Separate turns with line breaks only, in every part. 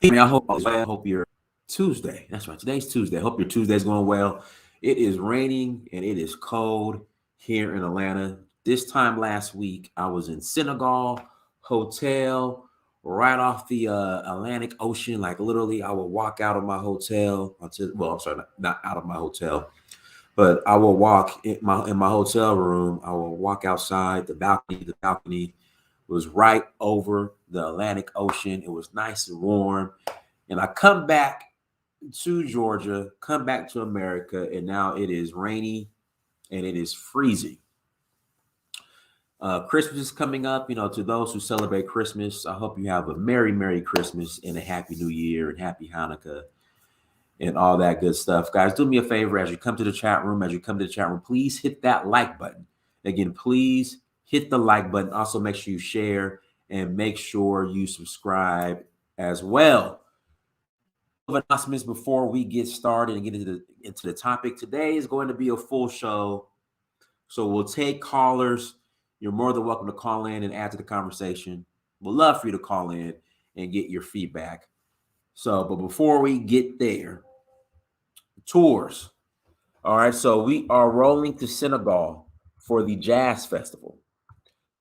I hope your Tuesday. That's right. Today's Tuesday. I hope your Tuesday's going well. It is raining and it is cold here in Atlanta. This time last week, I was in Senegal hotel right off the Atlantic Ocean. Like literally, I would walk out of my hotel. Well, I'm sorry, not out of my hotel, but I will walk in my hotel room. I will walk outside the balcony. The balcony was right over the Atlantic Ocean. It was nice and warm. And I come back to Georgia, come back to America, and now it is rainy and it is freezing. Christmas is coming up. To those who celebrate Christmas, I hope you have a Merry Christmas and a Happy New Year and Happy Hanukkah and all that good stuff. Guys, do me a favor as you come to the chat room, please hit that like button. Again, please hit the like button. Also, make sure you share and make sure you subscribe as well. Announcements before we get started and get into the topic. Today is going to be a full show, so we'll take callers. You're more than welcome to call in and add to the conversation. We'd love for you to call in and get your feedback. So, but before we get there, tours. All right, so we are rolling to Senegal for the Jazz Festival.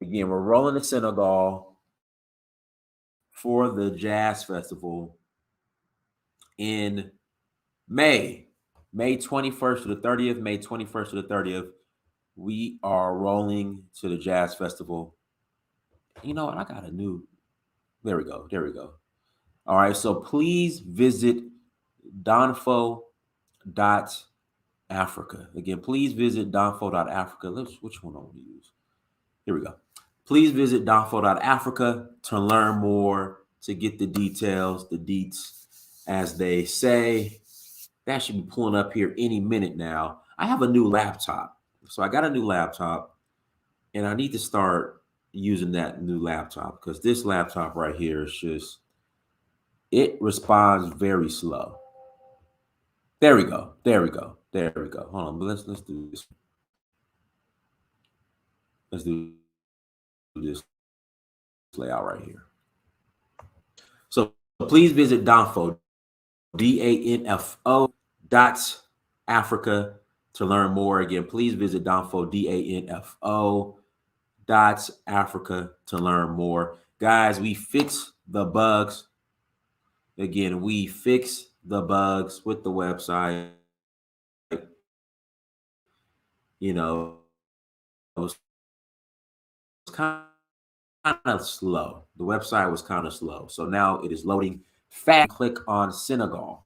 Again, we're rolling to Senegal for the Jazz Festival in May 21st to the 30th, May 21st to the 30th. We are rolling to the Jazz Festival. You know what? I got a new. There we go. All right, so please visit donfo.africa. Again, please visit donfo.africa. Which one I want to use? Here we go. Please visit donfo.africa to learn more, to get the details, the deets, as they say. That should be pulling up here any minute now. I have a new laptop. So I got a new laptop, and I need to start using that new laptop because this laptop right here is just, it responds very slow. There we go. Hold on, let's do this. Let's do this layout right here. So please visit Donfo, DANFO .Africa to learn more. Again, please visit Donfo, DANFO .Africa to learn more. Guys, we fix the bugs. Again, we fix the bugs with the website. It was kind of slow. The website was kind of slow. So now it is loading fast. Click on Senegal.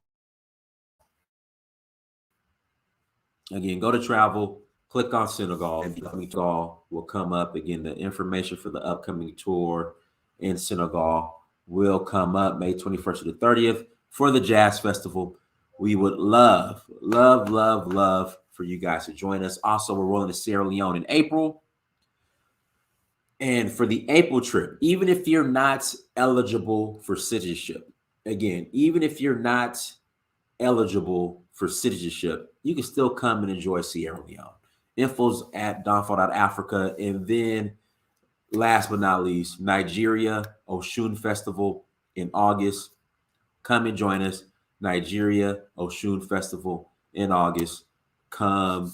Again, go to travel, click on Senegal, and Senegal will come up. Again, the information for the upcoming tour in Senegal will come up May 21st to the 30th for the Jazz Festival. We would love for you guys to join us. Also, we're rolling to Sierra Leone in April. And for the April trip, even if you're not eligible for citizenship, again, even if you're not eligible for citizenship, you can still come and enjoy Sierra Leone. Info's at donfo.africa. And then last but not least, Nigeria Oshun Festival in August. Come and join us. Nigeria Oshun Festival in August. Come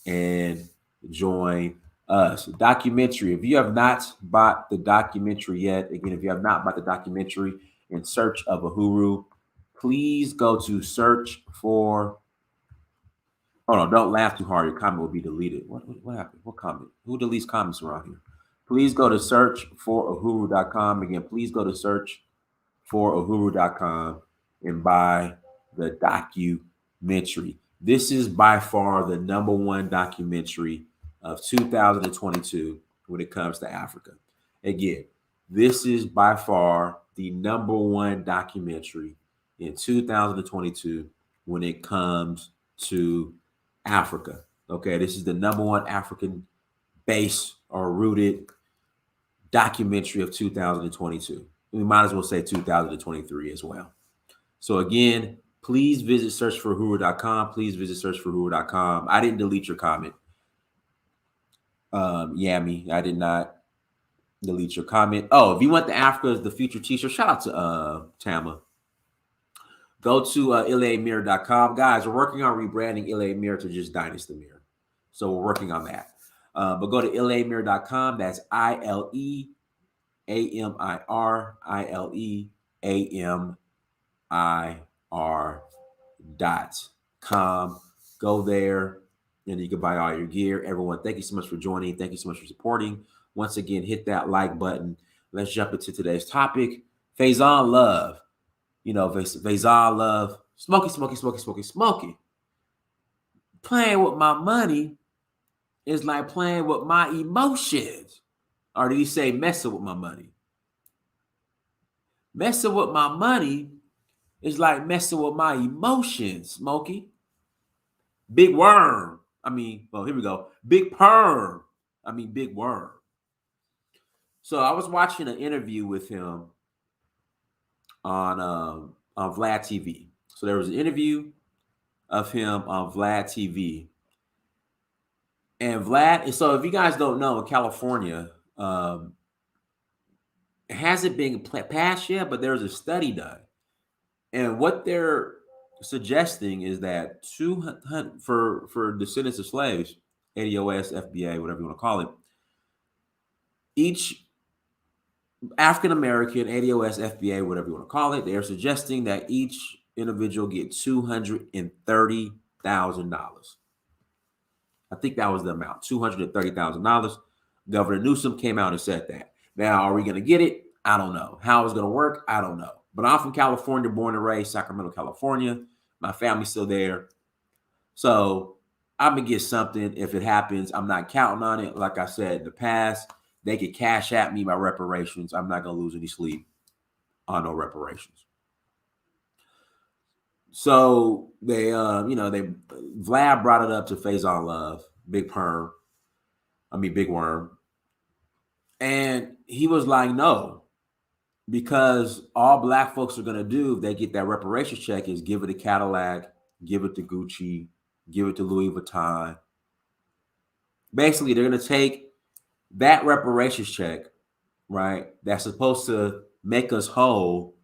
and join us. Documentary. If you have not bought the documentary yet, again, if you have not bought the documentary In Search of Uhuru, please go to search for. Oh no, don't laugh too hard. Your comment will be deleted. What happened? What comment? Who deletes comments around here? Please go to searchforuhuru.com. Again, please go to searchforuhuru.com and buy the documentary. This is by far the number one documentary of 2022 when it comes to Africa. Again, this is by far the number one documentary in 2022 when it comes to Africa. Okay, this is the number one African base or rooted documentary of 2022. We might as well say 2023 as well. So again, please visit searchforuhuru.com. Please visit searchforuhuru.com. I didn't delete your comment. Yami, I did not delete your comment. Oh, if you want the Africa is the Future t-shirt, shout out to Tama. Go to amirdynast.com. Guys, we're working on rebranding Amir to just Dynasty Mir. So we're working on that. But go to amirdynast.com. That's ILEAMIRILEAMIR.com. Go there and you can buy all your gear. Everyone, thank you so much for joining. Thank you so much for supporting. Once again, hit that like button. Let's jump into today's topic. Faizon love. You know, Faizon love. Smoky. Playing with my money is like playing with my emotions. Or did he say messing with my money? Messing with my money is like messing with my emotions, Smokey. Big worm. Here we go. Big perm. Big worm. So I was watching an interview with him on Vlad TV. So there was an interview of him on Vlad TV. And Vlad, so if you guys don't know, in California, it hasn't been passed yet, but there's a study done. And what they're suggesting is that 200 for descendants of slaves, ADOS, FBA, whatever you want to call it, each African American, ADOS, FBA, whatever you want to call it, they are suggesting that each individual get $230,000. I think that was the amount, $230,000. Governor Newsom came out and said that. Now, are we going to get it? I don't know. How it's going to work? I don't know. But I'm from California, born and raised, Sacramento, California. My family's still there. So I'm going to get something if it happens. I'm not counting on it. Like I said in the past, they could cash at me my reparations. I'm not going to lose any sleep on no reparations. So Vlad brought it up to Faizon Love, Big Worm. And he was like, no, because all black folks are going to do if they get that reparations check is give it to Cadillac, give it to Gucci, give it to Louis Vuitton. Basically, they're going to take that reparations check, right, that's supposed to make us whole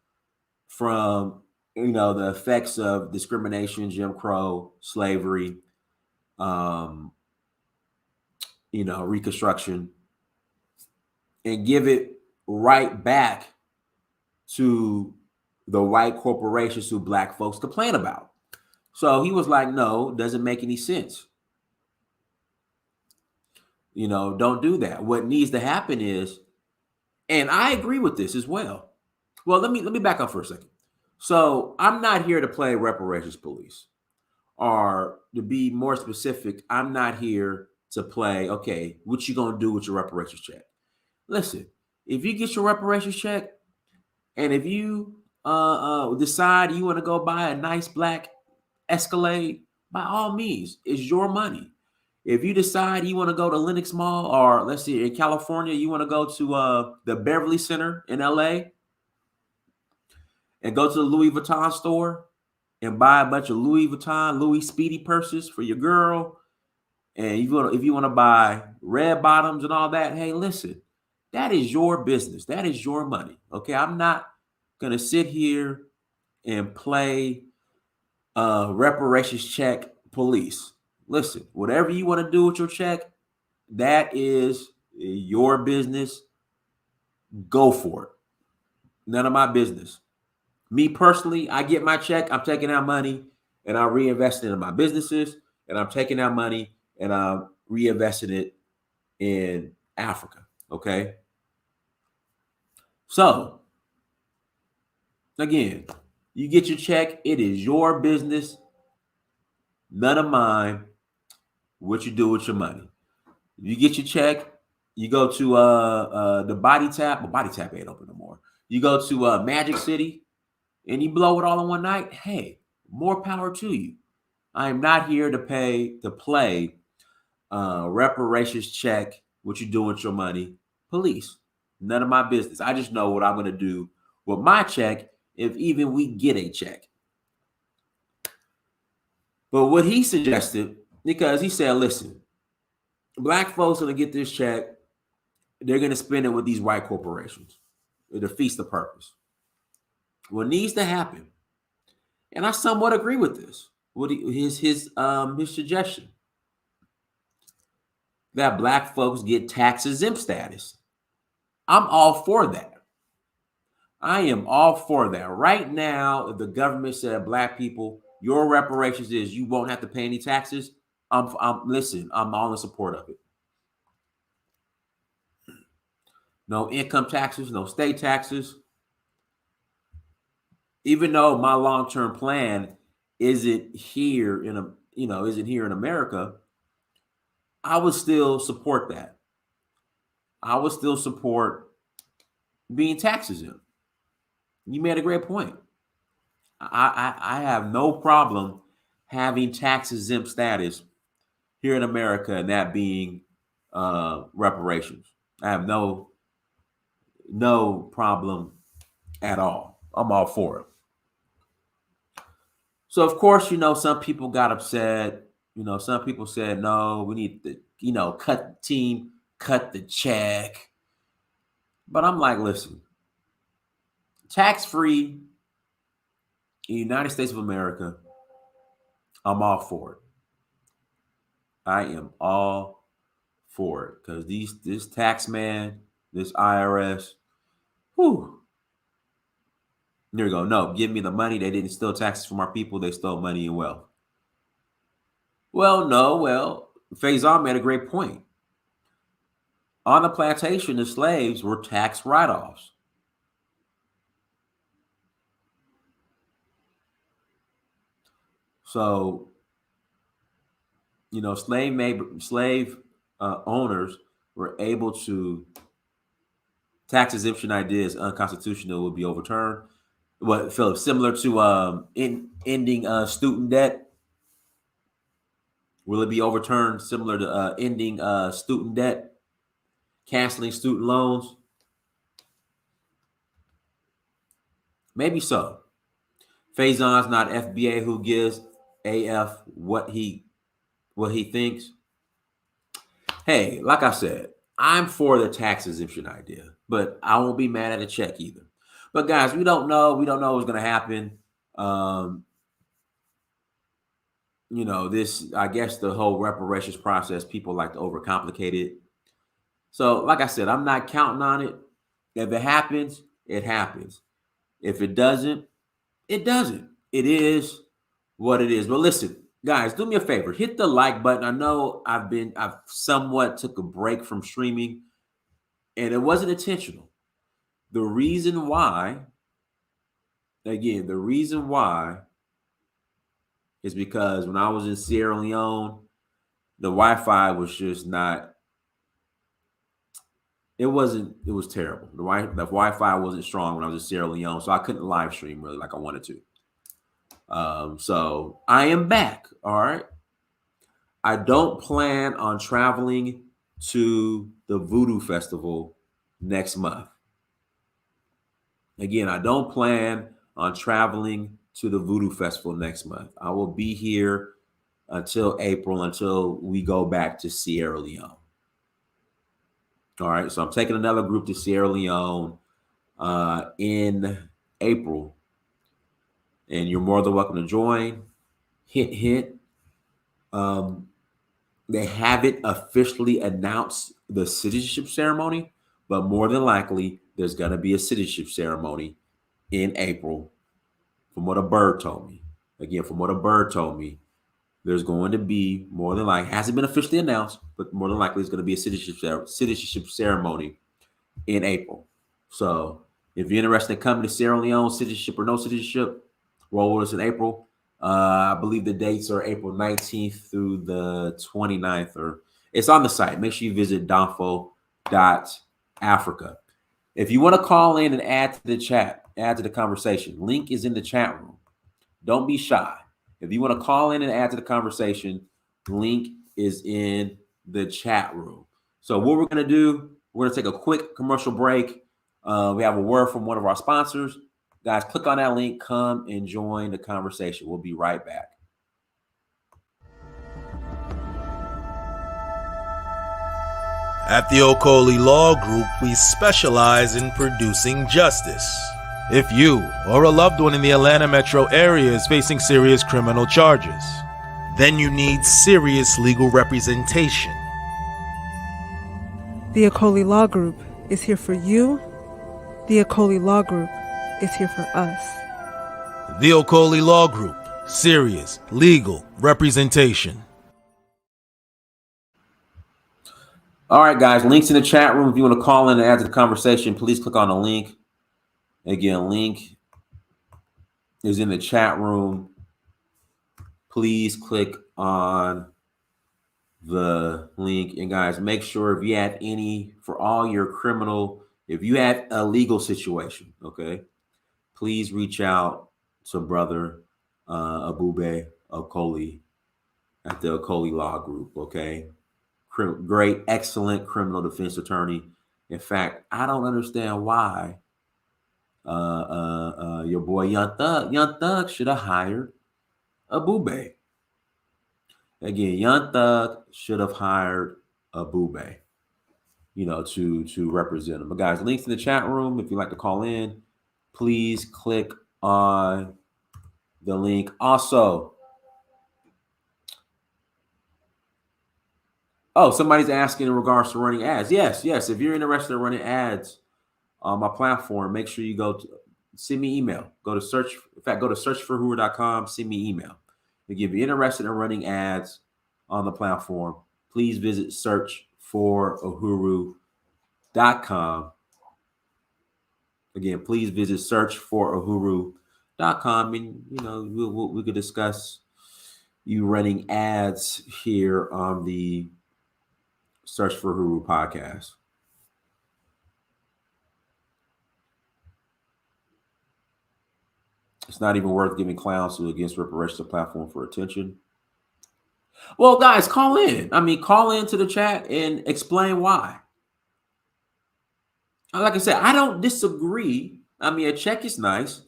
from, the effects of discrimination, Jim Crow, slavery, Reconstruction, and give it right back to the white corporations who black folks complain about. So he was like, no, doesn't make any sense. Don't do that. What needs to happen is, and I agree with this as well. Well, let me back up for a second. So I'm not here to play reparations police, or to be more specific, I'm not here to play, okay, what you gonna do with your reparations check? Listen, if you get your reparations check, and if you decide you want to go buy a nice black Escalade, by all means, it's your money. If you decide you want to go to Lenox Mall, or let's see, in California, you want to go to the Beverly Center in LA and go to the Louis Vuitton store and buy a bunch of Louis Vuitton, Louis Speedy purses for your girl, and if you want to buy red bottoms and all that, hey, listen, that is your business. That is your money. Okay, I'm not gonna sit here and play reparations check police. Listen, whatever you want to do with your check, that is your business. Go for it. None of my business. Me personally, I get my check, I'm taking out money and I'm reinvesting in my businesses, and I'm taking out money and I'm reinvesting it in Africa. Okay. So again, you get your check, it is your business, none of mine, what you do with your money. You get your check, you go to the Body Tap, but Body Tap ain't open no more. You go to Magic City and you blow it all in one night, hey, more power to you. I am not here to play reparations check, what you do with your money, police. None of my business. I just know what I'm going to do with my check if even we get a check. But what he suggested, because he said, listen, black folks are going to get this check, they're going to spend it with these white corporations. It defeats the purpose. What needs to happen, And I somewhat agree with this. His suggestion that black folks get tax exempt status. I'm all for that. I am all for that. Right now, if the government said black people, your reparations is you won't have to pay any taxes, I'm all in support of it. No income taxes, no state taxes. Even though my long-term plan isn't here in America, I would still support that. I would still support being tax exempt. You made a great point. I have no problem having tax exempt status here in America, and that being reparations. I have no problem at all. I'm all for it. So of course, some people got upset. Some people said, no, we need to, cut the check. But I'm like, listen, tax-free in the United States of America, I'm all for it. I am all for it because this tax man, this IRS, whew. There you go. No, give me the money. They didn't steal taxes from our people. They stole money and wealth. Well, Faizon made a great point. On the plantation, the slaves were tax write-offs. So, slave owners were able to, tax exemption ideas unconstitutional would be overturned. What, Philip, similar to ending student debt? Will it be overturned similar to ending student debt, canceling student loans? Maybe so. Faizon's not FBA who gives AF what he thinks. Hey, like I said, I'm for the tax exemption idea, but I won't be mad at a check either. But guys, we don't know. We don't know what's going to happen. I guess the whole reparations process, people like to overcomplicate it. So, like I said, I'm not counting on it. If it happens, it happens. If it doesn't, it doesn't. It is what it is. But listen, guys, do me a favor. Hit the like button. I know I've somewhat took a break from streaming, and it wasn't intentional. The reason why is because when I was in Sierra Leone, the Wi-Fi was just not, it was terrible. The Wi-Fi wasn't strong when I was in Sierra Leone, so I couldn't live stream really like I wanted to. So I am back, all right? I don't plan on traveling to the Voodoo Festival next month. Again, I don't plan on traveling to the Voodoo Festival next month. I will be here until April, until we go back to Sierra Leone. All right, so I'm taking another group to Sierra Leone in April, and you're more than welcome to join. Hint. They haven't officially announced the citizenship ceremony, but more than likely, there's going to be a citizenship ceremony in April. From what a bird told me. Again, from what a bird told me, there's going to be, more than likely, hasn't been officially announced, but more than likely, it's going to be a citizenship ceremony in April. So if you're interested in coming to Sierra Leone, citizenship or no citizenship, roll with us in April. I believe the dates are April 19th through the 29th, or it's on the site. Make sure you visit donfo.africa. If you want to call in and add to the chat, add to the conversation, link is in the chat room. Don't be shy. If you want to call in and add to the conversation, link is in the chat room. So what we're going to do, we're going to take a quick commercial break. We have a word from one of our sponsors. Guys, click on that link, come and join the conversation. We'll be right back.
At the Okoli Law Group, we specialize in producing justice. If you or a loved one in the Atlanta metro area is facing serious criminal charges, then you need serious legal representation.
The Akoli Law Group is here for you. The Akoli Law Group is here for us.
The Akoli Law Group, serious legal representation.
All right, guys, links in the chat room. If you want to call in and add to the conversation, please click on the link. Again, link is in the chat room. Please click on the link. And guys, make sure if you have any, for all your criminal, if you have a legal situation, okay, please reach out to brother Abube Okoli at the Okoli Law Group, okay? Great, excellent criminal defense attorney. In fact, I don't understand why your boy Young Thug should have hired Abube. Again, Young Thug should have hired Abube, to represent him. But guys, links in the chat room. If you'd like to call in, please click on the link. Also, somebody's asking in regards to running ads. Yes. If you're interested in running ads on my platform, make sure you send me email. Go to searchforuhuru.com, send me email. If you're interested in running ads on the platform, please visit searchforuhuru.com. Again, please visit searchforuhuru.com, and we could discuss you running ads here on the Search for Uhuru podcast. It's not even worth giving clowns who against reparations a platform for attention. Well, guys, call in. Call into the chat and explain why. Like I said, I don't disagree. A check is nice,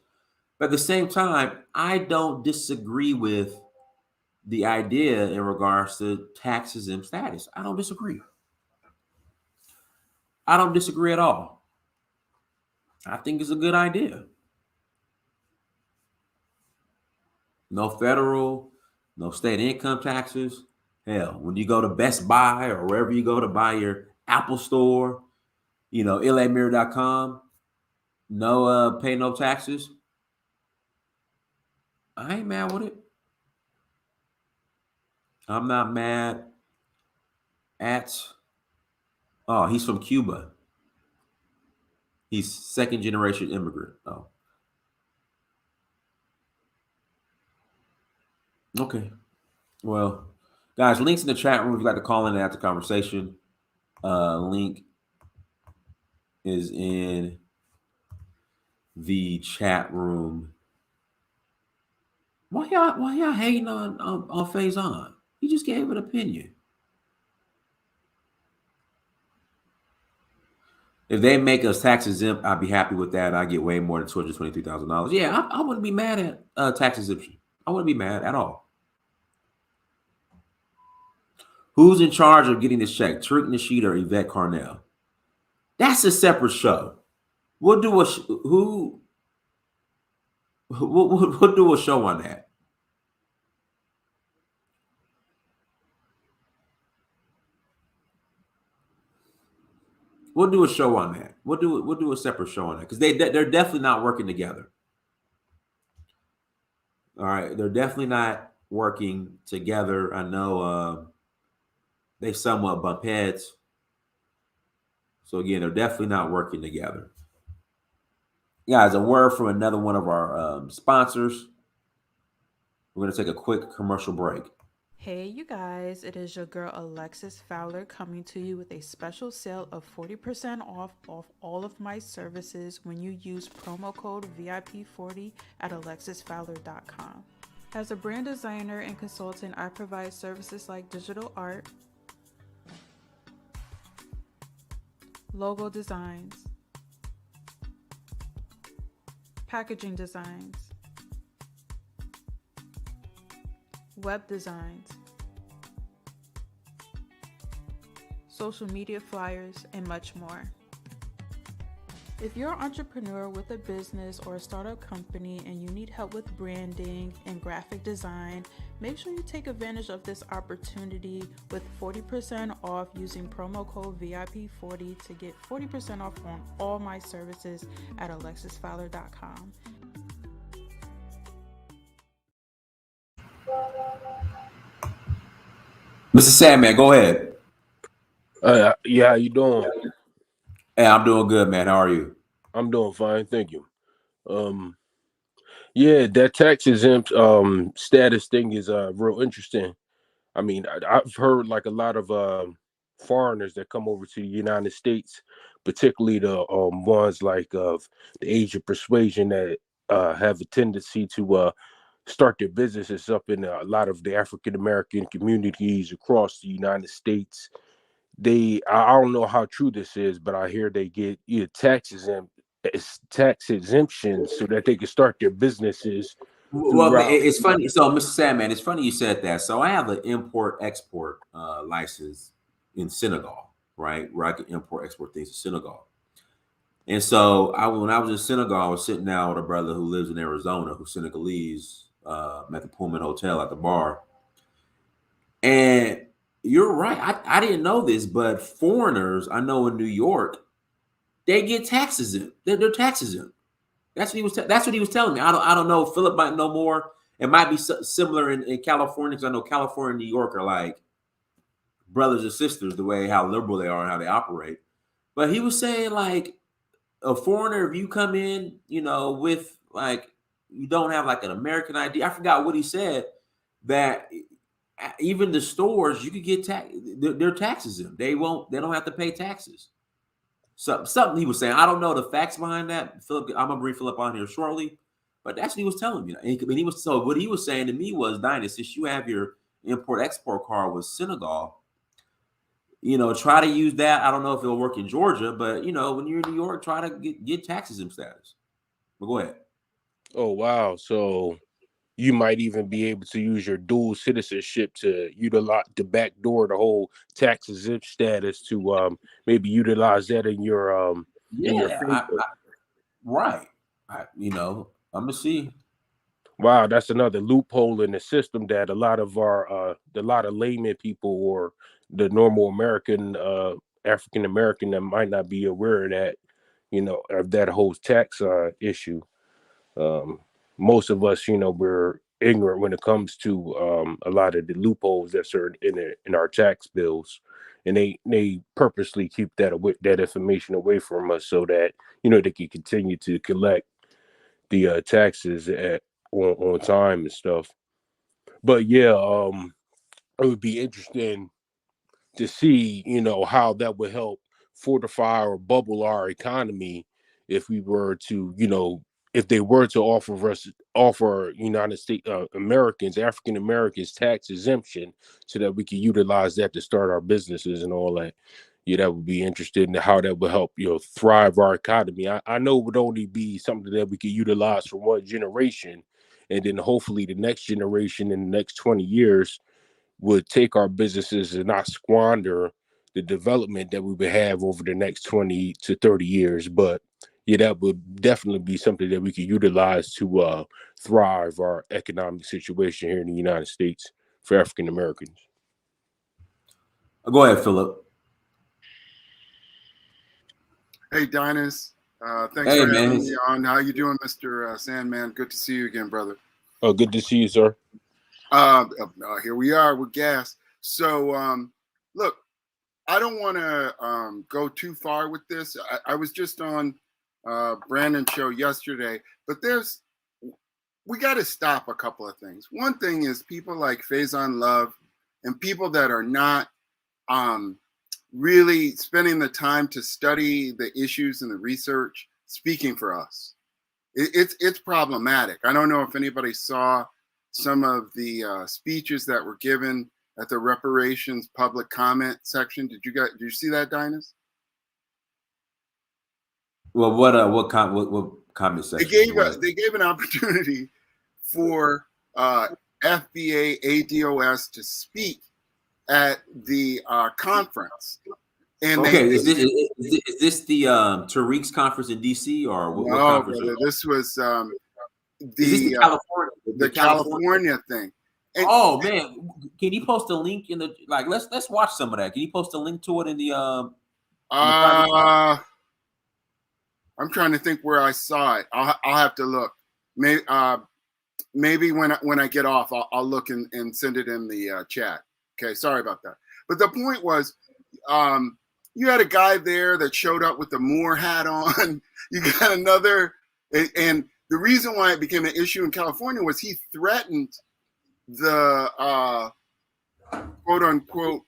but at the same time, I don't disagree with the idea in regards to tax-exempt status. I don't disagree. I don't disagree at all. I think it's a good idea. No federal, no state income taxes. Hell, when you go to Best Buy or wherever you go to buy your Apple store, amirdynast.com, no pay no taxes. I ain't mad with it. I'm not mad at. Oh, he's from Cuba. He's second generation immigrant. Oh. Okay. Well, guys, links in the chat room if you'd like to call in and add the conversation. Link is in the chat room. Why y'all hating on Faizon? He just gave an opinion. If they make us tax exempt, I'd be happy with that. I get way more than $223,000. Yeah, I wouldn't be mad at tax exemption. I wouldn't be mad at all. Who's in charge of getting this check? Tariq Nasheed or Yvette Carnell? That's a separate show. We'll do we'll do a show on that. We'll do a show on that. We'll do a separate show on that because they're definitely not working together. All right, they're definitely not working together. I know they somewhat bump heads. So again, they're definitely not working together. Guys, a word from another one of our sponsors. We're going to take a quick commercial break.
Hey you guys, it is your girl Alexis Fowler coming to you with a special sale of 40% off all of my services when you use promo code VIP40 at alexisfowler.com. As a brand designer and consultant, I provide services like digital art, logo designs, packaging designs, web designs, social media flyers, and much more. If you're an entrepreneur with a business or a startup company and you need help with branding and graphic design, make sure you take advantage of this opportunity with 40% off using promo code VIP40 to get 40% off on all my services at alexisfowler.com.
Mr. Sandman, go ahead.
Yeah, how you doing?
Hey, I'm doing good, man. How are you?
I'm doing fine, thank you. Yeah, that tax exempt status thing is real interesting. I mean, I've heard like a lot of foreigners that come over to the United States, particularly the ones like of the age of persuasion that have a tendency to start their businesses up in a lot of the African American communities across the United States. I don't know how true this is, but I hear they get tax exemptions so that they can start their businesses
Well,
throughout.
it's funny. So, Mr. Sandman, it's funny you said that. So, I have an import-export license in Senegal, right? Where I can import-export things to Senegal. And so, when I was in Senegal, I was sitting down with a brother who lives in Arizona, who's Senegalese, at the Pullman Hotel at the bar. And you're right. I didn't know this, but foreigners I know in New York, they get taxes in. They're taxes in. That's what he was. That's what he was telling me. I don't know. Philip might know more. It might be similar in California, because I know California and New York are like brothers and sisters, the way how liberal they are and how they operate. But he was saying like a foreigner, if you come in, with like you don't have like an American ID. I forgot what he said. That even the stores you could get their taxes in. They don't have to pay taxes. Something he was saying. I don't know the facts behind that. Philip, I'm gonna bring Philip on here shortly, but that's what he was telling me. And what he was saying to me was, Dinah, since you have your import export card with Senegal, try to use that. I don't know if it'll work in Georgia, but when you're in New York, try to get taxes in status. But go ahead.
Oh wow! So you might even be able to use your dual citizenship to utilize the backdoor the whole tax exempt status to maybe utilize that in your
Yeah,
favor.
right. I'm gonna see.
Wow, that's another loophole in the system that a lot of layman people or the normal American African American that might not be aware of that, of that whole tax issue. Um, Most of us, we're ignorant when it comes to a lot of the loopholes that's in our tax bills, and they purposely keep that information away from us so that they can continue to collect the taxes on time and stuff. But yeah, it would be interesting to see, how that would help fortify or bubble our economy if we were to, if they were to offer United States Americans, African Americans tax exemption so that we can utilize that to start our businesses and all that. Yeah, that would be interesting in how that would help, thrive our economy. I know it would only be something that we could utilize for one generation, and then hopefully the next generation in the next 20 years would take our businesses and not squander the development that we would have over the next 20 to 30 years. But yeah, that would definitely be something that we could utilize to thrive our economic situation here in the United States for African Americans.
Go ahead, Philip.
Hey, Dinas. Thanks
Hey,
for
man.
having me on. How you doing, Mr. Sandman? Good to see you again, brother.
Oh, good to see you, sir.
Here we are with gas. So, look, I don't want to go too far with this. I was just on Brandon's show yesterday, but we got to stop a couple of things. One thing is people like Faizon Love and people that are not really spending the time to study the issues and the research speaking for us. It's problematic. I don't know if anybody saw some of the speeches that were given at the reparations public comment section. Did you see that, Dinas?
Well, what comment section?
They gave an opportunity for FBA ADOS to speak at the conference, And
Okay,
they
is this the Tariq's conference in DC, or what
no,
conference?
brother. This was
Is this the
the
California? The
the
California?
California thing. And
Oh man, can you post a link in the like? Let's watch some of that. Can you post a link to it in the private chat?
I'm trying to think where I saw it. I'll have to look. Maybe when I get off, I'll look and send it in the chat. Okay, sorry about that. But the point was, you had a guy there that showed up with the Moore hat on. You got another, and the reason why it became an issue in California was he threatened the quote unquote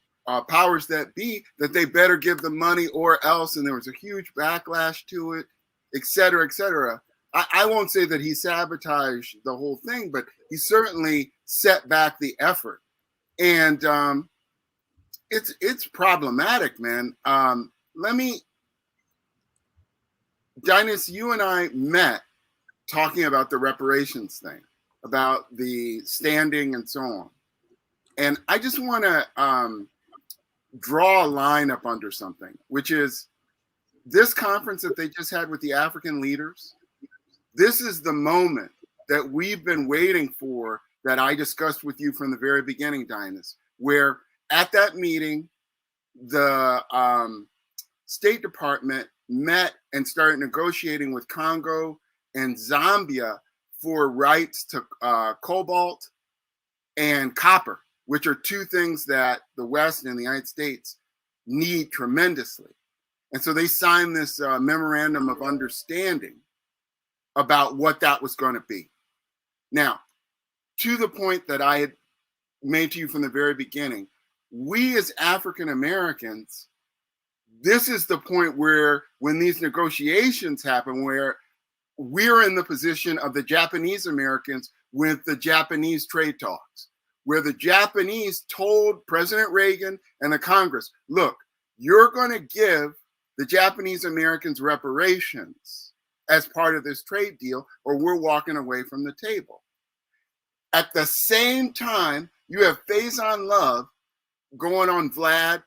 powers that be that they better give the money or else, and there was a huge backlash to it, et cetera, et cetera. I won't say that he sabotaged the whole thing, but he certainly set back the effort, and it's problematic, man. Dynas, you and I met talking about the reparations thing, about the standing and so on, and I just want to draw a line up under something, which is this conference that they just had with the African leaders. This is the moment that we've been waiting for, that I discussed with you from the very beginning, Dynas, where at that meeting, the State Department met and started negotiating with Congo and Zambia for rights to cobalt and copper, which are two things that the West and the United States need tremendously. And so they signed this memorandum of understanding about what that was going to be. Now, to the point that I had made to you from the very beginning, we as African Americans, this is the point where when these negotiations happen, where we're in the position of the Japanese Americans with the Japanese trade talks, where the Japanese told President Reagan and the Congress, look, you're going to give the Japanese Americans reparations as part of this trade deal, or we're walking away from the table. At the same time, you have Faizon Love going on Vlad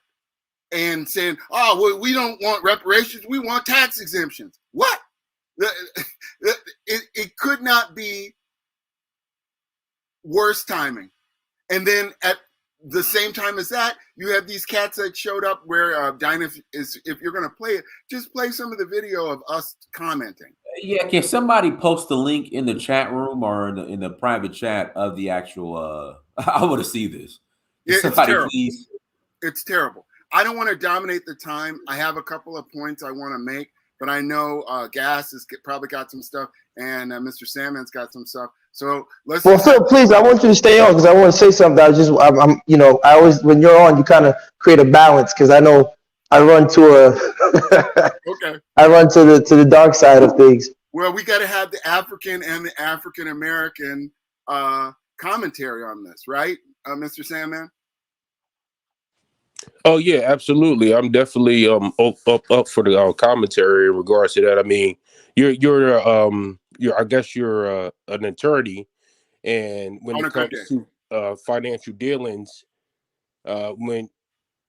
and saying, oh, well, we don't want reparations, we want tax exemptions. What? It could not be worse timing. And then at the same time as that, you have these cats that showed up where, Dinah, if you're going to play it, just play some of the video of us commenting.
Yeah, can somebody post the link in the chat room or in the private chat of the actual? I want to see this.
It's
Somebody,
terrible.
please.
It's terrible. I don't want to dominate the time. I have a couple of points I want to make, but I know Gas has probably got some stuff, and Mr. Salmon's got some stuff. So let's.
Well, Phil, please, I want you to stay on because I want to say something. I always, when you're on, you kind of create a balance because I know I run to
Okay.
I run to the dark side of things.
Well, we got to have the African and the African American commentary on this, right, Mr. Sandman?
Oh yeah, absolutely. I'm definitely up for the commentary in regards to that. I mean, you're I guess you're an attorney, and when it comes to financial dealings, when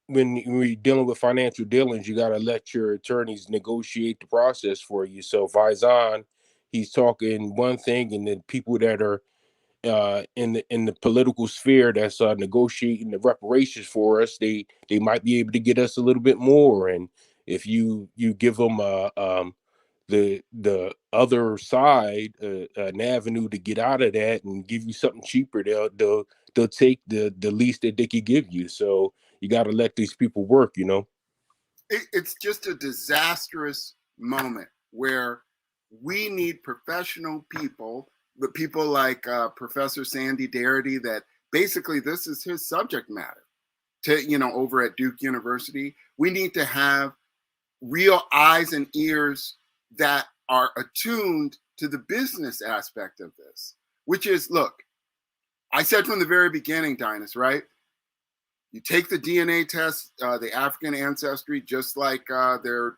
you're dealing with financial dealings, you got to let your attorneys negotiate the process for you. So Faizon, he's talking one thing, and then people that are in the political sphere that's negotiating the reparations for us, they might be able to get us a little bit more. And if you give them the other side an avenue to get out of that and give you something cheaper, they'll take the least that they can give you. So you got to let these people work, you know.
It's just a disastrous moment where we need professional people, the people like Professor Sandy Darity, that basically this is his subject matter, over at Duke University. We need to have real eyes and ears that are attuned to the business aspect of this, which is, look, I said from the very beginning, Dynas, right? You take the DNA test, the African ancestry, just like they're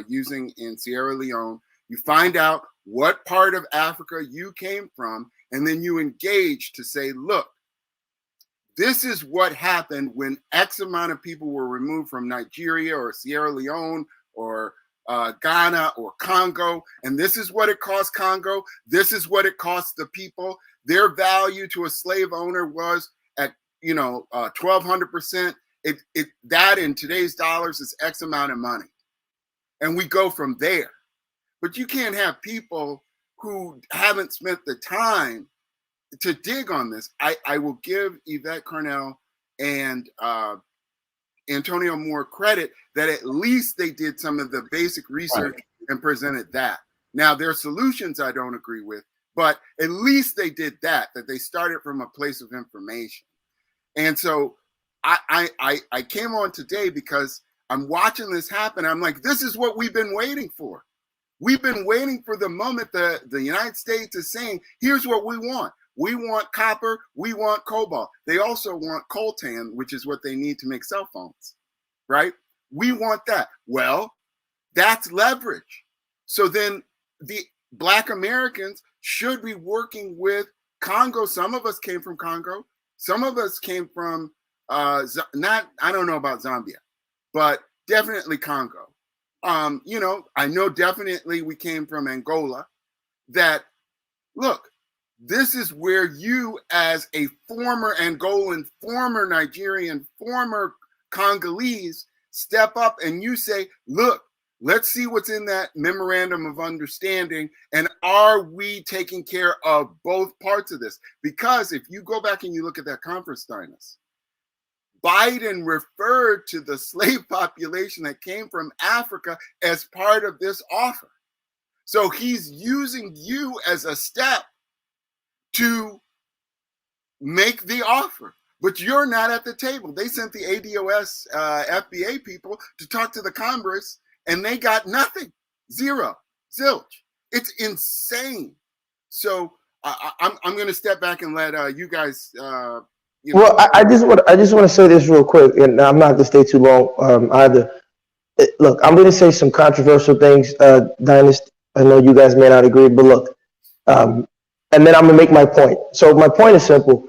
using in Sierra Leone. You find out what part of Africa you came from, and then you engage to say, look, This is what happened when X amount of people were removed from Nigeria or Sierra Leone or Ghana or Congo. And this is what it cost Congo. This is what it cost the people. Their value to a slave owner was at, 1,200%. That in today's dollars is X amount of money. And we go from there. But you can't have people who haven't spent the time to dig on this. I will give Yvette Carnell and Antonio Moore credit that at least they did some of the basic research and presented that. Now, their solutions I don't agree with, but at least they did that they started from a place of information. And so I came on today because I'm watching this happen. I'm like, this is what we've been waiting for. We've been waiting for the moment that the United States is saying, here's what we want. We want copper. We want cobalt. They also want coltan, which is what they need to make cell phones, right? We want that. Well, that's leverage. So then the Black Americans should be working with Congo. Some of us came from Congo. Some of us came from, I don't know about Zambia, but definitely Congo. I know definitely we came from Angola. That, look, this is where you, as a former Angolan, former Nigerian, former Congolese, step up and you say, look, let's see what's in that memorandum of understanding. And are we taking care of both parts of this? Because if you go back and you look at that conference, Dynas, Biden referred to the slave population that came from Africa as part of this offer. So he's using you as a step to make the offer, but you're not at the table. They sent the ADOS FBA people to talk to the Congress, and they got nothing, zero, zilch. It's insane. So I'm going to step back and let you guys.
Well, I just want to say this real quick, and I'm not going to stay too long either. Look, I'm going to say some controversial things, Dynasty. I know you guys may not agree, but look, and then I'm going to make my point. So my point is simple.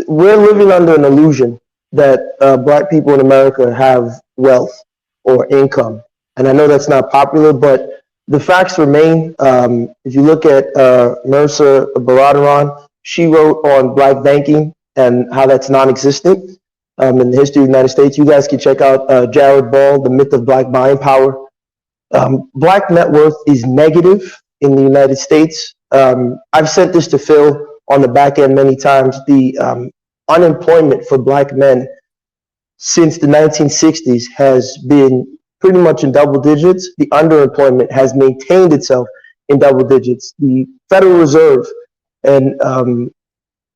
We're living under an illusion that Black people in America have wealth or income. And I know that's not popular, but the facts remain. If you look at Mercer Baradaran, she wrote on Black banking and how that's non-existent in the history of the United States. You guys can check out Jared Ball, The Myth of Black Buying Power. Black net worth is negative in the United States. I've sent this to Phil on the back end many times. The unemployment for Black men since the 1960s has been pretty much in double digits. The underemployment has maintained itself in double digits. The Federal Reserve and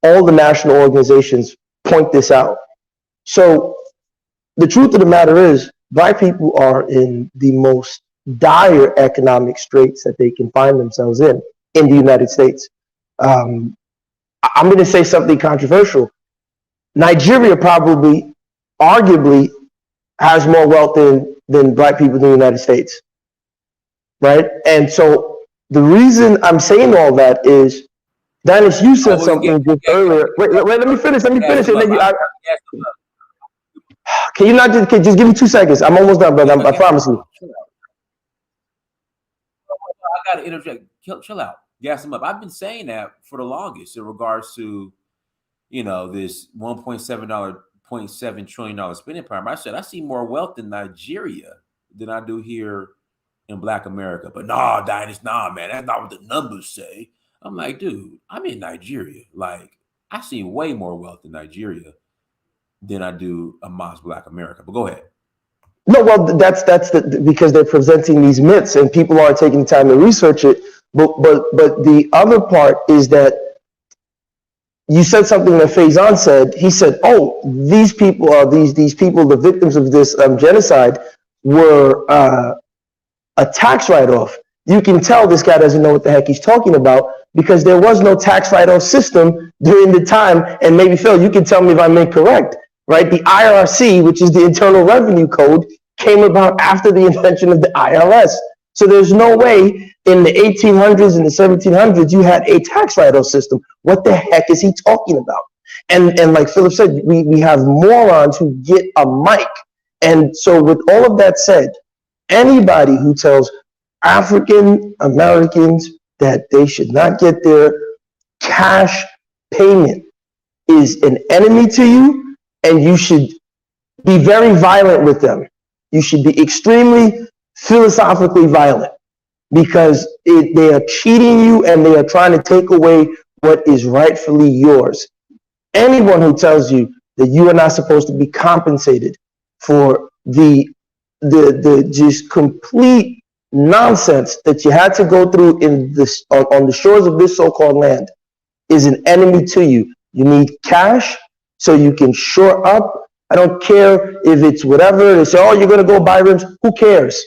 all the national organizations point this out. So the truth of the matter is, Black people are in the most dire economic straits that they can find themselves in the United States. I'm going to say something controversial. Nigeria probably, arguably, has more wealth than Black people in the United States, right? And so the reason I'm saying all that is, Dennis, you said something just earlier. Wait, let me finish. And then can you not just give me 2 seconds? I'm almost done, brother. I promise you.
I got to interject. Chill out. Gas him up. I've been saying that for the longest in regards to, this $1.7 trillion spending power. I said I see more wealth in Nigeria than I do here in Black America. But nah, Dynas, man, that's not what the numbers say. I'm like, dude, I'm in Nigeria. Like, I see way more wealth in Nigeria than I do amongst Black America. But go ahead.
No, well, that's because they're presenting these myths and people aren't taking the time to research it. But the other part is that you said something that Faizon said. He said, "Oh, these people are these people, the victims of this genocide, were a tax write-off." You can tell this guy doesn't know what the heck he's talking about because there was no tax write-off system during the time. And maybe Phil, you can tell me if I'm incorrect. Right? The IRC, which is the Internal Revenue Code, came about after the invention of the IRS. So there's no way in the 1800s and the 1700s you had a tax write-off system. What the heck is he talking about? And like Philip said, we have morons who get a mic. And so with all of that said, anybody who tells African Americans that they should not get their cash payment is an enemy to you, and you should be very violent with them. You should be extremely philosophically violent, because they are cheating you and they are trying to take away what is rightfully yours. Anyone who tells you that you are not supposed to be compensated for the just complete nonsense that you had to go through in this on the shores of this so-called land is an enemy to you. You need cash so you can shore up. I don't care if it's whatever. They say, oh, you're going to go buy rims. Who cares?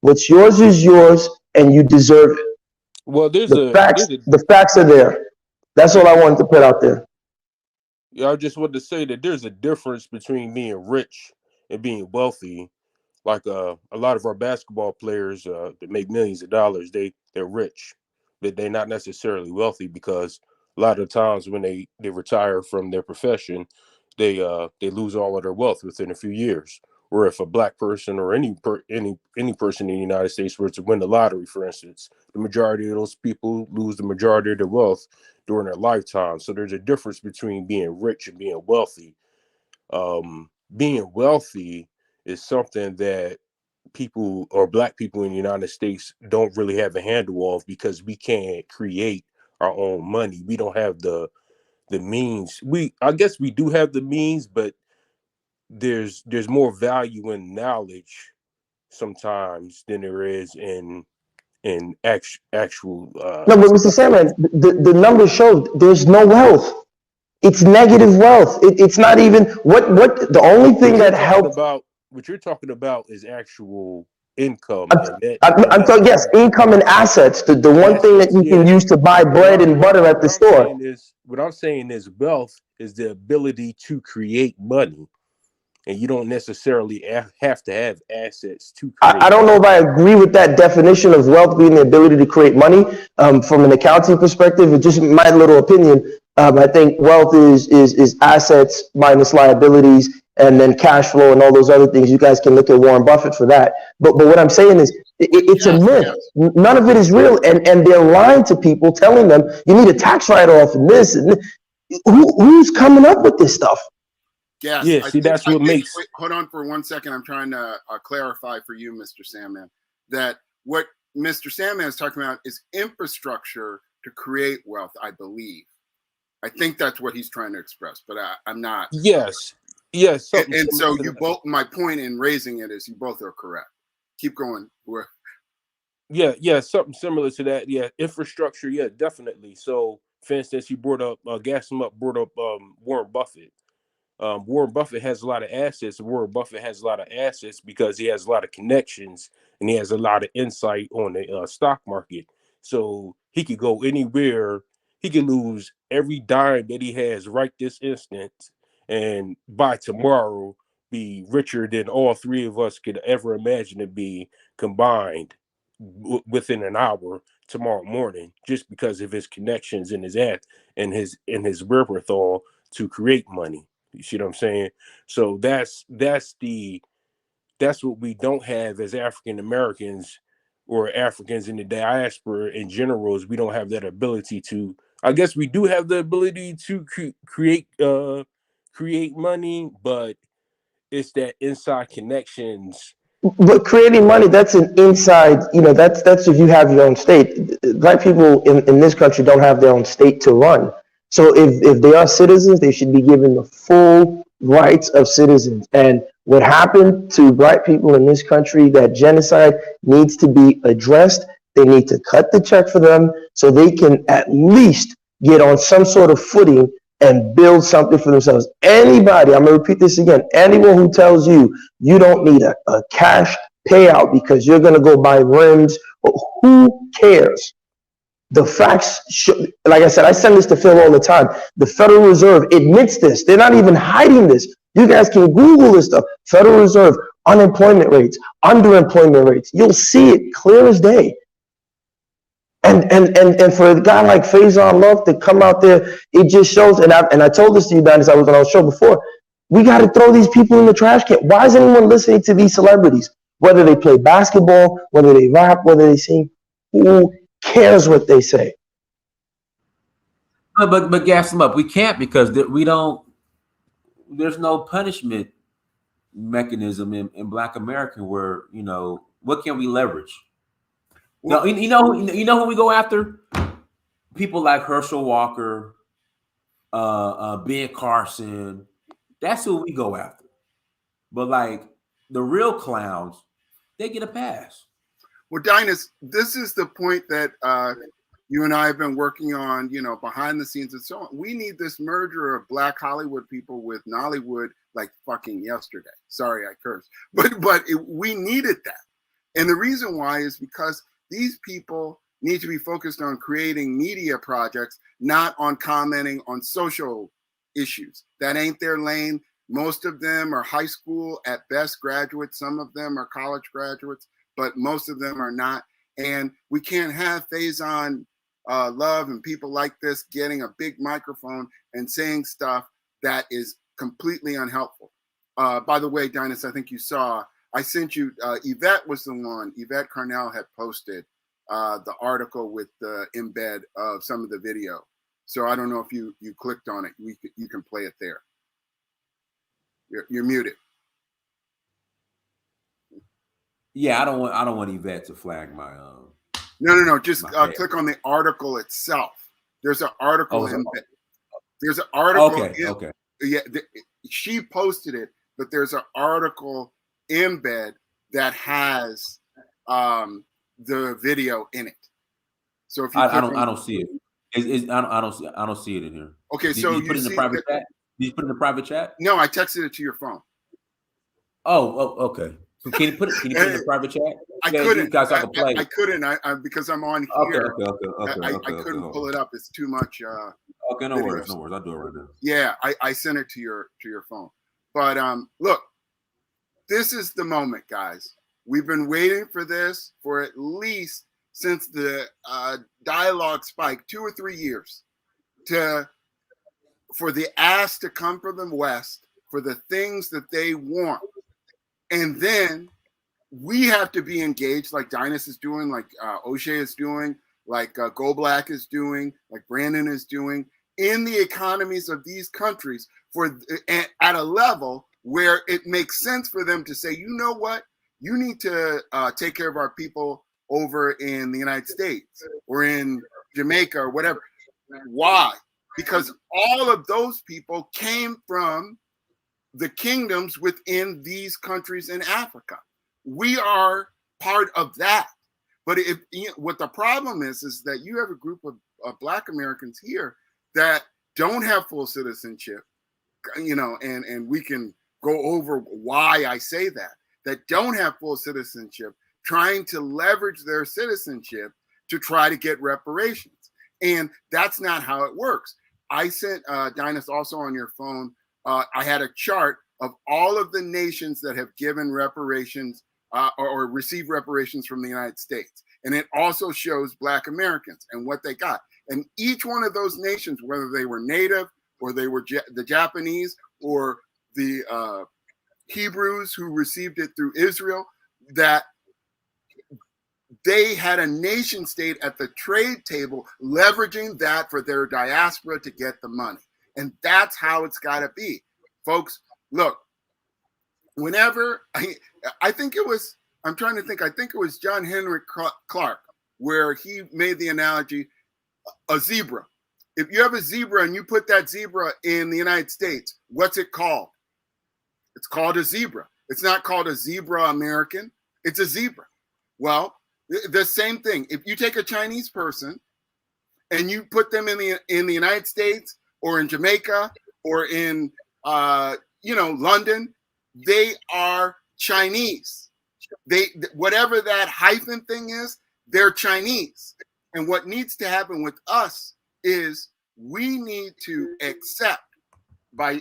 What's yours is yours, and you deserve it.
Well,
The facts are there. That's all I wanted to put out there.
Yeah, I just wanted to say that there's a difference between being rich and being wealthy. Like a lot of our basketball players that make millions of dollars, they're rich, but they're not necessarily wealthy, because a lot of times when they retire from their profession, they lose all of their wealth within a few years. Or if a black person or any person in the United States were to win the lottery, for instance, the majority of those people lose the majority of their wealth during their lifetime. So there's a difference between being rich and being wealthy. Being wealthy is something that people or black people in the United States don't really have a handle of, because we can't create our own money. We don't have the means. I guess we do have the means, but there's more value in knowledge sometimes than there is in actual
No, but Mr. Sandman, the numbers show there's no wealth. It's negative wealth. It's not even what the only thing that helps.
What you're talking about is actual income.
I'm talking, yes, income and assets. The one thing that you can use to buy bread and butter at the store.
What I'm saying is wealth is the ability to create money. And you don't necessarily have to have assets to create.
I don't know if I agree with that definition of wealth being the ability to create money. From an accounting perspective, it's just my little opinion. I think wealth is assets minus liabilities, and then cash flow and all those other things. You guys can look at Warren Buffett for that. But what I'm saying is it's a myth. None of it is real. And they're lying to people, telling them you need a tax write-off and this. And who's coming up with this stuff?
Yes,
yeah, see, that's what makes.
Wait, hold on for 1 second. I'm trying to clarify for you, Mr. Sandman, that what Mr. Sandman is talking about is infrastructure to create wealth, I believe. I think that's what he's trying to express, but I'm not.
Yes.
And so you both, my point in raising it is you both are correct. Keep going.
Yeah, something similar to that. Yeah, infrastructure. Yeah, definitely. So, for instance, you brought up Warren Buffett. Warren Buffett has a lot of assets. Warren Buffett has a lot of assets because he has a lot of connections and he has a lot of insight on the stock market. So he could go anywhere. He could lose every dime that he has right this instant, and by tomorrow be richer than all three of us could ever imagine to be combined within an hour tomorrow morning, just because of his connections and his wherewithal to create money. You see what I'm saying? So that's what we don't have as African Americans or Africans in the diaspora in general, is we don't have that ability to. I guess we do have the ability to create money, but it's that inside connections.
But creating money, that's an inside, that's if you have your own state. Black people in this country don't have their own state to run. So if they are citizens, they should be given the full rights of citizens. And what happened to Black people in this country, that genocide needs to be addressed. They need to cut the check for them so they can at least get on some sort of footing and build something for themselves. Anybody, I'm going to repeat this again, anyone who tells you you don't need a cash payout because you're going to go buy rims, who cares? The facts, like I said, I send this to Phil all the time. The Federal Reserve admits this. They're not even hiding this. You guys can Google this stuff. Federal Reserve, unemployment rates, underemployment rates. You'll see it clear as day. And for a guy like Faizon Love to come out there, it just shows. And I told this to you, Dennis, I was on our show before. We got to throw these people in the trash can. Why is anyone listening to these celebrities? Whether they play basketball, whether they rap, whether they sing, who cares what they say?
But gas them up. We can't because we don't. There's no punishment mechanism in Black America where, you know, what can we leverage? No, you know who we go after? People like Herschel Walker, Ben Carson. That's who we go after. But like the real clowns, they get a pass.
Well, Dynas, this is the point that you and I have been working on, you know, behind the scenes and so on. We need this merger of Black Hollywood people with Nollywood like fucking yesterday. Sorry, I cursed. But we needed that. And the reason why is because these people need to be focused on creating media projects, not on commenting on social issues. That ain't their lane. Most of them are high school at best graduates. Some of them are college graduates, but most of them are not. And we can't have Faizon Love and people like this getting a big microphone and saying stuff that is completely unhelpful. By the way, Dynas, I think you saw, I sent you, Yvette was the one, Yvette Carnell had posted the article with the embed of some of the video. So I don't know if you clicked on it. You can play it there. You're muted.
Yeah, I don't want Yvette to flag my
No. Just click on the article itself. There's an article There's an article.
Okay.
Yeah, she posted it, but there's an article embed that has the video in it. So if you
I don't see it. I don't see it in here.
Okay,
Did
so
you put it in the private chat? Did you put it in the private chat?
No, I texted it to your phone.
Oh, okay. So can you put it in the private chat?
I couldn't.
Guys, I can play it.
I couldn't. Because I'm on here.
Okay.
I couldn't pull it up. It's too much.
Okay, no worries. I'll do it right now.
Yeah, I sent it to your phone. But look, this is the moment, guys. We've been waiting for this for at least since the dialogue spike 2 or 3 years for the ass to come from the West for the things that they want. And then we have to be engaged like Dynas is doing, like O'Shea is doing, like Go Black is doing, like Brandon is doing in the economies of these countries at a level where it makes sense for them to say, you know what, you need to take care of our people over in the United States or in Jamaica or whatever. Why? Because all of those people came from the kingdoms within these countries in Africa. We are part of that. But what the problem is that you have a group of Black Americans here that don't have full citizenship, you know, and we can go over why I say that don't have full citizenship, trying to leverage their citizenship to try to get reparations. And that's not how it works. I sent Dynas also on your phone. I had a chart of all of the nations that have given reparations or received reparations from the United States. And it also shows Black Americans and what they got. And each one of those nations, whether they were Native or they were the Japanese or the Hebrews who received it through Israel, that they had a nation state at the trade table leveraging that for their diaspora to get the money. And that's how it's got to be. Folks, look, whenever I think it was, I'm trying to think, I think it was John Henry Clark where he made the analogy, a zebra. If you have a zebra and you put that zebra in the United States, what's it called? It's called a zebra. It's not called a zebra American. It's a zebra. Well, the same thing. If you take a Chinese person and you put them in the United States or in Jamaica or in London, they are Chinese. They, whatever that hyphen thing is, they're Chinese. And what needs to happen with us is we need to accept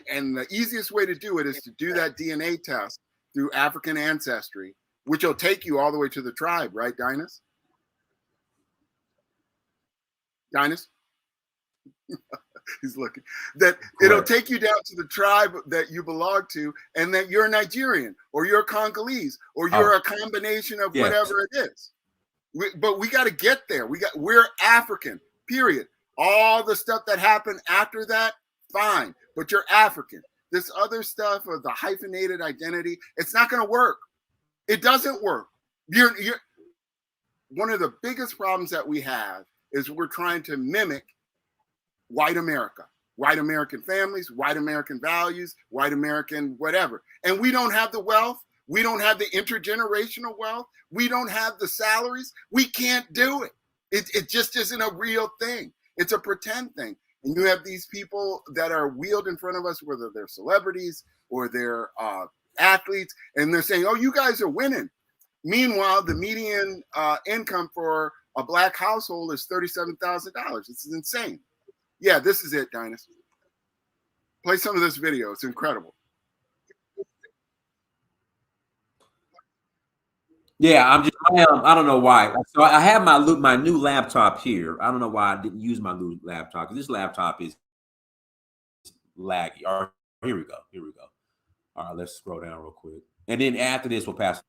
and the easiest way to do it is to do that DNA test through African ancestry, which will take you all the way to the tribe, right, Dynas? Dinus? He's looking. That
Correct.
It'll take you down to the tribe that you belong to, and that you're Nigerian, or you're Congolese, or you're a combination of whatever it is. But we got to get there. We're African, period. All the stuff that happened after that, fine. But you're African. This other stuff of the hyphenated identity, it's not going to work. It doesn't work. You're one of the biggest problems that we have is we're trying to mimic white America, white American families, white American values, white American whatever. And we don't have the wealth. We don't have the intergenerational wealth. We don't have the salaries. We can't do it. It just isn't a real thing. It's a pretend thing. And you have these people that are wheeled in front of us, whether they're celebrities or they're athletes, and they're saying, oh, you guys are winning. Meanwhile, the median income for a Black household is $37,000. This is insane. Yeah, this is it, Dinus. Play some of this video. It's incredible.
Yeah, I don't know why. So I have my new laptop here. I don't know why I didn't use my new laptop, because this laptop is laggy. All right, here we go. All right, let's scroll down real quick. And then after this, we'll pass.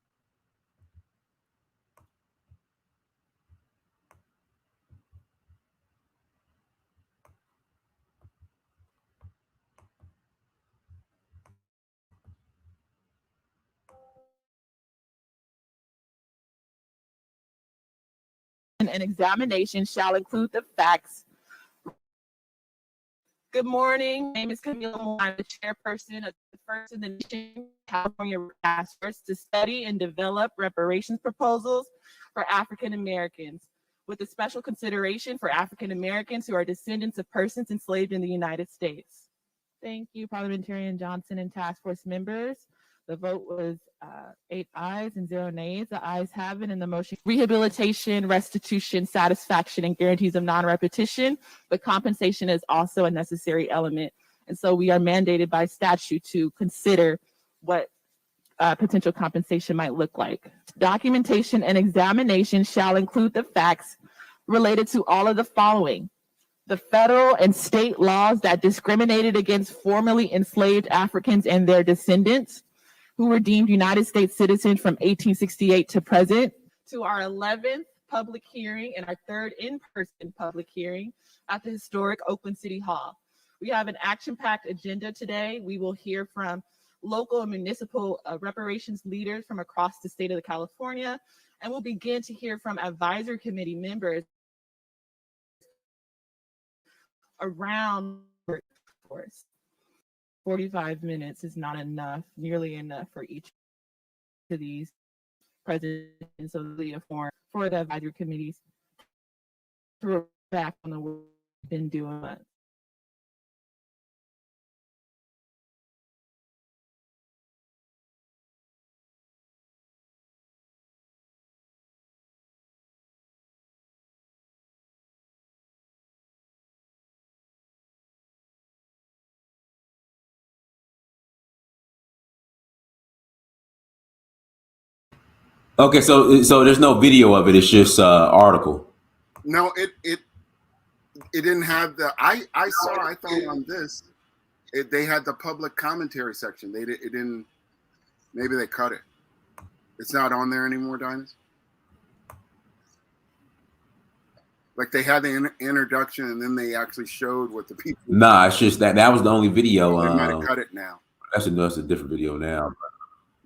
An examination shall include the facts. Good morning. My name is Camila Moore. I'm the chairperson of the First in the Nation California Task Force to study and develop reparations proposals for African Americans, with a special consideration for African Americans who are descendants of persons enslaved in the United States. Thank you, Parliamentarian Johnson and task force members. The vote was 8 ayes and 0 nays. The ayes have it, and the motion rehabilitation, restitution, satisfaction, and guarantees of non-repetition, but compensation is also a necessary element. And so we are mandated by statute to consider what potential compensation might look like. Documentation and examination shall include the facts related to all of the following: the federal and state laws that discriminated against formerly enslaved Africans and their descendants who were deemed United States citizens from 1868 to present, to our 11th public hearing and our 3rd in-person public hearing at the historic Oakland City Hall. We have an action-packed agenda today. We will hear from local and municipal reparations leaders from across the state of California, and we'll begin to hear from advisory committee members around the workforce. 45 minutes is not enough, nearly enough for each of these presidents of the forum for the advisory committees to report back on the work we've been doing.
Okay, so there's no video of it. It's just article.
No, it didn't have the. I thought on this, they had the public commentary section. It didn't. Maybe they cut it. It's not on there anymore, Dinus. Like they had the introduction, and then they actually showed what the people.
Nah, it's just that was the only video.
They might have cut it now.
That's a different video now.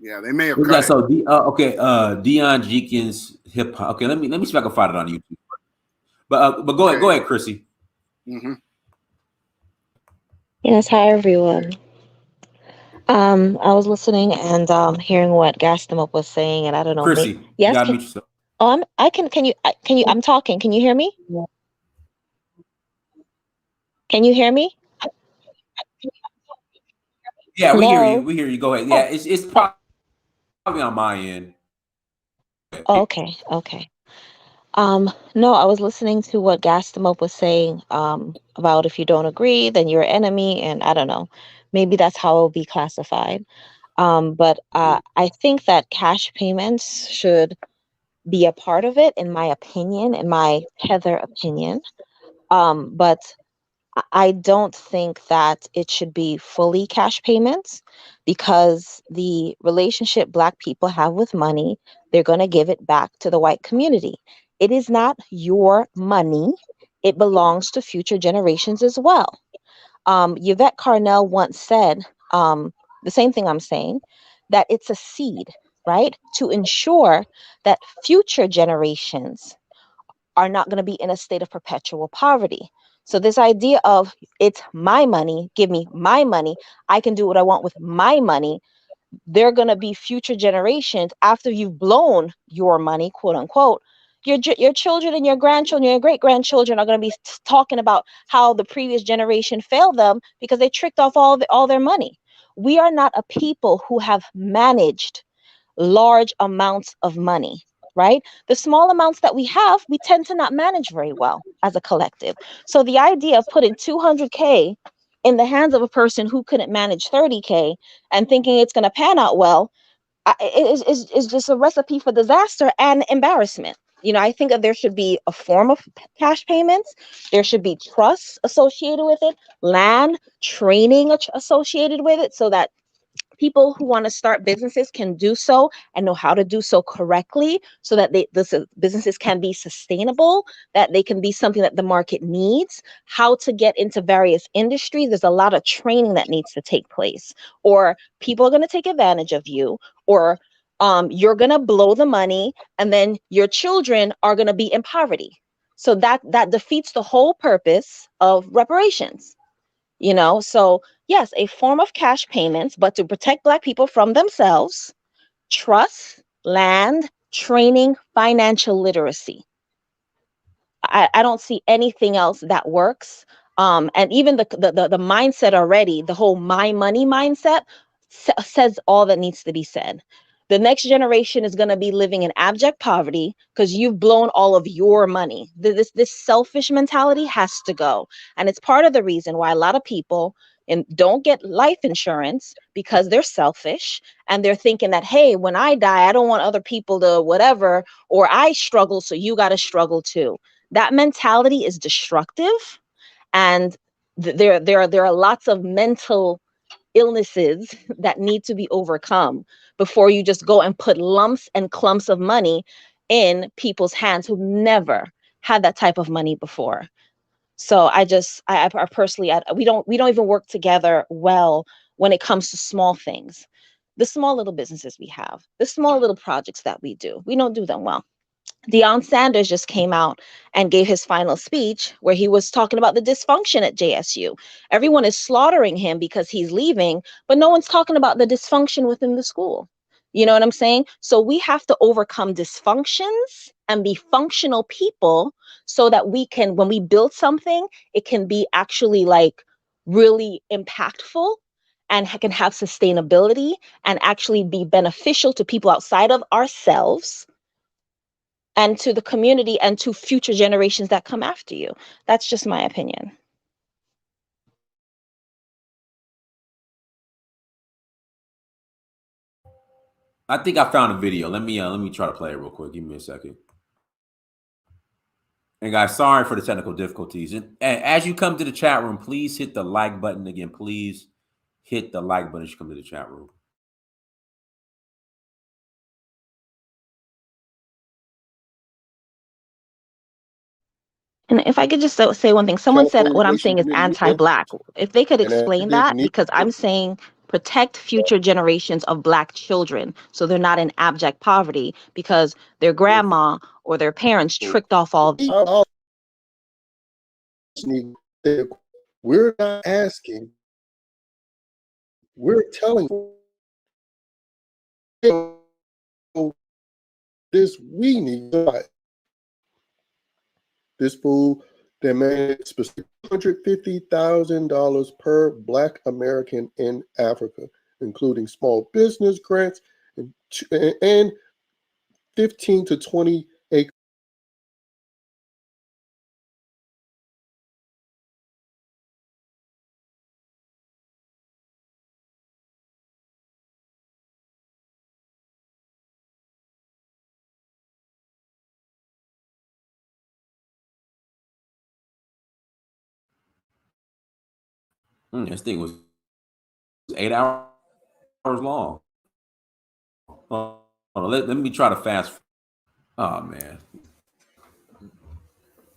Yeah, they may have cut it.
So Dion Jenkins hip hop. Okay, let me see if I can find it on YouTube. But go ahead, Chrissy.
Mm-hmm.
Yes, hi everyone. I was listening and hearing what Gaston was saying, and I don't know.
Chrissy,
yes,
you gotta mute yourself.
Can you? I'm talking. Can you hear me? Can you hear me?
Yeah, we
Hello?
hear you. We hear you. Go ahead. Yeah, it's probably on my end.
Okay. No, I was listening to what Gaston was saying about if you don't agree, then you're an enemy, and I don't know. Maybe that's how it will be classified. But I think that cash payments should be a part of it, in my opinion, in my Heather opinion. But I don't think that it should be fully cash payments because the relationship Black people have with money, they're going to give it back to the white community. It is not your money, it belongs to future generations as well. Yvette Carnell once said the same thing I'm saying, that it's a seed, right? To ensure that future generations are not going to be in a state of perpetual poverty. So this idea of it's my money, give me my money, I can do what I want with my money. They're going to be future generations after you've blown your money, quote unquote. Your children and your grandchildren, your great grandchildren are going to be talking about how the previous generation failed them because they tricked off all their money. We are not a people who have managed large amounts of money, right? The small amounts that we have, we tend to not manage very well as a collective. So the idea of putting 200K in the hands of a person who couldn't manage 30K and thinking it's going to pan out well is just a recipe for disaster and embarrassment. You know, I think that there should be a form of cash payments. There should be trusts associated with it, land, training associated with it, so that people who want to start businesses can do so and know how to do so correctly so that businesses can be sustainable, that they can be something that the market needs, how to get into various industries. There's a lot of training that needs to take place, or people are going to take advantage of you, or you're going to blow the money and then your children are going to be in poverty. So that defeats the whole purpose of reparations. You know, so yes, a form of cash payments, but to protect Black people from themselves, trust, land, training, financial literacy. I don't see anything else that works. And even the mindset already, the whole my money mindset says all that needs to be said. The next generation is going to be living in abject poverty because you've blown all of your money. This selfish mentality has to go. And it's part of the reason why a lot of people don't get life insurance, because they're selfish and they're thinking that, hey, when I die, I don't want other people to whatever, or I struggle, so you got to struggle too. That mentality is destructive, and there are lots of mental illnesses that need to be overcome before you just go and put lumps and clumps of money in people's hands who've never had that type of money before. So I personally, we don't even work together well when it comes to small things, the small little businesses we have, the small little projects that we do. We don't do them well. Deion Sanders just came out and gave his final speech where he was talking about the dysfunction at JSU. Everyone is slaughtering him because he's leaving, but no one's talking about the dysfunction within the school. You know what I'm saying? So we have to overcome dysfunctions and be functional people so that we can, when we build something, it can be actually like really impactful and can have sustainability and actually be beneficial to people outside of ourselves and to the community and to future generations that come after you. That's just my opinion.
I think I found a video. Let me try to play it real quick. Give me a second. And guys, sorry for the technical difficulties. And as you come to the chat room, please hit the like button again. Please hit the like button as you come to the chat room.
And if I could just say one thing, someone said what I'm saying is anti-Black. If they could explain that, because I'm saying protect future generations of Black children so they're not in abject poverty because their grandma or their parents tricked off all.
We're not asking, we're telling this we need this fool demanded specific $150,000 per Black American in Africa, including small business grants and 15 to 20
This thing was 8 hours long. Hold on, let me try to fast. Oh man,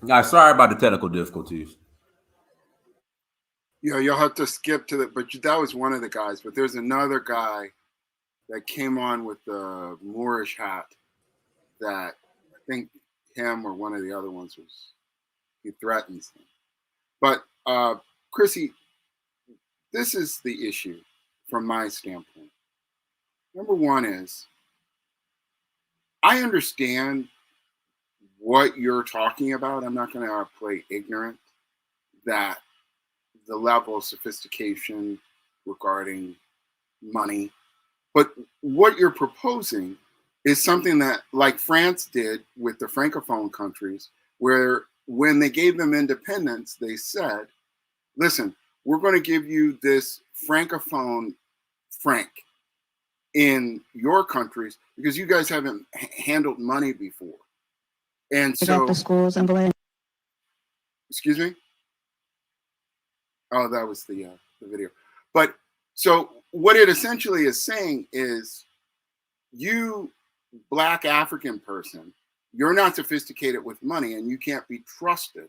guys, sorry about the technical difficulties.
Yeah, you'll have to skip to that. But that was one of the guys. But there's another guy that came on with the Moorish hat that I think him or one of the other ones he threatens them. But Chrissy, this is the issue from my standpoint. Number one is I understand what you're talking about. I'm not going to play ignorant that the level of sophistication regarding money. But what you're proposing is something that, like France did with the Francophone countries, where when they gave them independence, they said, listen, we're going to give you this Francophone franc in your countries because you guys haven't handled money before. And so,
the schools and Blaine.
Excuse me? Oh, that was the video. But so what it essentially is saying is, you Black African person, you're not sophisticated with money and you can't be trusted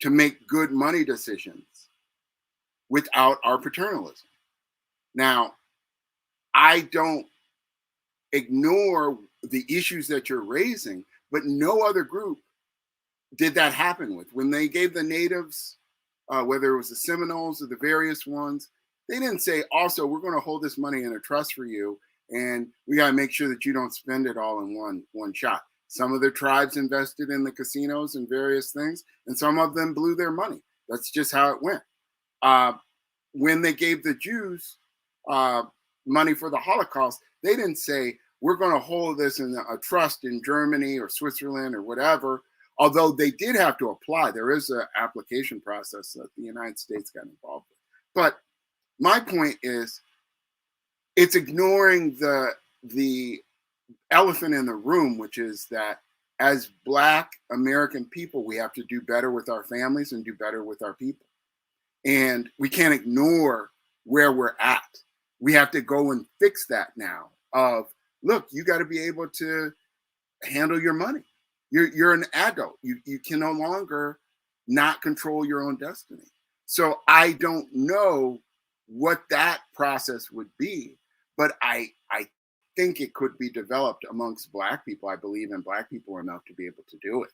to make good money decisions without our paternalism. Now, I don't ignore the issues that you're raising, but no other group did that happen with. When they gave the natives, whether it was the Seminoles or the various ones, they didn't say, also, we're going to hold this money in a trust for you, and we got to make sure that you don't spend it all in one shot. Some of the tribes invested in the casinos and various things, and some of them blew their money. That's just how it went. When they gave the Jews money for the Holocaust, they didn't say, we're going to hold this in a trust in Germany or Switzerland or whatever, although they did have to apply. There is an application process that the United States got involved with. But my point is, it's ignoring the elephant in the room, which is that as Black American people, we have to do better with our families and do better with our people. And we can't ignore where we're at. We have to go and fix that now of, look, you got to be able to handle your money. You're an adult. You can no longer not control your own destiny. So I don't know what that process would be, but I think it could be developed amongst Black people. I believe in Black people enough to be able to do it.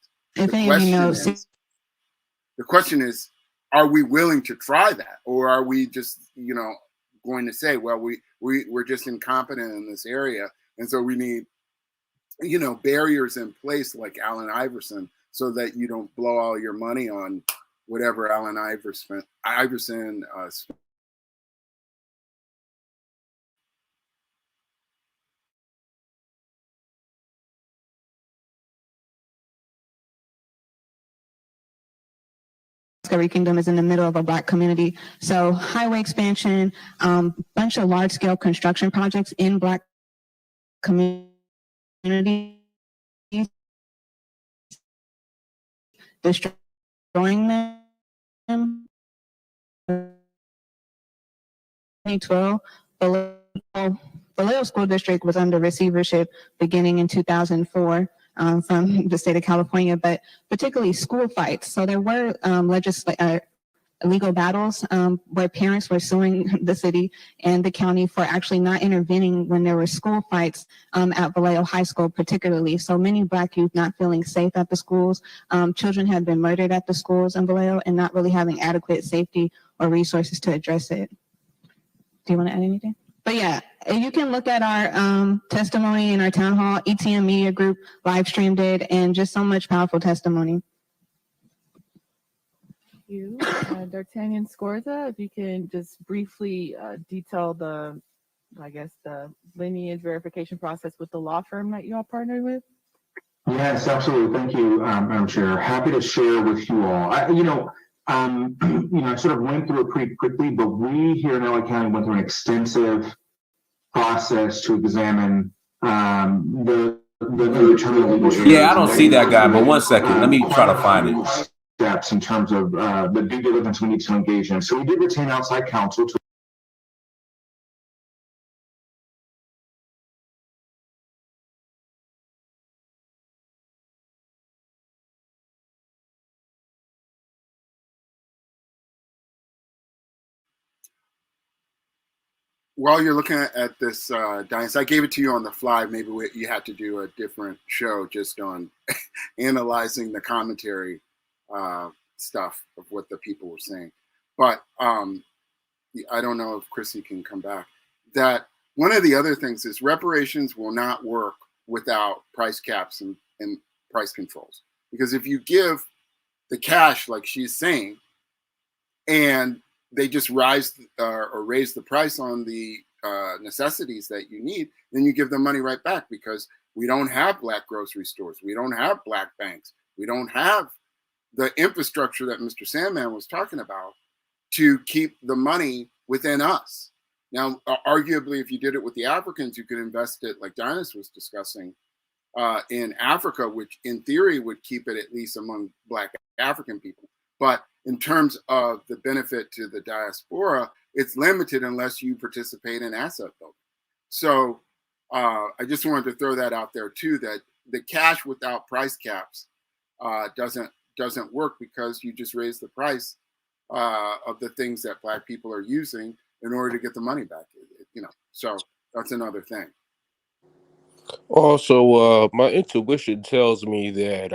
The question is, are we willing to try that? Or are we just, going to say, well, we're just incompetent in this area. And so we need, barriers in place like Allen Iverson so that you don't blow all your money on whatever Allen Iverson
Discovery Kingdom is in the middle of a Black community. So highway expansion, bunch of large scale construction projects in Black communities, destroying them. 2012, Vallejo School District was under receivership beginning in 2004. From the state of California, but particularly school fights. So there were legal battles where parents were suing the city and the county for actually not intervening when there were school fights at Vallejo High School particularly. So many Black youth not feeling safe at the schools. Children had been murdered at the schools in Vallejo and not really having adequate safety or resources to address it. Do you want to add anything? But yeah, you can look at our testimony in our town hall. ETM Media Group live streamed it, and just so much powerful testimony.
Thank you. D'Artagnan Scorza, if you can just briefly detail the lineage verification process with the law firm that you all partnered with.
Yes, absolutely. Thank you, Madam Chair. Happy to share with you all. I sort of went through it pretty quickly, but we here in LA County went through an extensive process to examine the determined legal areas.
Yeah, I don't see that guy, but one second. Let me try to find it.
steps in terms of the due diligence we need to engage in. So we did retain outside counsel to
While you're looking at this, Diane, I gave it to you on the fly. Maybe you had to do a different show just on analyzing the commentary stuff of what the people were saying. But I don't know if Chrissy can come back. That one of the other things is reparations will not work without price caps and price controls. Because if you give the cash, like she's saying, and they just rise or raise the price on the necessities that you need, then you give them money right back, because we don't have black grocery stores. We don't have black banks. We don't have the infrastructure that Mr. Sandman was talking about to keep the money within us. Now, arguably, if you did it with the Africans, you could invest it, like Dinas was discussing, in Africa, which in theory would keep it at least among black African people. But in terms of the benefit to the diaspora, it's limited unless you participate in asset building. So I just wanted to throw that out there too, that the cash without price caps doesn't work, because you just raise the price of the things that black people are using in order to get the money back. So that's another thing.
Also, my intuition tells me that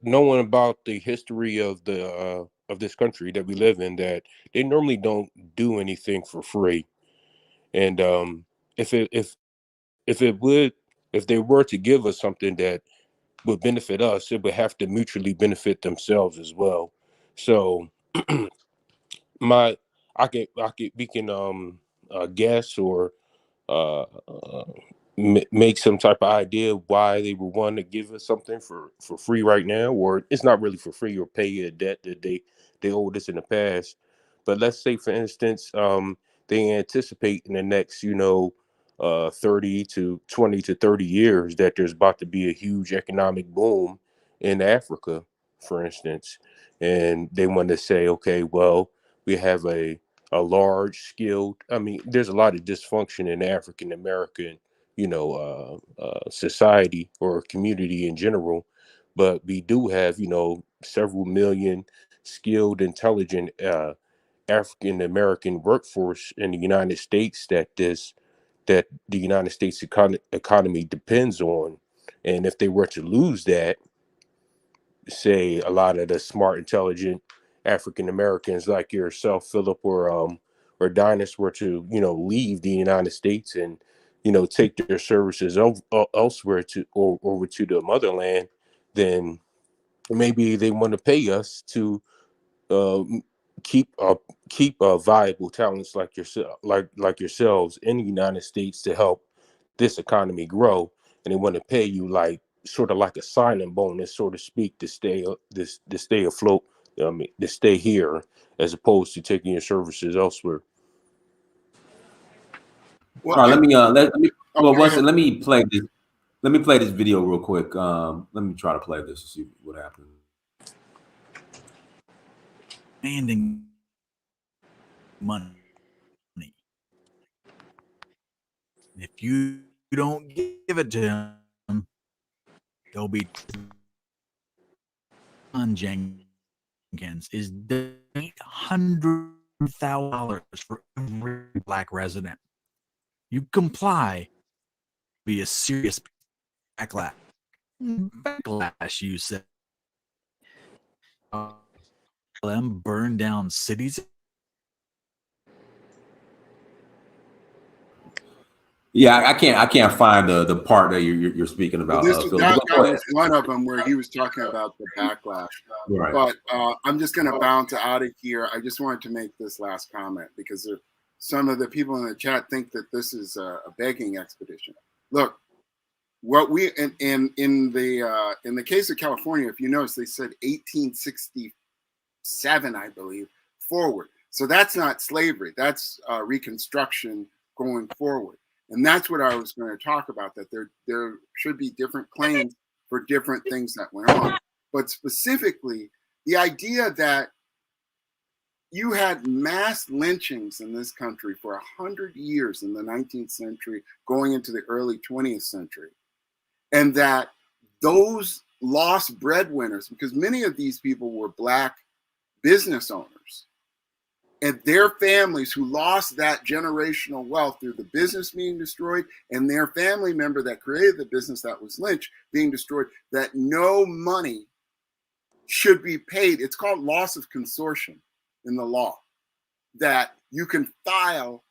knowing about the history of this country that we live in, that they normally don't do anything for free. And if they were to give us something that would benefit us, it would have to mutually benefit themselves as well. So we can guess or make some type of idea why they would want to give us something for free right now, or it's not really for free, or pay a debt that they owed us in the past. But let's say, for instance, they anticipate in the next 30 to 20 to 30 years that there's about to be a huge economic boom in Africa, for instance, and they want to say, okay, well, we have a large skilled, there's a lot of dysfunction in African American society or community in general, but we do have several million skilled, intelligent African American workforce in the United States that the United States economy depends on. And if they were to lose that, say a lot of the smart, intelligent African Americans like yourself, Philip, or Dinas, were to leave the United States and take their services elsewhere or over to the motherland, then maybe they want to pay us to uh, keep viable talents like yourselves in the United States to help this economy grow, and they want to pay you like sort of like a signing bonus, so to speak, to stay afloat, to stay here, as opposed to taking your services elsewhere.
Well,
All right, let me play this. Let me play this video real quick. Let me try to play this to see what happens.
Demanding money. If you don't give it to them, they'll be on Jenkins is $800,000 for every black resident. You comply, be a serious backlash. Backlash, you said. Them burn down cities.
Yeah, I can't find the part that you're speaking about.
That was one of them where he was talking about the backlash.
Right.
But I'm just going to bounce out of here. I just wanted to make this last comment, because some of the people in the chat think that this is a begging expedition. Look, what we in the case of California, if you notice, they said 1867, I believe, forward. So that's not slavery. That's Reconstruction going forward. And that's what I was going to talk about, that there should be different claims for different things that went on. but specifically the idea that you had mass lynchings in this country for 100 years in the 19th century, going into the early 20th century, and that those lost breadwinners, because many of these people were Black business owners, and their families who lost that generational wealth through the business being destroyed and their family member that created the business that was lynched being destroyed, that no money should be paid. It's called loss of consortium in the law, that you can file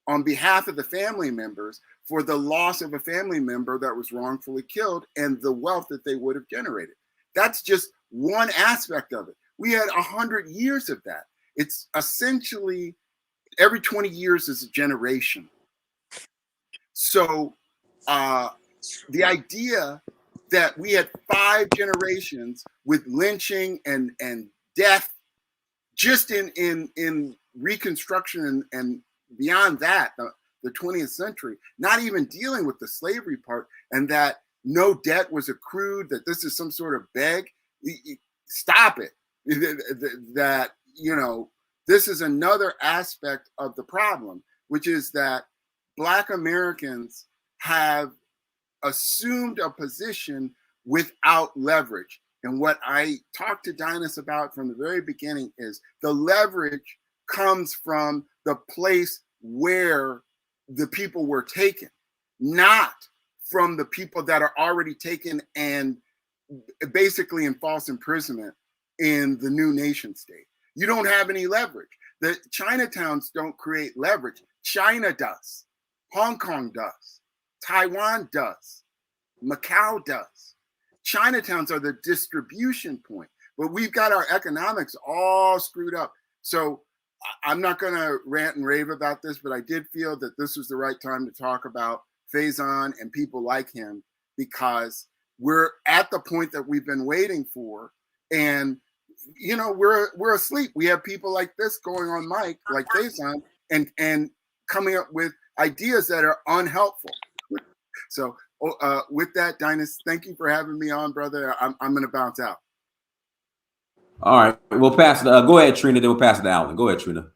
on behalf of the family members for the loss of a family member that was wrongfully killed and the wealth that they would have generated. That's just one aspect of it. We had 100 years of that. It's essentially every 20 years is a generation. So the idea that we had 5 generations with lynching and death just in Reconstruction and beyond that, the 20th century, not even dealing with the slavery part, and that no debt was accrued, that this is some sort of beg. Stop it. That, you know, this is another aspect of the problem, which is that Black Americans have assumed a position without leverage. And what I talked to Dynas about from the very beginning is the leverage comes from the place where the people were taken, not from the people that are already taken and basically in false imprisonment in the new nation state. You don't have any leverage. The Chinatowns don't create leverage. China does. Hong Kong does. Taiwan does. Macau does. Chinatowns are the distribution point, but we've got our economics all screwed up. So I'm not going to rant and rave about this, but I did feel that this was the right time to talk about Faizon and people like him, because we're at the point that we've been waiting for, and you know, we're asleep. We have people like this going on mic, like Faizon, and coming up with ideas that are unhelpful. So with that, Dynas, thank you for having me on, brother. I'm going to bounce out.
All right, we'll pass it. Go ahead, Trina. Then we'll pass it to Alan. Go ahead, Trina.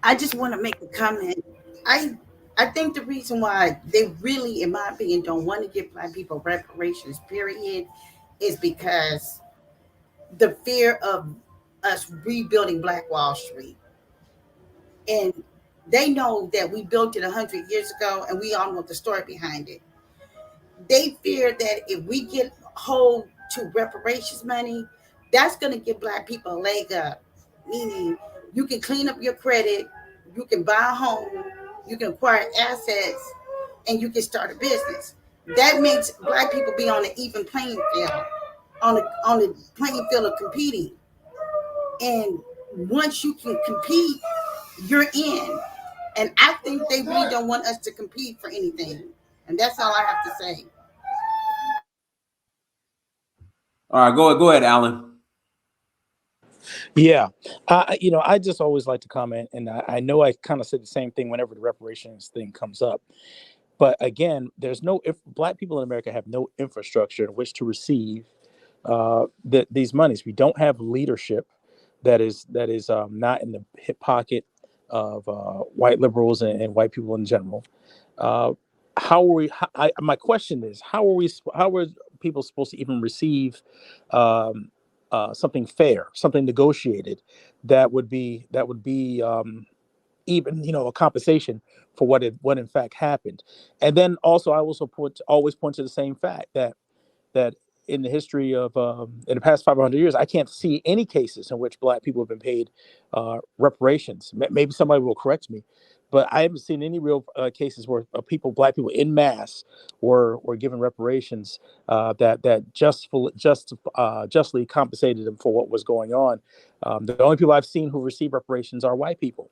I just want to make a comment. I think the reason why they really, in my opinion, don't want to give Black people reparations, period, is because the fear of us rebuilding Black Wall Street. And they know that we built it 100 years ago, and we all know the story behind it. They fear that if we get hold to reparations money, that's going to give Black people a leg up. Meaning, you can clean up your credit, you can buy a home, you can acquire assets, and you can start a business. That makes Black people be on an even playing field, on the playing field of competing. And once you can compete, you're in. And I think they really don't want us to compete for anything. And that's all I have to say.
All right, go ahead, Alan.
Yeah, you know, I just always like to comment, and I know I kind of said the same thing whenever the reparations thing comes up. But again, there's no, if Black people in America have no infrastructure in which to receive these monies. We don't have leadership that is not in the hip pocket of white liberals and white people in general. How are we? My question is, how are people supposed to even receive something fair, something negotiated that would be even, you know, a compensation for what in fact happened? And then also, I also always point to the same fact that in the history of in the past 500 years, I can't see any cases in which Black people have been paid reparations. Maybe somebody will correct me, but I haven't seen any real cases where Black people in mass were given reparations that justly compensated them for what was going on. The only people I've seen who receive reparations are white people,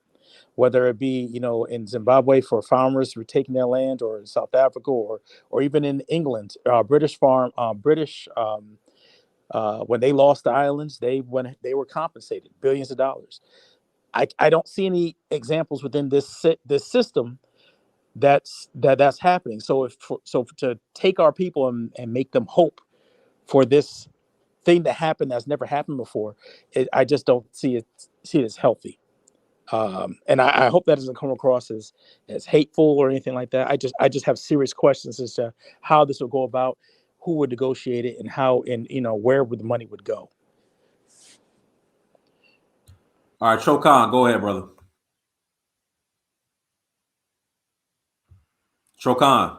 whether it be, you know, in Zimbabwe for farmers who were taking their land, or in South Africa, or even in England, British when they lost the islands, they were compensated billions of dollars. I don't see any examples within this system that's happening. So to take our people and make them hope for this thing to happen that's never happened before, I just don't see it as healthy. And I hope that doesn't come across as hateful or anything like that. I just have serious questions as to how this would go about, who would negotiate it, and how, and where would the money would go.
All right, Chokan, go ahead, brother. Chokan.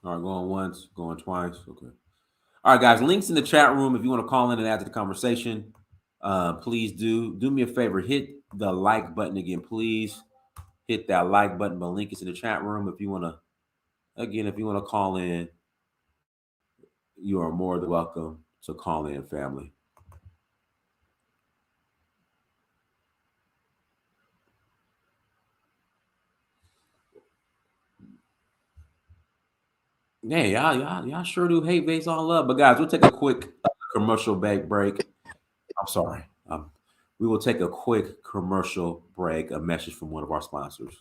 All right, going once, going twice. Okay. All right, guys, links in the chat room if you want to call in and add to the conversation. Please do me a favor, hit the like button again, please. Hit that like button. The link is in the chat room. If you want to call in, you are more than welcome to call in, family. Yeah, y'all sure do hate Faizon love. But guys, we'll take a quick commercial break. I'm sorry. We will take a quick commercial break, a message from one of our sponsors.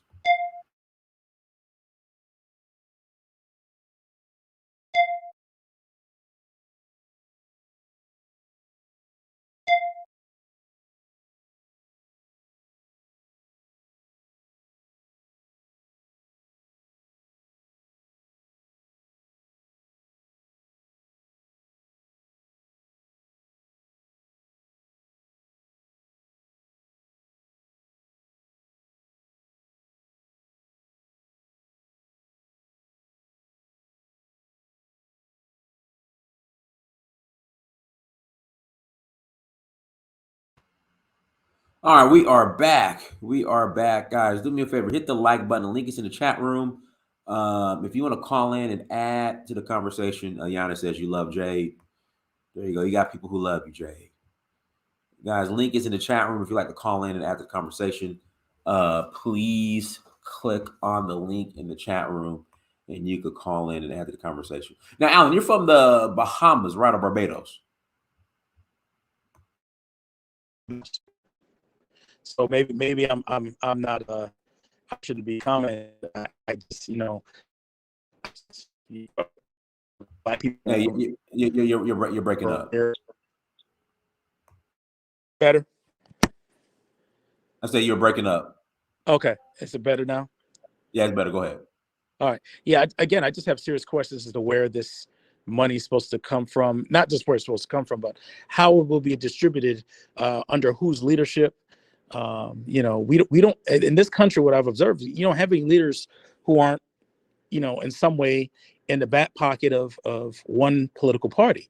All right, we are back. We are back, guys. Do me a favor, hit the like button. The link is in the chat room. If you want to call in and add to the conversation, Yana says you love Jade. There you go. You got people who love you, Jade. Guys, link is in the chat room if you'd like to call in and add to the conversation. Please click on the link in the chat room and you could call in and add to the conversation. Now, Alan, you're from the Bahamas, right, or Barbados?
So maybe I'm not I shouldn't be commenting. I just black people.
Hey, you're breaking up.
Better.
I say you're breaking up.
Okay, is it better now?
Yeah, it's better. Go ahead.
All right. Yeah. Again, I just have serious questions as to where this money is supposed to come from. Not just where it's supposed to come from, but how it will be distributed, under whose leadership. We don't in this country. What I've observed, you don't have any leaders who aren't, in some way in the back pocket of one political party.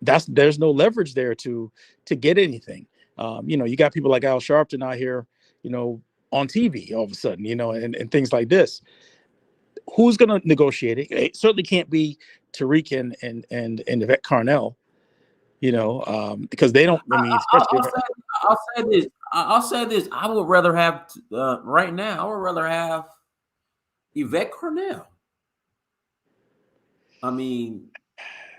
There's no leverage there to get anything. You got people like Al Sharpton out here, on TV all of a sudden, and things like this. Who's going to negotiate it? It certainly can't be Tariq and Yvette Carnell, because they don't. I mean,
I'll say this. I would rather have right now. I would rather have Yvette Carnell. I mean,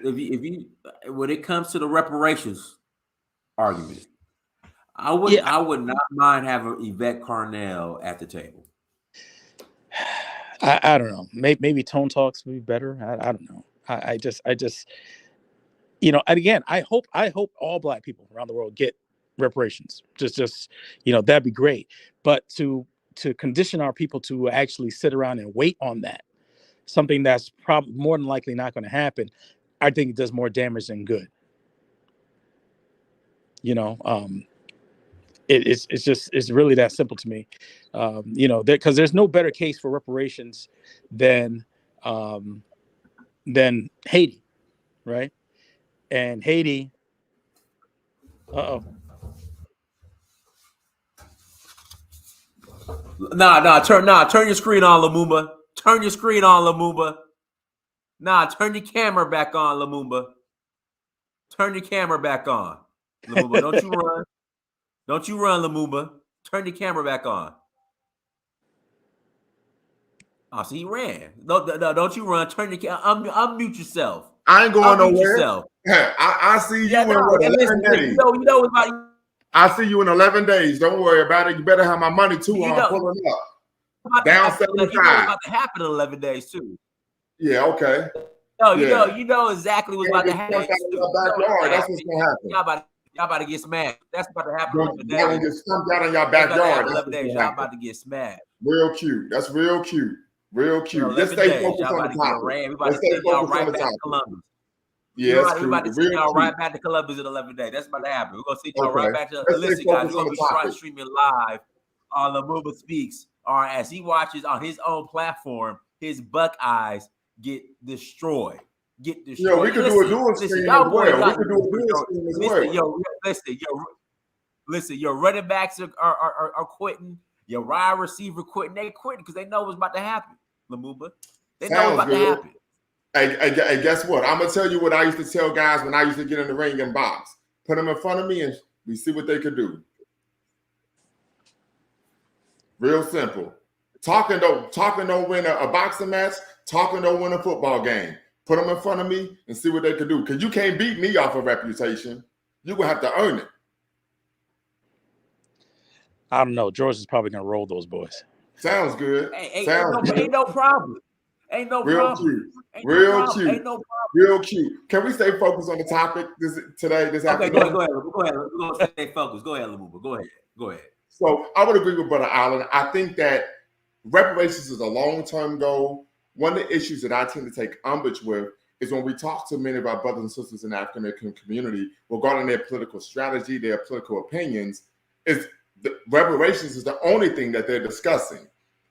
if you when it comes to the reparations argument, I would not mind having Yvette Carnell at the table.
I don't know. Maybe Tone Talks would be better. I don't know. I just and again, I hope all Black people around the world get reparations. Just that'd be great. But to condition our people to actually sit around and wait on that, something that's probably more than likely not going to happen, I think it does more damage than good. It's really that simple to me. Because there's no better case for reparations than Haiti, right? And Haiti,
Nah, turn your screen on, Lumumba. Turn your screen on, Lumumba. Nah, turn your camera back on, Lumumba. Turn your camera back on, Lumumba. Don't you run. Don't you run, Lumumba. Turn your camera back on. Oh, so he ran. No, don't you run. Turn your camera. Unmute yourself.
I ain't going
Unmute
nowhere.
yourself.
I see you in
listen,
11 days.
You know about.
I see you in 11 days. Don't worry about it. You better have my money too when I'm pulling up. Down 75.
You know what's about to happen in 11 days too.
Yeah, okay.
No,
Yeah.
you know exactly what's about to happen.
Out in your backyard. That's what's gonna happen.
Y'all about to get smashed. That's about to happen.
Y'all gonna get stumped out in your backyard. That's what's gonna
Y'all
happen.
about to get smashed.
Real cute. That's real cute. Real cute. Let's
11
stay
days,
focused
y'all
on
about
the
to get
topic.
ran. We about
Let's
to
stay
send y'all
focused on
right
the
back to
topic.
Columbus.
Yeah, that's
We about
true.
to send
Real
y'all
cute.
right back to Columbus in 11 days. That's about to happen. We're gonna send y'all
Okay.
right back to.
Let's stay
Listen, guys,
focused
we're
on
gonna
the
be
topic.
streaming live on Lumumba Speaks. All right, as he watches on his own platform, his Buckeyes get destroyed. Get destroyed.
Yeah, we could do a dual stream as well. We could do a dual stream as well.
Listen, your running backs are quitting. Your wide receiver quitting. They quitting because they know what's about to happen. Lumumba, they know what's about to happen.
Hey, guess what? I'm gonna tell you what I used to tell guys when I used to get in the ring and box. Put them in front of me and we see what they could do. Real simple. Talking don't win a boxing match. Talking don't win a football game. Put them in front of me and see what they could do. Because you can't beat me off of reputation. You're going to have to earn it.
I don't know. George is probably going to roll those boys.
Sounds good.
Ain't no problem. Ain't no
Real
problem.
cute.
Ain't
Real
no problem.
cute.
Ain't no problem.
Real cute. Can we stay focused on the topic this afternoon?
Go ahead. We're going to stay focused. Go ahead, Lumumba. Go ahead.
So I would agree with Brother Allen. I think that reparations is a long-term goal. One of the issues that I tend to take umbrage with is when we talk to many of our brothers and sisters in the African American community regarding their political strategy, their political opinions, is the reparations is the only thing that they're discussing.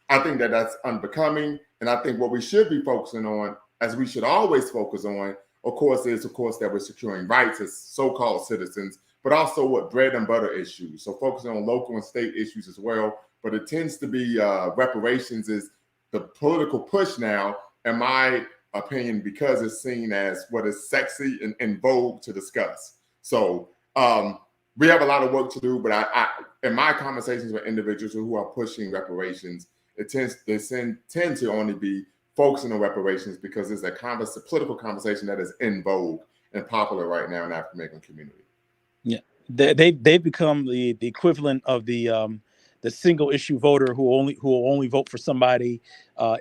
I think that that's unbecoming, and I think what we should be focusing on, as we should always focus on, of course, that we're securing rights as so-called citizens, but also what bread and butter issues. So focusing on local and state issues as well. But it tends to be reparations is the political push now, in my opinion, because it's seen as what is sexy and in vogue to discuss. So we have a lot of work to do, but I in my conversations with individuals who are pushing reparations, they tend to only be focusing on reparations because it's a political conversation that is in vogue and popular right now in the African American community.
Yeah, they've become the equivalent of the single issue voter who will only vote for somebody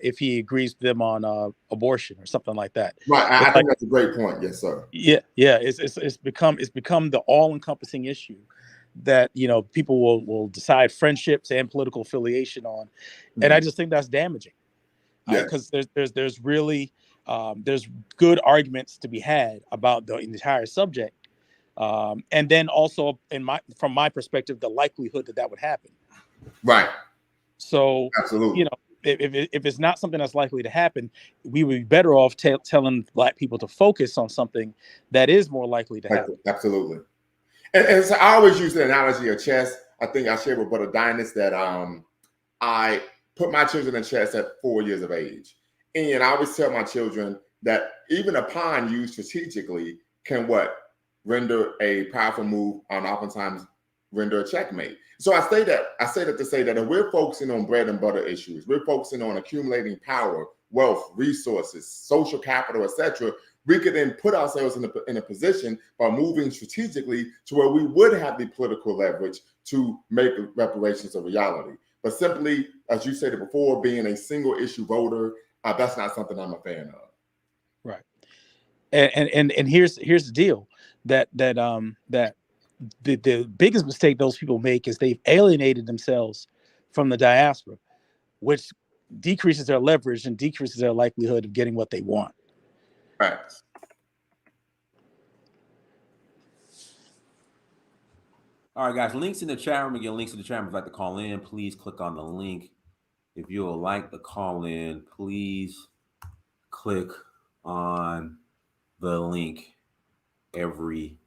if he agrees with them on abortion or something like that.
Right, I think that's a great point. Yes, sir.
Yeah. It's become the all encompassing issue that people will decide friendships and political affiliation on, and I just think that's damaging. Because there's really there's good arguments to be had about the entire subject, and then also from my perspective, the likelihood that would happen.
Right.
So
absolutely,
if it's not something that's likely to happen, we would be better off telling Black people to focus on something that is more likely to happen.
Absolutely. And so I always use the analogy of chess. I think I shared with Brother Dynast that I put my children in chess at 4 years of age. And I always tell my children that even a pawn used strategically can render a powerful move and oftentimes render a checkmate. So I say that to say that if we're focusing on bread and butter issues, we're focusing on accumulating power, wealth, resources, social capital, etc., we could then put ourselves in a position by moving strategically to where we would have the political leverage to make reparations a reality. But simply, as you said before, being a single issue voter, that's not something I'm a fan of.
Right. And here's the deal that the biggest mistake those people make is they've alienated themselves from the diaspora, which decreases their leverage and decreases their likelihood of getting what they want.
Right.
All right, guys, links in the chat room. Again, links in the chat room. If you'd like to call in, please click on the link. If you would like to call in, please click on the link, everyone.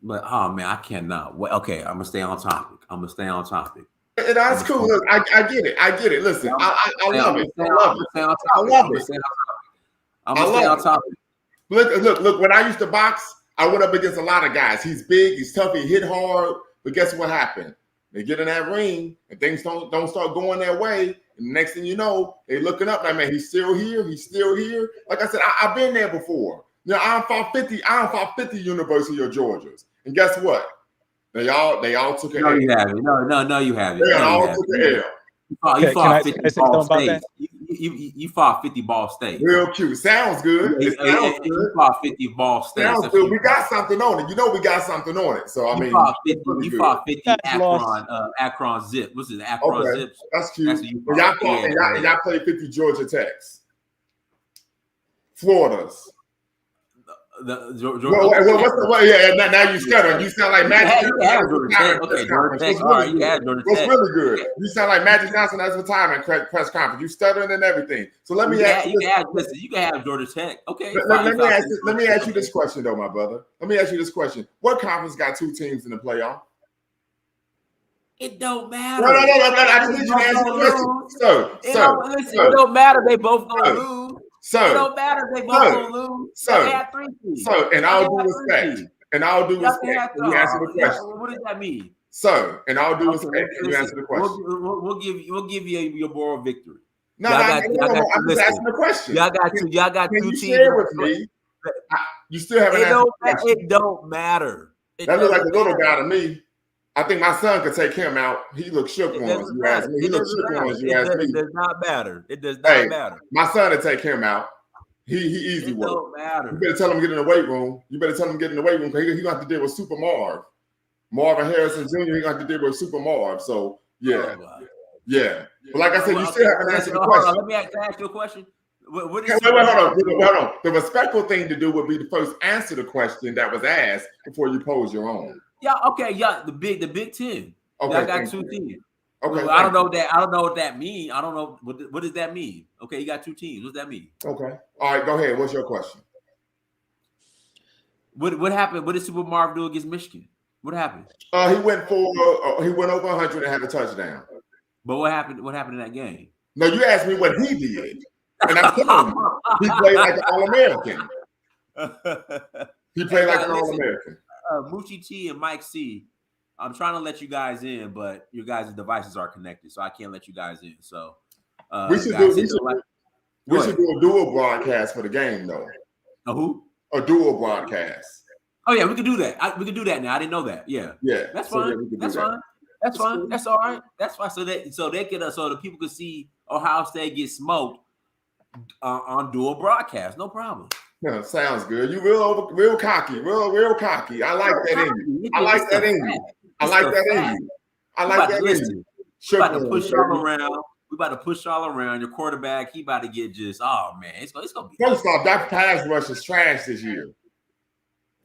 But, oh, man, I cannot. Okay, I'm going to stay on topic.
And that's cool. Look, I get it. Listen, I love it.
I'm going to stay on topic.
Look, when I used to box, I went up against a lot of guys. He's big, he's tough, he hit hard. But guess what happened? They get in that ring and things don't start going their way. And the next thing you know, they're looking up like, man, he's still here. Like I said, I've been there before. I fought 50 University of Georgias. And guess what? They all took an L.
You haven't. No, you haven't.
They all took an L.
You fought
Can I
50
say something
Ball
about
State.
that?
You fought 50 Ball State.
Real cute. Sounds good. It sounds good.
You fought 50 Ball State.
Sounds good. We got something on it. You know we got something on it. So I mean,
fought 50. You
good.
fought 50
lost.
Akron Zip. What's it? Akron
Okay,
Zips.
that's cute.
That's what you
And y'all,
fought.
and y'all played 50 Georgia Techs. Florida's.
Now you
stutter. You sound like Magic
Johnson.
Okay,
Georgia Tech. All right, you had Georgia Tech.
What's really good? You sound like Magic Johnson as retirement press conference. You stuttering and everything. So let me ask you.
You can have Georgia Tech. Okay.
Let me ask you this question though, my brother. Let me ask you this question. What conference got 2 teams in the playoff?
It don't matter.
No. I just need you to answer the question.
It don't matter. They both gonna lose.
So
it don't matter. They both gonna lose.
So in all due respect, you answer the question.
What does that mean?
So in all due respect, you answer the question.
We'll give you your moral victory.
No, I'm just asking the question.
Y'all got two teams.
Share with me. You still haven't answered the question.
It don't matter.
That looks like a little guy to me. I think my son could take him out. He looks shook on us. You ask me. He looks shook on us. You ask me.
It does not matter. It does not matter.
My son would take him out. He easy work.
Don't matter.
You better tell him to get in the weight room. Because he's gonna have to deal with Super Marv. Marvin Harrison Jr. He's gonna have to deal with Super Marv. So yeah. But like I said, you still haven't answered the question.
Let me ask you a question. Hold
on. The respectful thing to do would be to first answer the question that was asked before you pose your own.
The Big Ten.
Okay,
I got 2 teams.
Okay,
I don't know what that means. I don't know what does that mean. Okay, you got 2 teams. What does that mean?
Okay. All right, go ahead. What's your question?
What happened? What did Super Marv do against Michigan? What happened?
He went over 100 and had a touchdown.
But what happened? What happened in that game?
No, you asked me what he did, and I'm telling you, he played like an All-American. He played like an All-American.
Moochie T and Mike C. I'm trying to let you guys in, but your guys' devices are connected, so I can't let you guys in. So
we should do a dual broadcast for the game, though.
A who?
A dual broadcast.
Oh yeah, we could do that. We could do that now. I didn't know that. Yeah. That's fine. That's fine. That's fine. That's all right. That's fine. So they could so the people could see Ohio State get smoked on dual broadcast. No problem.
Yeah, sounds good. You real cocky, real cocky. I like that in you. I like that in you. I like that in you. I like that in you.
We about to push y'all around. We about to push y'all around. Your quarterback, he about to get just, oh man, it's gonna be.
First off, that pass rush is trash this year.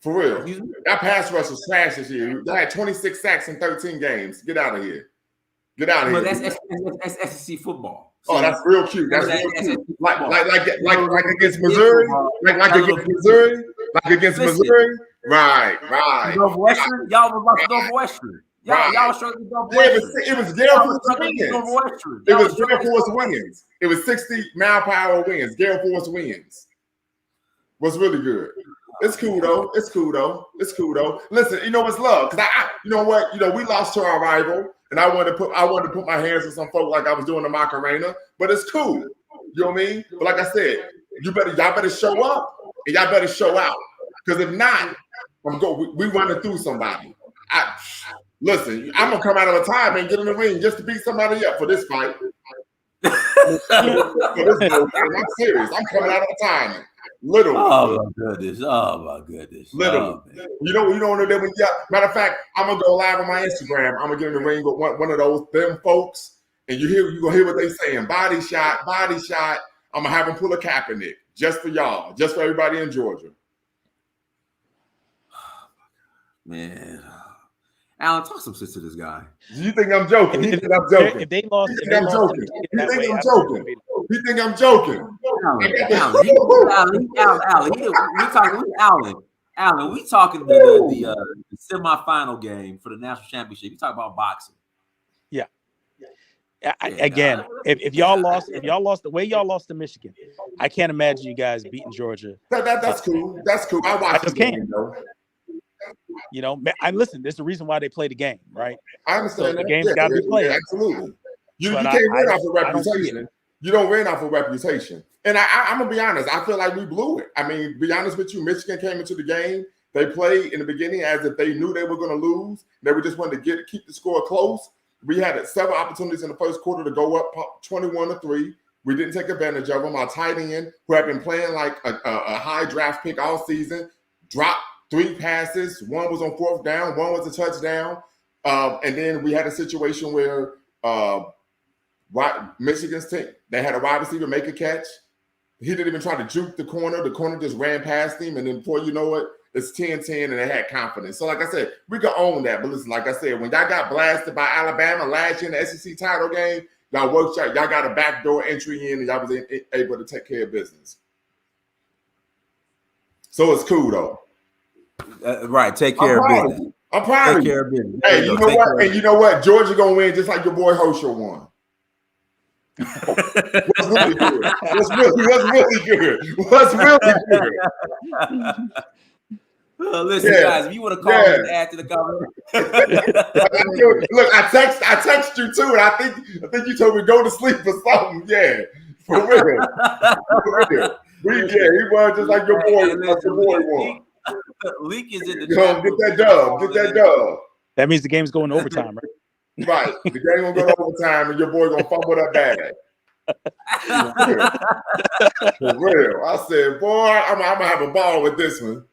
For real. That pass rush is trash this year. They had 26 sacks in 13 games. Get out of here. Get out of here.
That's SEC football.
Oh, that's real cute. That's real cute. Like against Missouri. Like against Missouri. Like against Missouri. Right.
Northwestern. Y'all was about Northwestern. Y'all was struggling with Northwestern.
It was Gale Force wins. It was Gale Force wins. It was 60 mile per hour wins. Gale Force wins. Was really good. It's cool though. Listen, you know what's love? Because you know what? We lost to our rival. And I wanted to put my hands on some folk like I was doing the Macarena, but it's cool. You know what I mean? But like I said, y'all better show up and y'all better show out. Because if not, we running through somebody. Listen, I'm gonna come out of a time and get in the ring just to beat somebody up for this fight. I'm serious. I'm coming out of a time. Literally.
Oh my goodness.
Literally. You know matter of fact, I'm gonna go live on my Instagram. I'm gonna get in the ring with one of those them folks, and you gonna hear what they saying. Body shot. I'm gonna have them pull a Kaepernick just for y'all, just for everybody in Georgia.
Man. Alan, talk some sense to this guy.
You think I'm joking? He think I'm joking.
If they lost,
he think I'm joking. He think I'm joking.
Alan, we talking the semifinal game for the national championship. You talk about boxing.
Yeah. Again, if y'all lost the way y'all lost to Michigan, I can't imagine you guys beating Georgia.
That's cool. That's cool. I watched the game though.
Listen, there's a reason why they play the game, right?
I understand.
So the game's got to be played.
Yeah, absolutely. You can't win off of reputation. You don't win off of reputation. And I'm going to be honest. I feel like we blew it. I mean, be honest with you, Michigan came into the game. They played in the beginning as if they knew they were going to lose. They were just wanting to keep the score close. We had several opportunities in the first quarter to go up 21-3. We didn't take advantage of them. Our tight end, who had been playing like a high draft pick all season, dropped 3 passes. One was on 4th down. One was a touchdown. And then we had a situation where Michigan's team, they had a wide receiver make a catch. He didn't even try to juke the corner. The corner just ran past him. And then before you know it, it's 10-10, and they had confidence. So like I said, we could own that. But listen, like I said, when y'all got blasted by Alabama last year in the SEC title game, y'all worked out. Y'all got a backdoor entry in, and y'all was able to take care of business. So it's cool, though.
Right. Take care of business.
I'm proud of you. Hey, you know what? And you know what? Georgia going to win just like your boy Hosher won. What's really good? What's really good? What's really good?
Listen, guys, if you want to call me and add to the conversation.
Look, I text you too, and I think you told me go to sleep or something. Yeah, for real. For real. He was just like your boy. Like your boy won.
Leak is in the
chat. Get that dub. Get that dub.
That means the game's going to overtime, right?
Right. The game gonna go to overtime, and your boy gonna fumble that bag. For real. I said, boy, I'm gonna have a ball with this one.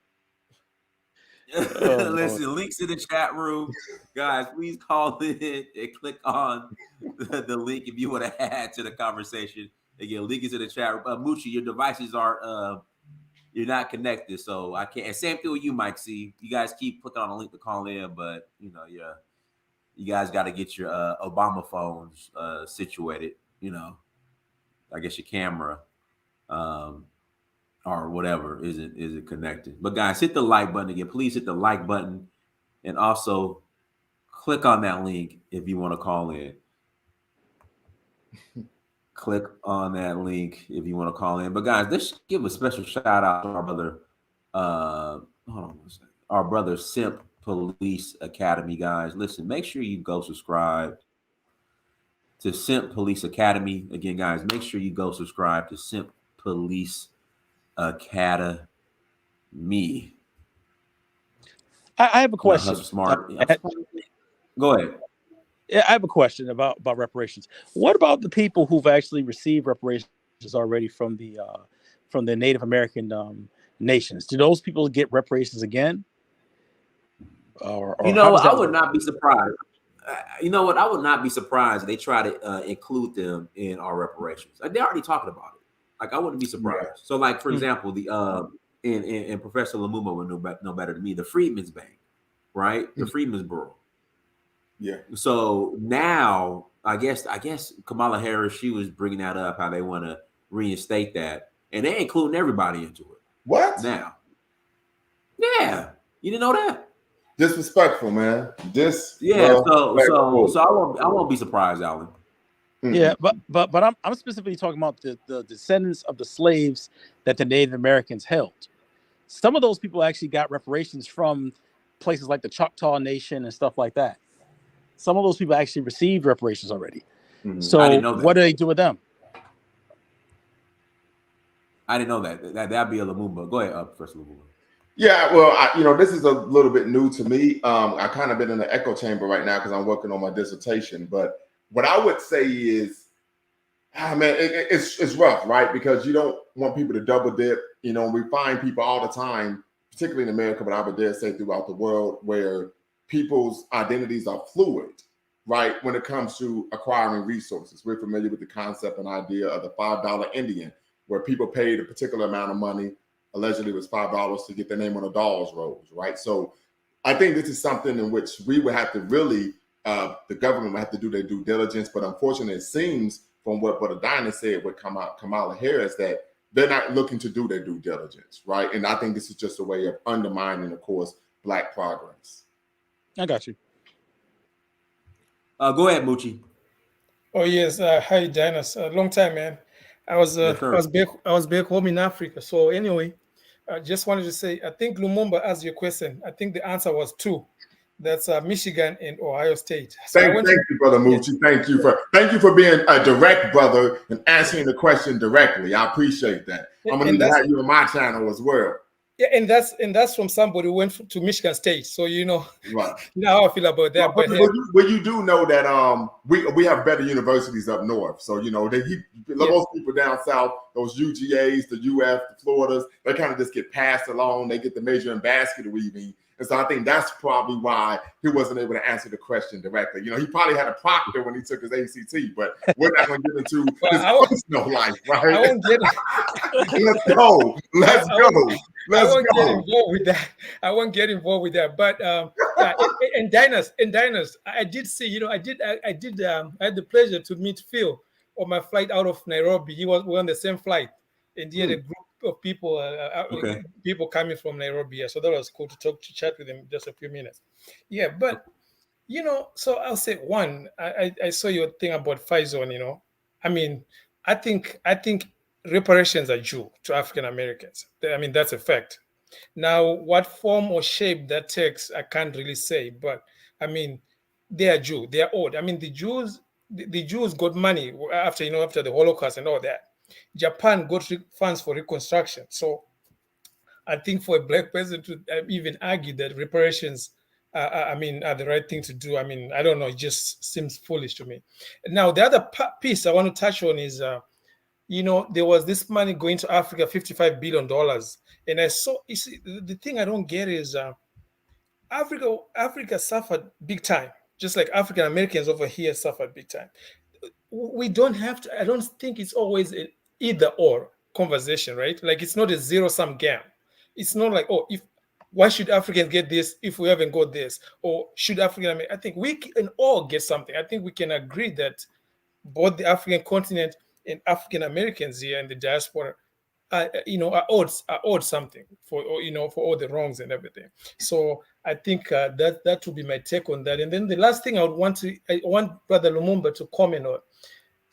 Listen, links in the chat room, guys. Please call in and click on the link if you want to add to the conversation. Again, link is in the chat room. Moochie, your devices are you're not connected, so I can't. And same thing with you, Mike. See, you guys keep clicking on the link to call in, but you guys got to get your Obama phones situated. I guess your camera. Or whatever isn't connected. But guys, hit the like button again. Please hit the like button and also click on that link if you want to call in. Click on that link if you want to call in. But guys, let's give a special shout out to our brother. Hold on one second. Our brother Simp Police Academy, guys. Listen, make sure you go subscribe to Simp Police Academy. Again, guys, make sure you go subscribe to Simp Police Academy.
I have a question.
Smart. Go ahead.
Yeah, I have a question about reparations. What about the people who've actually received reparations already from the Native American nations? Do those people get reparations again? Or
I would not be surprised. You know what? I would not be surprised if they try to include them in our reparations. They're already talking about it. Like, I wouldn't be surprised. Yeah. So, like, for example, the and Professor Lumumba would know better than me, the Freedmen's Bank, right? The Freedmen's Bureau.
Yeah.
So now, I guess Kamala Harris, she was bringing that up, how they want to reinstate that, and they're including everybody into it.
What?
Now? Yeah. You didn't know that?
Disrespectful, man.
Yeah. So I won't be surprised, Alan.
Yeah, but I'm specifically talking about the descendants of the slaves that the Native Americans held. Some of those people actually got reparations from places like the Choctaw Nation and stuff like that. Some of those people actually received reparations already. Mm-hmm. So what do they do with them?
I didn't know that. That'd be a Lumumba. Go ahead, Professor Lumumba.
Yeah, well, this is a little bit new to me. I kind of been in the echo chamber right now because I'm working on my dissertation, but what I would say is, it's rough, right? Because you don't want people to double dip. We find people all the time, particularly in America, but I would dare say throughout the world, where people's identities are fluid, right? When it comes to acquiring resources. We're familiar with the concept and idea of the $5 Indian, where people paid a particular amount of money, allegedly it was $5 to get their name on a doll's rolls, right? So I think this is something in which we would have to really the government might have to do their due diligence, but unfortunately, it seems from what Adina said with Kamala Harris that they're not looking to do their due diligence, right? And I think this is just a way of undermining, of course, Black progress.
I got you.
Go ahead, Moochie.
Oh yes, hi Dinas. Long time, man. I was back home in Africa. So anyway, I just wanted to say I think Lumumba asked your question. I think the answer was 2. That's Michigan and Ohio State. So
thank you, Brother Moochie. Yeah. Thank you for being a direct brother and answering the question directly. I appreciate that. I'm gonna need to have you on my channel as well.
Yeah, and that's from somebody who went to Michigan State, so
Right.
you know how I feel about that.
But,
But
but you do know that we have better universities up north. So most people down south, those UGAs, the UF, the Floridas, they kind of just get passed along. They get the major in basket weaving. And so I think that's probably why he wasn't able to answer the question directly. He probably had a proctor when he took his ACT, but we're not going to get into his personal life, right?
I won't get
Let's go. Let's go.
I won't get involved with that. I won't get involved with that. But yeah, in Dynas, I did see. I had the pleasure to meet Phil on my flight out of Nairobi. We're on the same flight, and he had a group of people, people coming from Nairobi. Yeah, so that was cool to chat with him just a few minutes. Yeah, but so I'll say one. I saw your thing about Faizon. I mean, I think reparations are due to African Americans. I mean, that's a fact. Now, what form or shape that takes, I can't really say. But I mean, they are Jew. They are owed. I mean, the Jews got money after the Holocaust and all that. Japan got funds for reconstruction. So I think for a black person to even argue that reparations are the right thing to do. I mean, I don't know. It just seems foolish to me. Now, the other piece I want to touch on is, there was this money going to Africa, $55 billion. And I saw, the thing I don't get is Africa suffered big time, just like African Americans over here suffered big time. We don't have to, I don't think it's always an either or conversation, right? Like it's not a zero-sum game. It's not like, why should Africans get this if we haven't got this? Or should African, I think we can all get something. I think we can agree that both the African continent and African Americans here in the diaspora are owed something for all the wrongs and everything. So I think that would be my take on that. And then the last thing I want Brother Lumumba to comment on.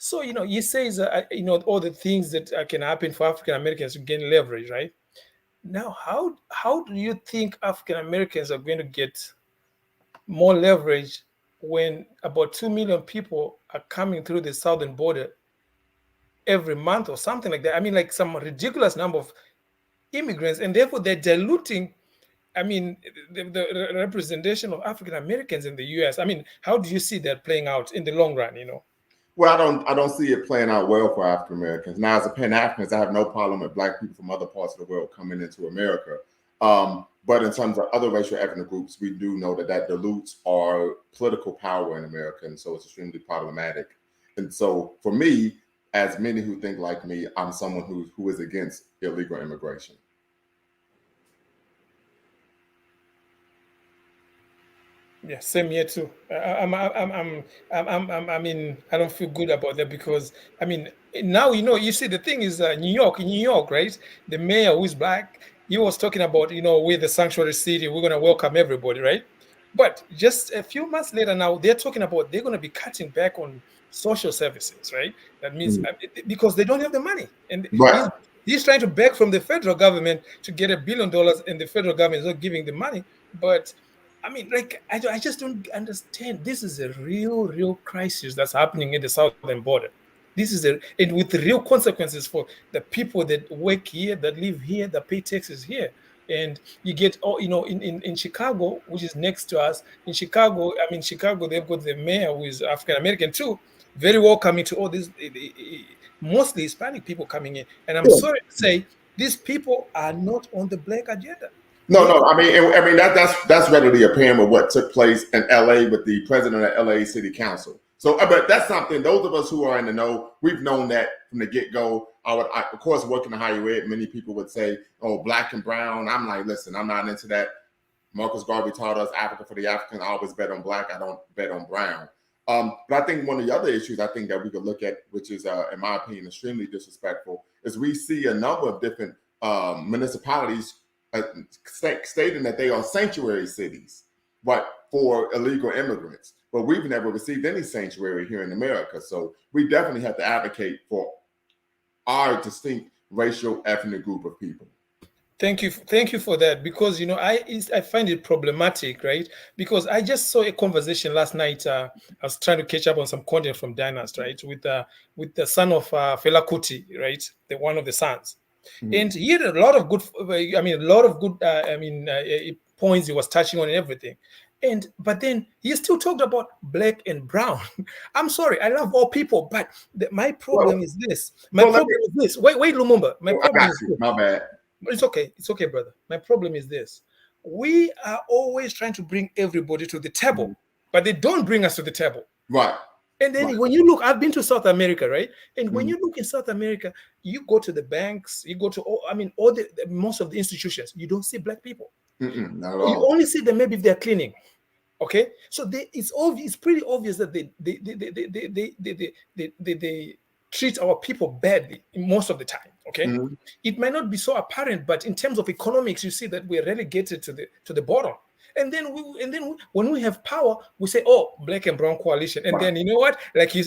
So he says all the things that can happen for African Americans to gain leverage, right? Now, how do you think African Americans are going to get more leverage when about 2 million people are coming through the southern border every month or something like that? I mean, like some ridiculous number of immigrants, and therefore they're diluting, the representation of African Americans in the U.S. I mean, how do you see that playing out in the long run?
Well, I don't see it playing out well for African Americans. Now, as a Pan-Africanist, I have no problem with Black people from other parts of the world coming into America. But in terms of other racial ethnic groups, we do know that dilutes our political power in America, and so it's extremely problematic. And so, for me, as many who think like me, I'm someone who is against illegal immigration.
Yeah, same here too. I mean, I don't feel good about that because now you see the thing is in New York, right? The mayor who is Black, he was talking about we're the sanctuary city, we're gonna welcome everybody, right? But just a few months later now, they're talking about they're gonna be cutting back on social services, right? That means because they don't have the money, and
right.
He's trying to beg from the federal government to get $1 billion, and the federal government is not giving the money, but. I mean, like, I just don't understand. This is a real crisis that's happening in the southern border. This is and with real consequences for the people that work here, that live here, that pay taxes here. And you get, in Chicago, which is next to us. In Chicago, they've got the mayor who is African American too, very welcoming to all these, mostly Hispanic people coming in. And I'm sorry to say, these people are not on the Black agenda.
No. I mean that's readily apparent with what took place in LA with the president of LA City Council. So, but that's something those of us who are in the know, we've known that from the get-go. Of course, working in higher ed, many people would say, "Oh, Black and brown." I'm like, listen, I'm not into that. Marcus Garvey taught us Africa for the African. I always bet on Black. I don't bet on brown. But I think one of the other issues I think that we could look at, which is, in my opinion, extremely disrespectful, is we see a number of different municipalities stating that they are sanctuary cities, for illegal immigrants. But we've never received any sanctuary here in America. So we definitely have to advocate for our distinct racial ethnic group of people.
Thank you for that, because I find it problematic, right? Because I just saw a conversation last night. I was trying to catch up on some content from Dynast, right, with the son of Fela Kuti, right, one of the sons. And he had a lot of good, points he was touching on and everything. But then he still talked about black and brown. I'm sorry, I love all people, but my problem is this. Wait, Lumumba. My problem is this.
My bad.
It's okay, brother. My problem is this. We are always trying to bring everybody to the table, but they don't bring us to the table.
Right.
And then when you look, I've been to South America, right? And when you look in South America, you go to the banks, you go to most of the institutions, you don't see black people.
Not at all.
You only see them maybe if they're cleaning. Okay, so it's obvious. It's pretty obvious that they treat our people badly most of the time. Okay, it might not be so apparent, but in terms of economics, you see that we're relegated to the bottom. And then when we have power, we say, "Oh, black and brown coalition." And then you know what? Like you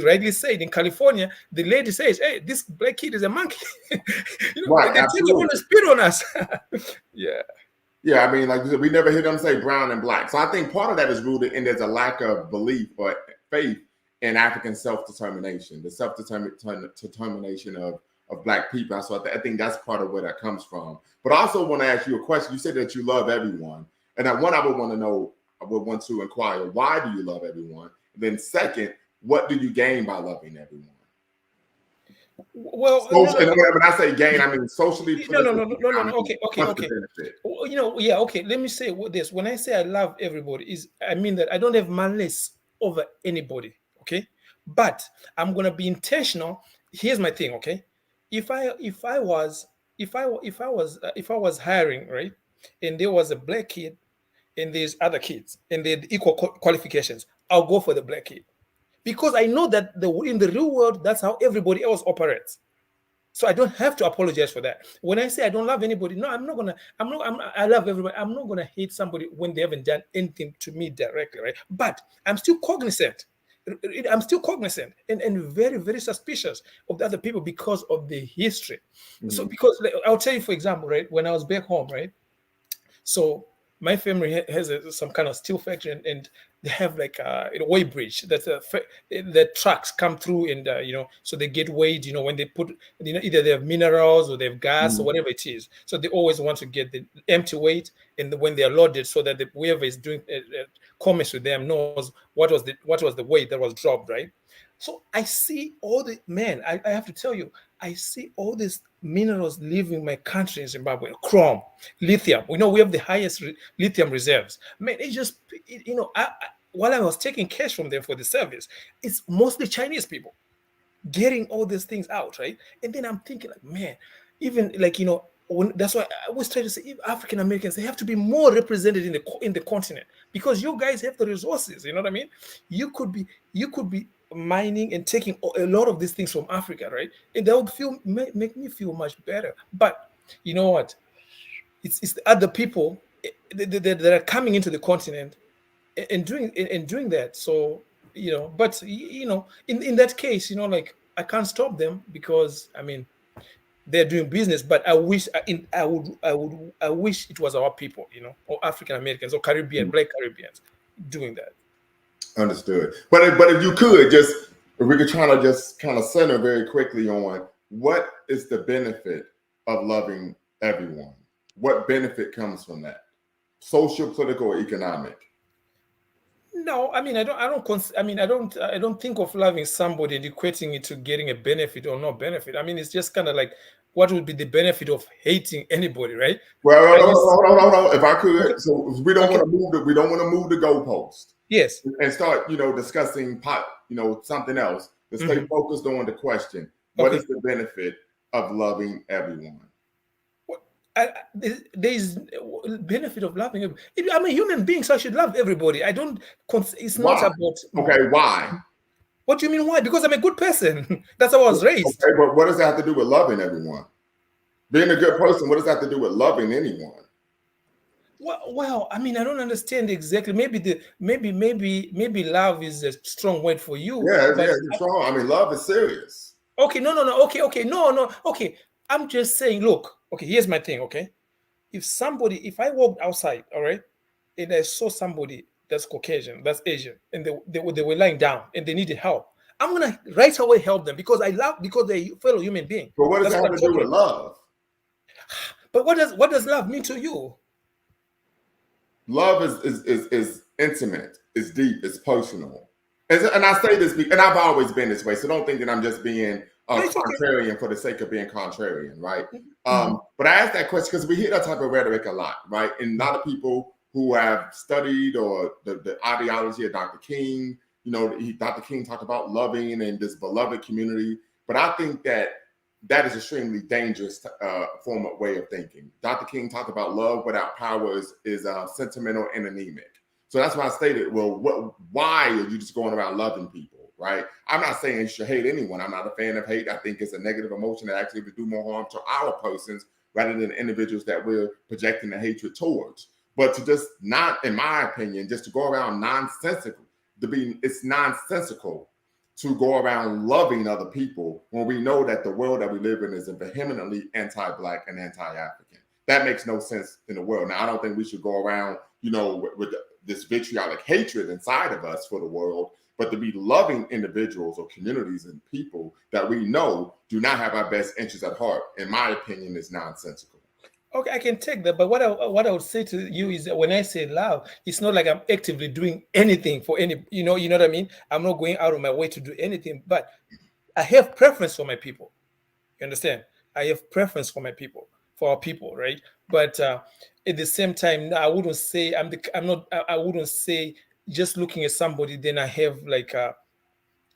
rightly said, in California, the lady says, "Hey, this black kid is a monkey."
Right,
they want to spit on us. Yeah.
Yeah, I mean, like we never hear them say brown and black. So I think part of that is rooted in there's a lack of belief or faith in African self-determination, the self-determination of black people. So I think that's part of where that comes from. But I also want to ask you a question. You said that you love everyone. And I would want to know, I would want to inquire, why do you love everyone? And then second, what do you gain by loving everyone?
Well,
when I say gain, I mean socially.
No. Okay. Okay. Let me say this. When I say I love everybody, I mean that I don't have malice over anybody. Okay, but I'm gonna be intentional. Here's my thing. Okay, if I was hiring, right, and there was a black kid and there's other kids and they had equal qualifications, I'll go for the black kid. Because I know that in the real world, that's how everybody else operates. So I don't have to apologize for that. When I say I don't love anybody, no, I love everybody. I'm not gonna hate somebody when they haven't done anything to me directly, right? But I'm still cognizant. And very, very suspicious of the other people because of the history. So because I'll tell you, for example, right, when I was back home, right? So my family has some kind of steel factory, and they have like a weighbridge that trucks come through, and so they get weighed. When they put, either they have minerals or they have gas or whatever it is. So they always want to get the empty weight, and when they are loaded, so that whoever is doing commerce with them knows what was the weight that was dropped, right? So I see all the I have to tell you, I see all these minerals leaving my country in Zimbabwe. Chrome, lithium. We have the highest lithium reserves. Man, it just, while I was taking cash from them for the service, it's mostly Chinese people getting all these things out, right? And then I'm thinking, like, man, even like that's why I always try to say, African Americans, they have to be more represented in the continent, because you guys have the resources. You know what I mean? You could be mining and taking a lot of these things from Africa, right? And that would make me feel much better. But you know what? It's the other people that are coming into the continent and doing that. So but in that case, like, I can't stop them, because I mean, they're doing business. But I wish I wish it was our people, or African Americans or Caribbean, black Caribbeans doing that.
Understood. But if you could if we could try to just kind of center very quickly on what is the benefit of loving everyone? What benefit comes from that? Social, political, or economic?
No, I mean, I don't think of loving somebody and equating it to getting a benefit or no benefit. I mean, it's just kind of like, what would be the benefit of hating anybody, right?
Well, hold on. If I could, so we don't want to move the goalpost.
Yes.
And start, discussing something else. To stay focused on the question: what is the benefit of loving everyone?
There's benefit of loving everybody. I'm a human being, so I should love everybody. I don't. It's not about.
Okay, why?
What do you mean why? Because I'm a good person. That's how I was raised.
Okay, but what does that have to do with loving everyone? Being a good person, what does that have to do with loving anyone?
Well, I mean, I don't understand exactly. Maybe love is a strong word for you.
Yeah, it's strong. I mean, love is serious.
Okay, no. Okay, no. Okay, I'm just saying. Look, okay, here's my thing. Okay, if I walked outside, all right, and I saw somebody that's Caucasian, that's Asian, and they were lying down and they needed help, I'm gonna right away help them because they're a fellow human being.
But what does that have to do with love?
But what does love mean to you?
Love is intimate, it's deep, it's personal. And I say this, and I've always been this way, so don't think that I'm just being contrarian for the sake of being contrarian, right? But I ask that question because we hear that type of rhetoric a lot, right? And a lot of people who have studied or the ideology of Dr. King, you know, Dr. King talked about loving and this beloved community, but I think that is extremely dangerous form of way of thinking. Dr. King talked about love without power is sentimental and anemic. So that's why I stated, well, why are you just going around loving people, right? I'm not saying you should hate anyone. I'm not a fan of hate. I think it's a negative emotion that actually would do more harm to our persons rather than individuals that we're projecting the hatred towards. But to just not, in my opinion, just to go around nonsensical, it's nonsensical to go around loving other people when we know that the world that we live in is vehemently anti-Black and anti-African. That makes no sense in the world. Now, I don't think we should go around, you know, with this vitriolic hatred inside of us for the world, but to be loving individuals or communities and people that we know do not have our best interests at heart, in my opinion, is nonsensical.
Okay, I can take that, but what I would say to you is that when I say love, it's not like I'm actively doing anything for any, you know what I mean? I'm not going out of my way to do anything, but I have preference for my people. You understand? I have preference for my people, for our people, right? But at the same time, I wouldn't say I wouldn't say just looking at somebody, then I have like, I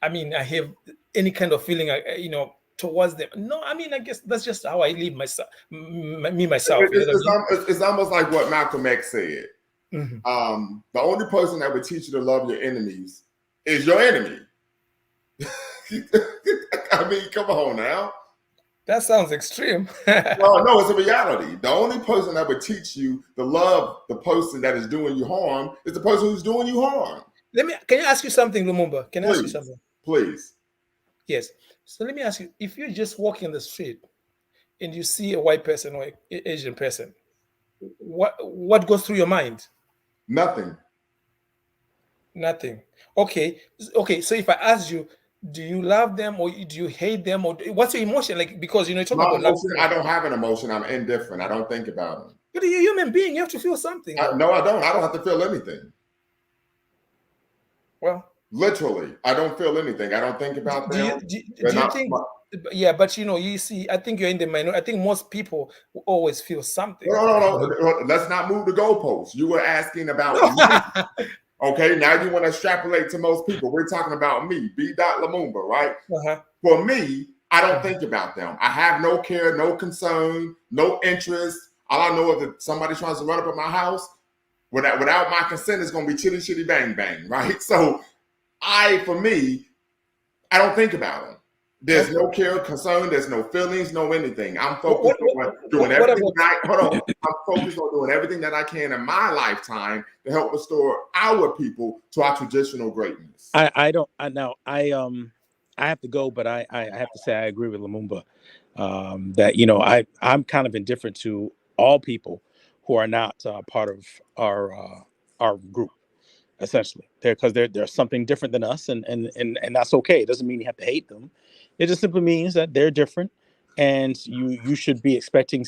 have any kind of feeling, you know, towards them. No, I mean, I guess that's just how I live myself.
It's almost like what Malcolm X said. The only person that would teach you to love your enemies is your enemy. I mean, come on now.
That sounds extreme.
Well, no, it's a reality. The only person that would teach you to love the person that is doing you harm is the person who's doing you harm.
Can I ask you something, Lumumba? Can I ask you something?
Please.
Yes. So let me ask you, if you're just walking the street and you see a white person or an Asian person, what goes through your mind?
Nothing.
Nothing. Okay. So if I ask you, do you love them or do you hate them, or what's your emotion? Like, because you talk about love.
I don't have an emotion. I'm indifferent. I don't think about them.
But you're a human being. You have to feel something.
No, I don't. I don't have to feel anything.
Well,
literally, I don't feel anything. I don't think about them.
Do you think? Yeah, but you see, I think you're in the minority. I think most people always feel something.
No. Let's not move the goalposts. You were asking about me. Okay, now you want to extrapolate to most people. We're talking about me, B. Lumumba, right? For me, I don't think about them. I have no care, no concern, no interest. All I know is that somebody tries to run up at my house, without my consent, it's going to be chitty, chitty, bang, bang, right? So for me, I don't think about them. There's no care, concern. There's no feelings, no anything. I'm focused on doing everything. I'm focused on doing everything that I can in my lifetime to help restore our people to our traditional greatness.
I have to go, but I have to say I agree with Lumumba that I'm kind of indifferent to all people who are not part of our group. Essentially, because they're something different than us, and that's okay. It doesn't mean you have to hate them. It just simply means that they're different, and you should be expecting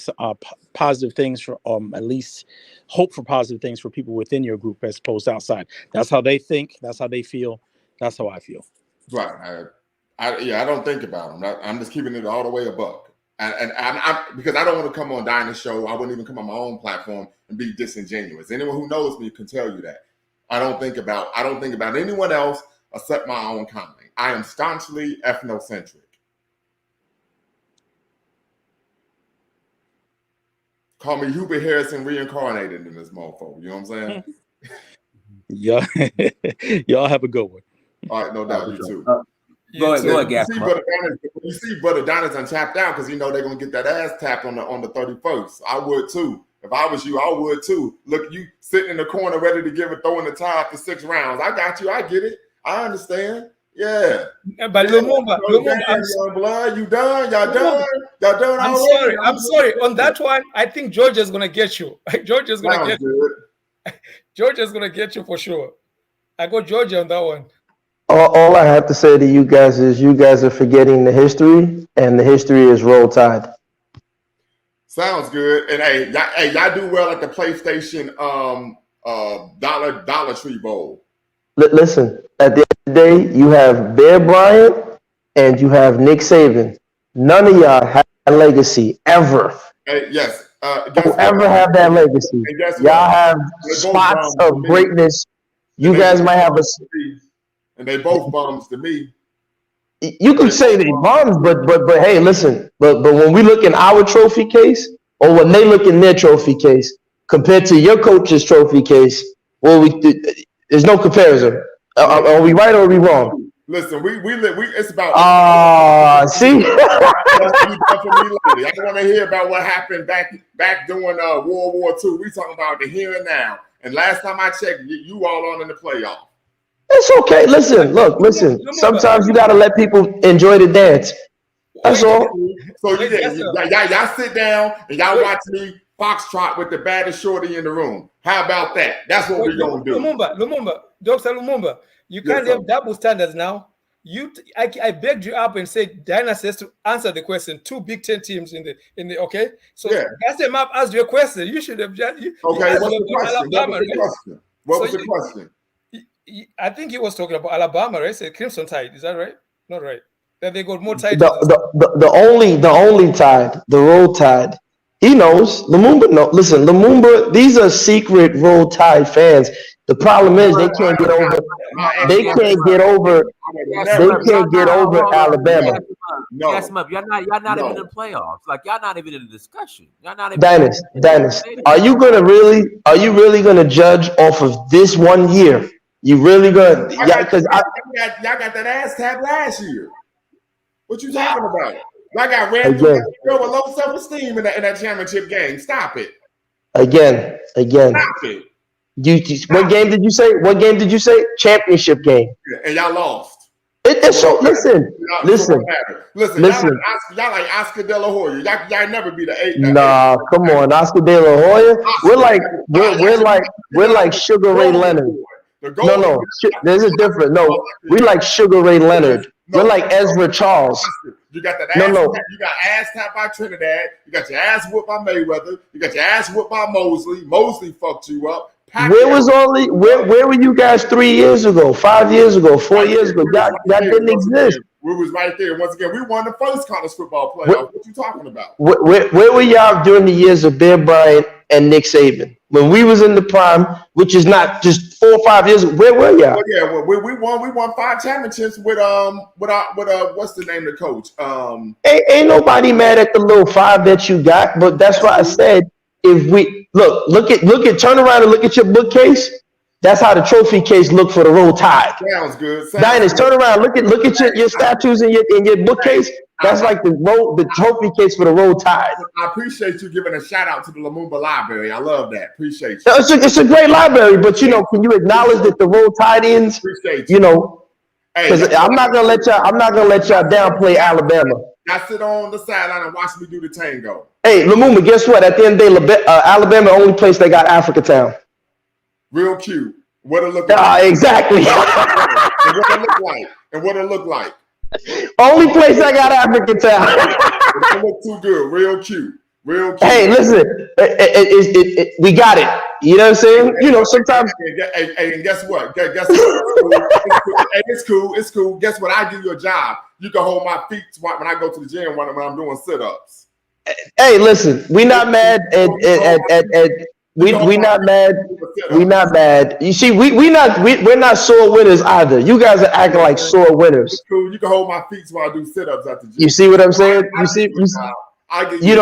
positive things for at least hope for positive things for people within your group as opposed to outside. That's how they think. That's how they feel. That's how I feel.
Right. I don't think about them. I'm just keeping it all the way a buck. And I'm because I don't want to come on Dinah's show. I wouldn't even come on my own platform and be disingenuous. Anyone who knows me can tell you that. I don't think about anyone else except my own kind. I am staunchly ethnocentric. Call me Hubert Harrison reincarnated in this motherfucker. You know what I'm
saying? Y'all have a good one.
All right, no doubt. You too.
Go ahead, Gas.
You see, Brother Donna's untapped out because they're gonna get that ass tapped on the 31st. I would too. If I was you, I would too. Look, you sitting in the corner ready to give it, throwing the tie after 6 rounds. I got you. I get it. I understand. Yeah.
But Lumumba,
blood, you done? Y'all done? Y'all done?
I'm sorry. On that one, I think Georgia's gonna get you. Georgia's gonna get you. Georgia's gonna get you for sure. I got Georgia on that one.
All I have to say to you guys is you guys are forgetting the history, and the history is Roll Tide.
Sounds good. And hey, y'all do well at the PlayStation Dollar Tree Bowl.
Listen, at the end of the day, you have Bear Bryant and you have Nick Saban. None of y'all have a legacy ever.
Hey, yes.
Don't ever have that legacy. Y'all have spots of greatness. You guys might have a.
And they both bums to me.
You can say they bums, but hey, listen. But when we look in our trophy case, or when they look in their trophy case, compared to your coach's trophy case, well, there's no comparison. Are we right or are we wrong?
Listen, we it's about.
See.
I don't want to hear about what happened back during World War II. We talking about the here and now. And last time I checked, you all on in the playoff.
It's okay. Listen. Sometimes you gotta let people enjoy the dance. That's all.
So y'all sit down and y'all watch me foxtrot with the baddest shorty in the room. How about that? That's what we're gonna do.
Lumumba, Dr. Lumumba, you can't have double standards now. I begged you up and said Dynasty has to answer the question. 2 Big Ten teams in the okay. So ask them up, ask your question. You should have just
okay. What's the question? What was the question?
I think he was talking about Alabama, right? Say Crimson Tide, is that right? Not right. That they got more titles.
The only Tide, the Roll Tide. He knows. Lumumba no. Listen, Lumumba. These are secret Roll Tide fans. The problem is they can't get over. They can't get over. They can't get over Alabama.
No, yes, y'all not even in the playoffs. Like y'all not even in the discussion. Y'all not even.
Dennis, are you really gonna judge off of this one year? You really gonna? Yeah, because
y'all got that ass tap last year. What you talking about? I got ran through with low self-esteem in that championship game. Stop it.
Again.
Stop it.
What game did you say? What game did you say? Championship game.
And y'all lost.
So listen.
Y'all like Oscar De La Hoya. Y'all never be the 8.
Nah, come on, Oscar De La Hoya. We're like Sugar Ray Leonard. No, there's a difference. No, we like Sugar Ray Leonard. We're like Ezra Charles.
You got that ass. You got ass tapped by Trinidad. You got your ass whooped by Mayweather. You got your ass whooped by Mosley. Mosley fucked you up.
Where were you guys 3 years ago, 5 years ago, 4 years ago? That didn't exist.
We was right there. Once again, we won the first college football playoff. What you talking about?
Where were y'all during the years of Bear Bryant and Nick Saban? When we was in the prime, which is not just 4 or 5 years ago, where were y'all?
We won 5 championships with what's the name of the coach?
Ain't nobody mad at the little 5 that you got, but that's why I said if we look at turn around and look at your bookcase. That's how the trophy case look for the Roll Tide.
Sounds good.
Diners, turn around, look at your statues in your bookcase. That's like the trophy case for the Roll Tide.
I appreciate you giving a shout out to the Lumumba Library. I love that. Appreciate you.
It's a great library, but can you acknowledge that the Roll Tide ends?
Appreciate you.
Because I'm not gonna let y'all downplay Alabama.
I sit on the sideline and watch me do the tango.
Hey, Lumumba, guess what? At the end of the day, Alabama only place they got Africa Town.
Real cute. What it look like?
Exactly.
And what it look like?
Only place I got Africa Town.
It don't look too good. Real cute.
Hey, listen, we got it. You know what I'm saying? Sometimes.
And guess what? It's cool. It's cool. Guess what? I give you a job. You can hold my feet when I go to the gym when I'm doing sit-ups.
Hey, listen, we not mad we not mad. We not mad. You see, we're not sore winners either. You guys are acting like sore winners.
It's cool. You can hold my feet while I do sit-ups at the gym.
You see what I'm saying?
I give you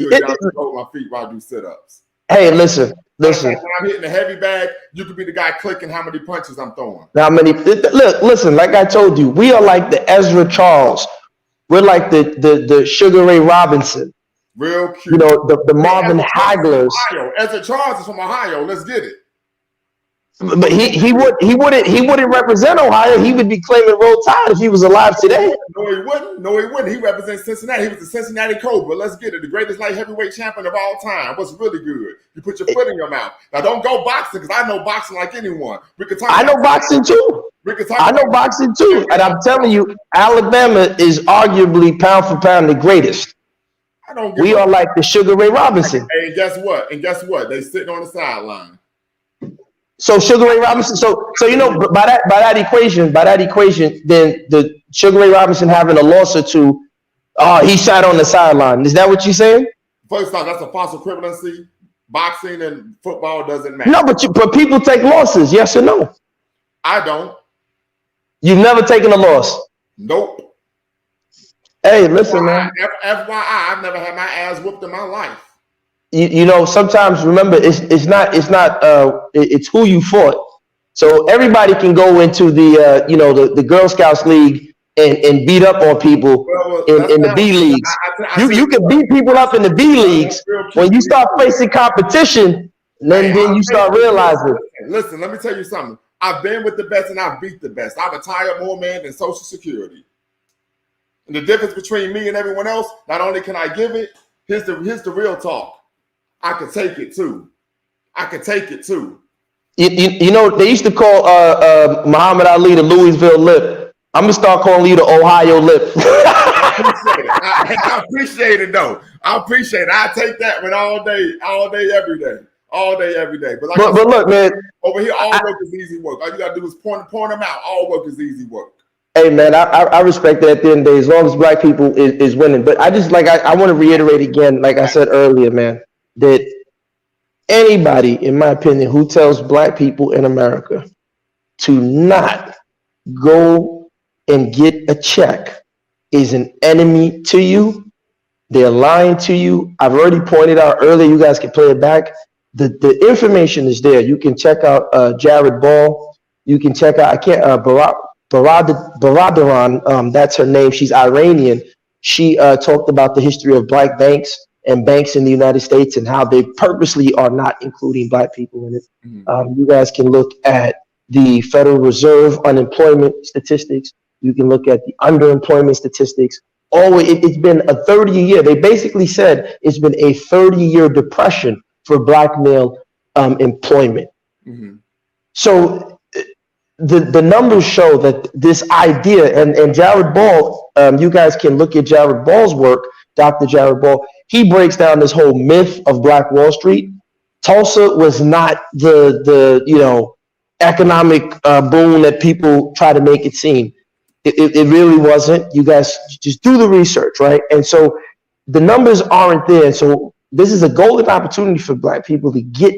a job to hold my feet while I do sit-ups.
Hey, listen.
When I'm hitting a heavy bag, you could be the guy clicking how many punches I'm throwing.
Listen, like I told you, we are like the Ezra Charles. We're like the Sugar Ray Robinson.
Real cute.
The Marvin Haglers.
Ezra Charles is from Ohio. Let's get it.
But he wouldn't represent Ohio. He would be claiming Roll Tide if he was alive today.
No, he wouldn't. He represents Cincinnati. He was the Cincinnati Cobra. Let's get it. The greatest light heavyweight champion of all time. What's really good? You put your foot in your mouth. Now don't go boxing because I know boxing like anyone.
I know boxing too. And I'm telling you, Alabama is arguably pound for pound the greatest.
I don't give
We
a
are like the Sugar Ray Robinson.
Hey, guess what? And guess what? They sitting on the sideline.
So Sugar Ray Robinson. So you know, by that equation, then the Sugar Ray Robinson having a loss or two, he sat on the sideline. Is that what you're saying?
First off, that's a false equivalency. Boxing and football doesn't matter.
No, but people take losses. Yes or no?
I don't.
You've never taken a loss.
Nope.
Hey, listen, man.
FYI, I've never had my ass whooped in my life.
You know, sometimes remember it's who you fought. So everybody can go into the the Girl Scouts League and beat up on people in the B leagues. You can beat people up in the B leagues. When you start facing competition, then you start realizing.
Listen, let me tell you something. I've been with the best and I've beat the best. I've retired more man than Social Security. And the difference between me and everyone else, not only can I give it, here's the real talk. I can take it too.
You know, they used to call Muhammad Ali the Louisville Lip. I'm gonna start calling you the Ohio Lip.
I appreciate it though. I appreciate it. I take that one all day, every day. But
look, man,
over here, all work is easy work. All you gotta do is point them out. All work is easy work.
Hey man, I respect that at the end of the day, as long as black people is winning. But I just I want to reiterate again, like I said earlier, man, that anybody, in my opinion, who tells black people in America to not go and get a check is an enemy to you. They're lying to you. I've already pointed out earlier, you guys can play it back. The information is there. You can check out Jared Ball. You can check out Baradaran, that's her name. She's Iranian. She talked about the history of black banks and banks in the United States and how they purposely are not including black people in it. You guys can look at the Federal Reserve unemployment statistics. You can look at the underemployment statistics. It's been a 30-year. They basically said it's been a 30-year depression for black male employment. So the numbers show that this idea, and Jared Ball, you guys can look at Jared Ball's work, Dr. Jared Ball. He breaks down this whole myth of Black Wall Street. Tulsa was not the economic boom that people try to make it seem. It really wasn't. You guys just do the research, right? And so the numbers aren't there. So this is a golden opportunity for black people to get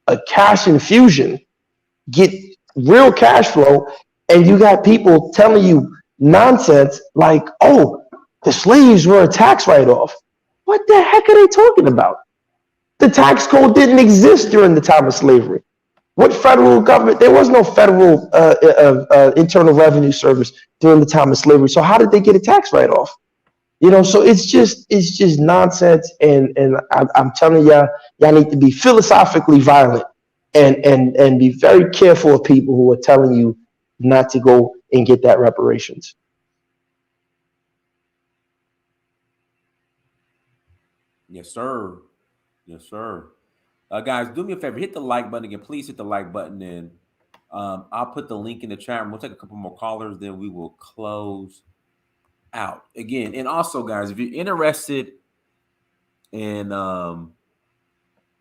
a cash infusion, get real cash flow, and you got people telling you nonsense like, oh, the slaves were a tax write-off. What the heck are they talking about? The tax code didn't exist during the time of slavery. What federal government? There was no federal internal revenue service during the time of slavery. So how did they get a tax write-off? So it's just nonsense. And I'm telling y'all need to be philosophically violent and be very careful of people who are telling you not to go and get that reparations.
Yes, sir. Guys, do me a favor. Hit the like button again. Please hit the like button. And I'll put the link in the chat room. We'll take a couple more callers. Then we will close out again. And also, guys, if you're interested in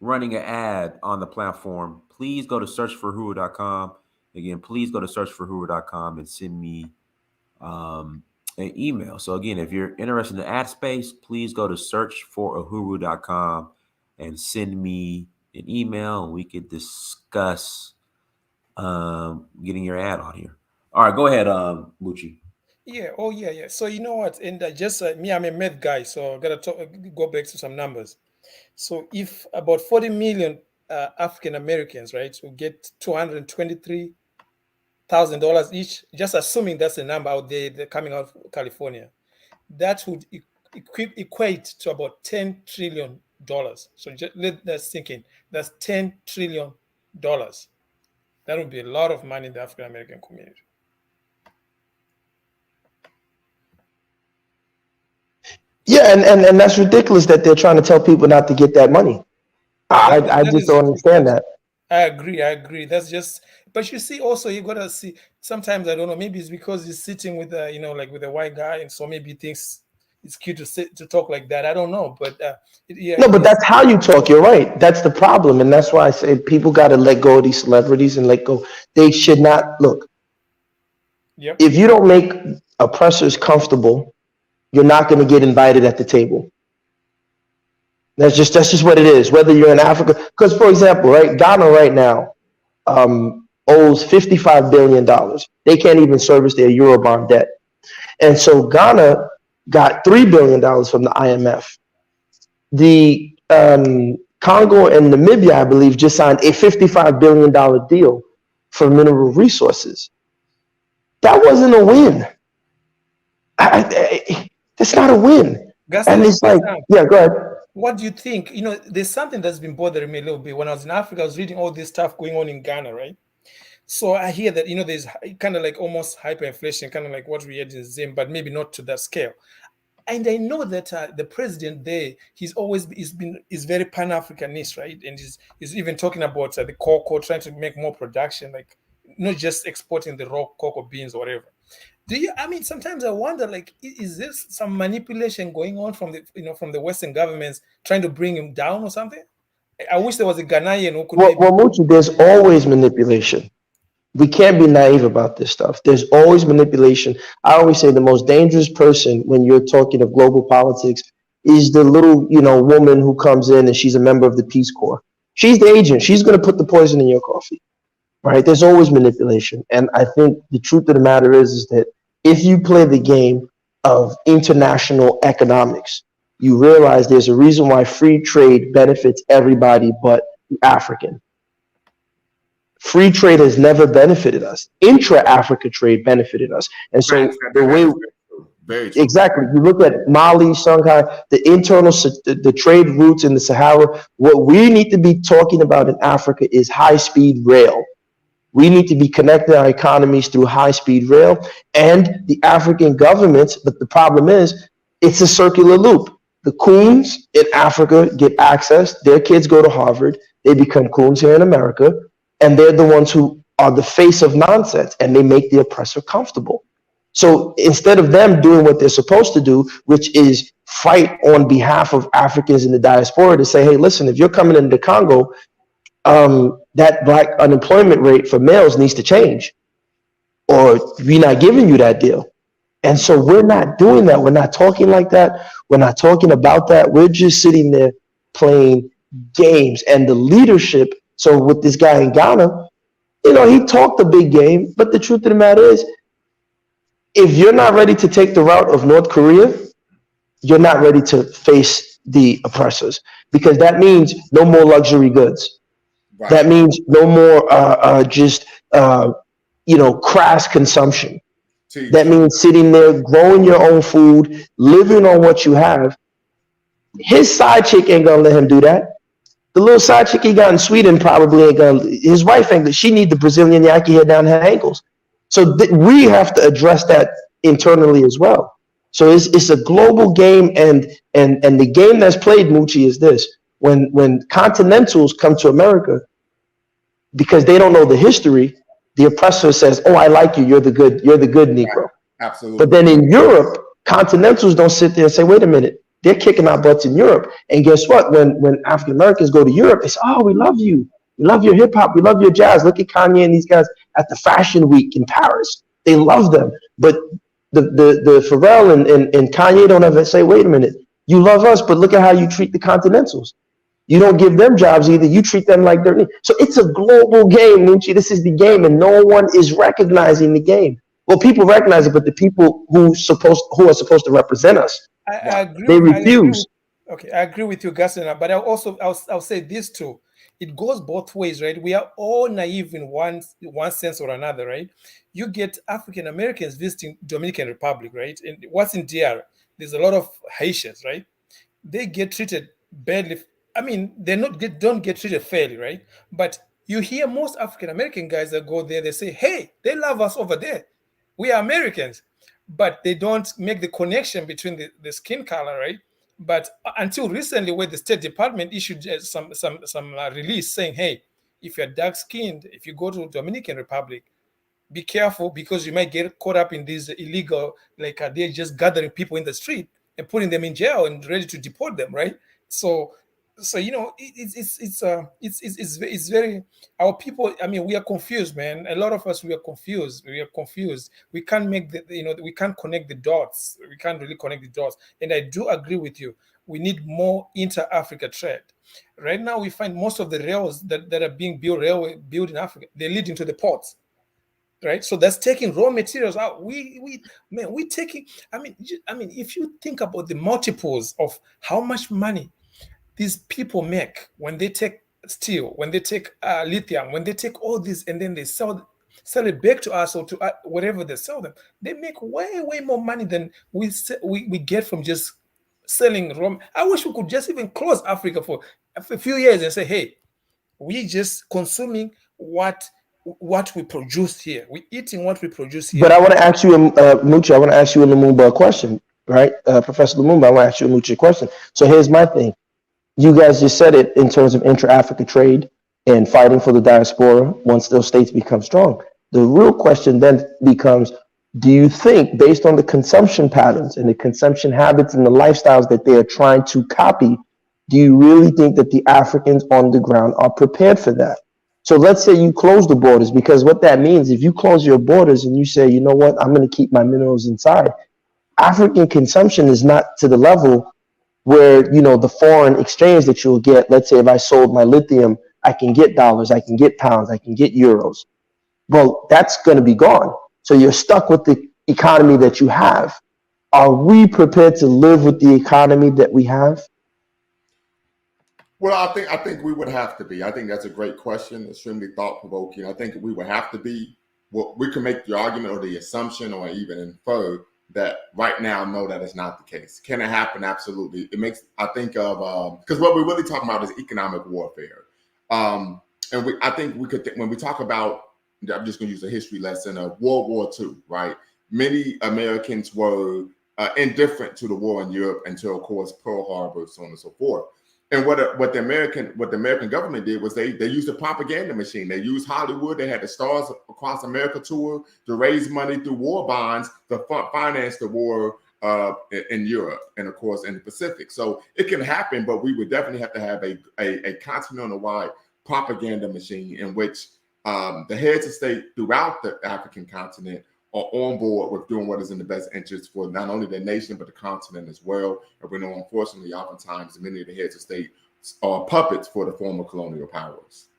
running an ad on the platform, please go to searchforuhuru.com. Again, please go to searchforuhuru.com and send me an email. So again, if you're interested in the ad space, please go to searchforuhuru.com and send me an email, and we could discuss getting your ad on here. All right, go ahead, Mucci.
Yeah. Oh, yeah. So you know what? And just me, I'm a math guy, so I gotta go back to some numbers. So if about 40 million African Americans, right, will get $223,000 each, just assuming that's the number out there, they're coming out of California, that would equate to about $10 trillion. So just let that sink in. That's $10 trillion. That would be a lot of money in the African American community.
Yeah, and that's ridiculous that they're trying to tell people not to get that money. I just don't understand that.
I agree. That's just, but you see, also you gotta see. Sometimes I don't know. Maybe it's because he's sitting with like with a white guy, and so maybe he thinks it's cute to talk like that. I don't know, but yeah.
No, but that's how you talk. You're right. That's the problem, and that's why I say people got to let go of these celebrities and let go. They should not look.
Yep.
If you don't make oppressors comfortable, you're not going to get invited at the table. That's just what it is. Whether you're in Africa, because for example, right, Ghana right now owes $55 billion. They can't even service their Eurobond debt, and so Ghana got $3 billion from the IMF. The Congo and Namibia, I believe, just signed a $55 billion deal for mineral resources. That wasn't a win. That's not a win.
Gaston,
And it's like, yeah, go ahead.
What do you think? There's something that's been bothering me a little bit. When I was in Africa, I was reading all this stuff going on in Ghana, right? So I hear that, there's kind of like almost hyperinflation, kind of like what we had in Zim, but maybe not to that scale. And I know that the president there, he's very Pan-Africanist, right? And he's even talking about the cocoa, trying to make more production, like not just exporting the raw cocoa beans or whatever. Sometimes I wonder, like, is this some manipulation going on from the Western governments trying to bring him down or something? I wish there was a Ghanaian who could.
Well, Muchi, there's always manipulation. We can't be naive about this stuff. There's always manipulation. I always say the most dangerous person when you're talking of global politics is the little, woman who comes in and she's a member of the Peace Corps. She's the agent. She's going to put the poison in your coffee, right? There's always manipulation. And I think the truth of the matter is that if you play the game of international economics, you realize there's a reason why free trade benefits everybody but the African. Free trade has never benefited us. Intra-Africa trade benefited us. And so the way, exactly, you look at Mali, Shanghai, the trade routes in the Sahara, what we need to be talking about in Africa is high-speed rail. We need to be connecting our economies through high-speed rail and the African governments, but the problem is it's a circular loop. The coons in Africa get access, their kids go to Harvard, they become coons here in America, and they're the ones who are the face of nonsense, and they make the oppressor comfortable. So instead of them doing what they're supposed to do, which is fight on behalf of Africans in the diaspora to say, hey, listen, if you're coming into Congo, that black unemployment rate for males needs to change, or we're not giving you that deal. And so we're not doing that. We're not talking like that. We're not talking about that. We're just sitting there playing games. And the leadership, so with this guy in Ghana, he talked a big game, but the truth of the matter is, if you're not ready to take the route of North Korea, you're not ready to face the oppressors, because that means no more luxury goods. Right. That means no more crass consumption. Jeez. That means sitting there, growing your own food, living on what you have. His side chick ain't gonna let him do that. The little side chick he got in Sweden probably ain't gonna. His wife ain't. She need the Brazilian Yankee hair down her ankles. So we have to address that internally as well. So it's a global game, and the game that's played, Muchi, is this: when continentals come to America, because they don't know the history, the oppressor says, "Oh, I like you. You're the good Negro."
Absolutely.
But then in Europe, continentals don't sit there and say, "Wait a minute." They're kicking our butts in Europe. And guess what? When African Americans go to Europe, they say, oh, we love you. We love your hip hop. We love your jazz. Look at Kanye and these guys at the Fashion Week in Paris. They love them. But the Pharrell and Kanye don't ever say, wait a minute, you love us, but look at how you treat the continentals. You don't give them jobs either. You treat them like they're. So it's a global game, Munchi. This is the game, and no one is recognizing the game. Well, people recognize it, but the people who are supposed to represent us,
I agree.
They refuse.
I agree with you, Gaston. But I'll say this too. It goes both ways, right? We are all naive in one sense or another, right? You get African Americans visiting Dominican Republic, right? And what's in DR? There's a lot of Haitians, right? They get treated badly. They don't get treated fairly, right? But you hear most African American guys that go there, they say, hey, they love us over there. We are Americans. But they don't make the connection between the skin color, right? But until recently, where the State Department issued some release saying, hey, if you're dark-skinned, if you go to Dominican Republic, be careful, because you might get caught up in these illegal, they're just gathering people in the street. and putting them in jail and ready to deport them, right? So you know, it's very, our people, I mean, we are confused, man. A lot of us, we are confused. We can't make we can't connect the dots. We can't really connect the dots. And I do agree with you. We need more inter-Africa trade. Right now, we find most of the rails that are being built in Africa, they lead into the ports, right? So that's taking raw materials out. We taking. I mean, if you think about the multiples of how much money these people make when they take steel, when they take lithium, when they take all this, and then they sell it back to us or to whatever they sell them, they make way more money than we get from just selling raw. I wish we could just even close Africa for a few years and say, hey, we just consuming what we produce here. We eating what we produce here.
But I want to ask you, Mucha, I want to ask you a Lumumba a question, right? Professor Lumumba, I want to ask you a Mucha a question. So here's my thing. You guys just said it in terms of intra-Africa trade and fighting for the diaspora once those states become strong. The real question then becomes, do you think, based on the consumption patterns and the consumption habits and the lifestyles that they are trying to copy, do you really think that the Africans on the ground are prepared for that? So let's say you close the borders, because what that means, if you close your borders and you say, you know what, I'm going to keep my minerals inside, African consumption is not to the level where, you know, the foreign exchange that you'll get. Let's say if I sold my lithium, I can get dollars, I can get pounds, I can get euros. Well, that's going to be gone. So you're stuck with the economy that you have. Are we prepared to live with the economy that we have?
Well, I think we would have to be. I think that's a great question, extremely thought-provoking. I think we would have to be. Well, we can make the argument or the assumption or even infer that right now, no, that is not the case. Can it happen? Absolutely. It makes, I think of, because what we're really talking about is economic warfare. And I think we could, when we talk about, I'm just going to use a history lesson of World War II, right? Many Americans were indifferent to the war in Europe until, of course, Pearl Harbor, so on and so forth. And what the American government did was they used a propaganda machine. They used Hollywood. They had the Stars Across America tour to raise money through war bonds to finance the war in Europe and, of course, in the Pacific. So it can happen, but we would definitely have to have a continental-wide propaganda machine in which the heads of state throughout the African continent are on board with doing what is in the best interest for not only the nation, but the continent as well. And we know, unfortunately, oftentimes many of the heads of state are puppets for the former colonial powers.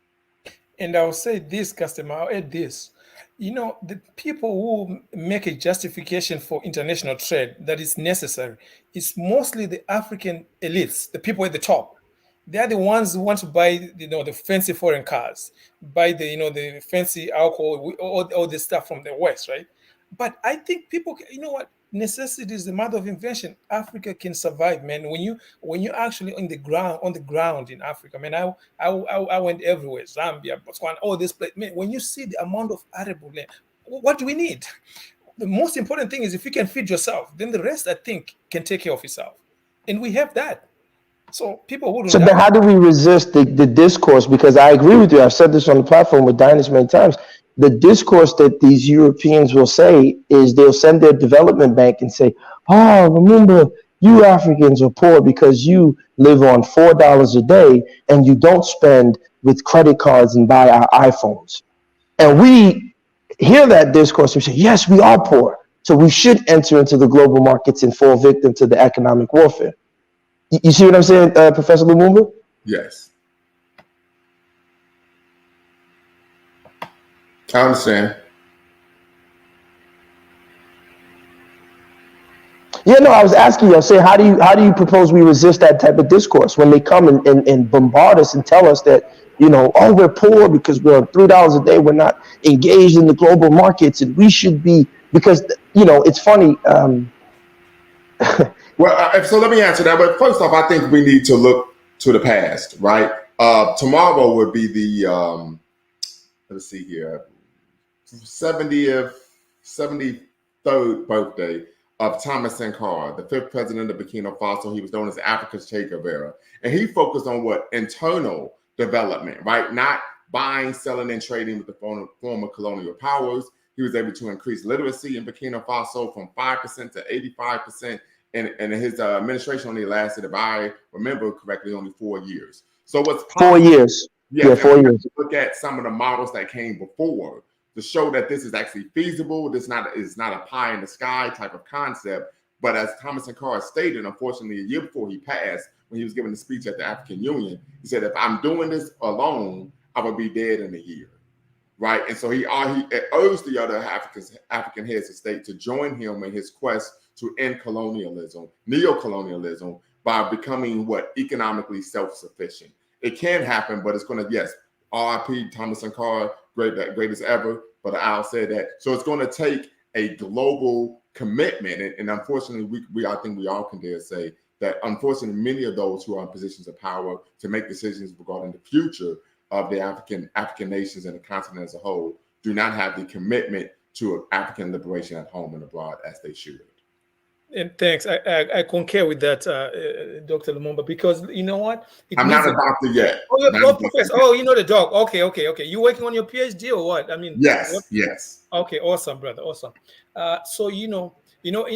And I'll say this, customer, I'll add this. You know, the people who make a justification for international trade that is necessary is mostly the African elites, the people at the top. They are the ones who want to buy, you know, the fancy foreign cars, buy the, you know, the fancy alcohol, all this stuff from the West, right? But I think people, you know what? Necessity is the mother of invention. Africa can survive, man. When you actually on the ground in Africa, man. I went everywhere, Zambia, Botswana, all this place. Man, when you see the amount of arable land, what do we need? The most important thing is if you can feed yourself, then the rest, I think, can take care of itself. And we have that. So people wouldn't.
So then how do we resist the discourse? Because I agree with you. I've said this on the platform with Dynast many times. The discourse that these Europeans will say is they'll send their development bank and say, oh, remember, you Africans are poor because you live on $4 a day and you don't spend with credit cards and buy our iPhones. And we hear that discourse and say, yes, we are poor. So we should enter into the global markets and fall victim to the economic warfare. You see what I'm saying, Professor Lumumba?
Yes. I understand.
Yeah, no, I was asking you, I say, how do you propose we resist that type of discourse when they come and bombard us and tell us that, you know, oh, we're poor because we're on $3 a day, we're not engaged in the global markets, and we should be, because, you know, it's funny.
Well, so let me answer that. But first off, I think we need to look to the past, right? Tomorrow would be the, let's see here, 73rd birthday of Thomas Sankara, the 5th president of Burkina Faso. He was known as Africa's Che Guevara. And he focused on what? Internal development, right? Not buying, selling, and trading with the former colonial powers. He was able to increase literacy in Burkina Faso from 5% to 85%. and his administration only lasted, if I remember correctly, only 4 years. So what's
4 years.
Yes,
Yeah, 4 years.
look at some of the models that came before to show that this is actually feasible. This is not a pie in the sky type of concept. But as Thomas Sankara stated, unfortunately, a year before he passed, when he was giving the speech at the African Union, he said, if I'm doing this alone, I will be dead in a year. Right. And so he urged the other African heads of state to join him in his quest to end colonialism, neocolonialism, by becoming economically self-sufficient. It can happen, but it's going to, yes, RIP Thomas Sankara, greatest ever, but I'll say that. So it's going to take a global commitment. And unfortunately, I think we all can dare say that unfortunately, many of those who are in positions of power to make decisions regarding the future of the African nations and the continent as a whole do not have the commitment to African liberation at home and abroad as they should.
And thanks. I concur with that, Dr. Lumumba, because you know what?
I'm not a doctor yet.
Oh, you're professor. Oh, you know the doc. Okay. You working on your PhD or what? I mean,
yes.
Okay, awesome, brother, awesome. So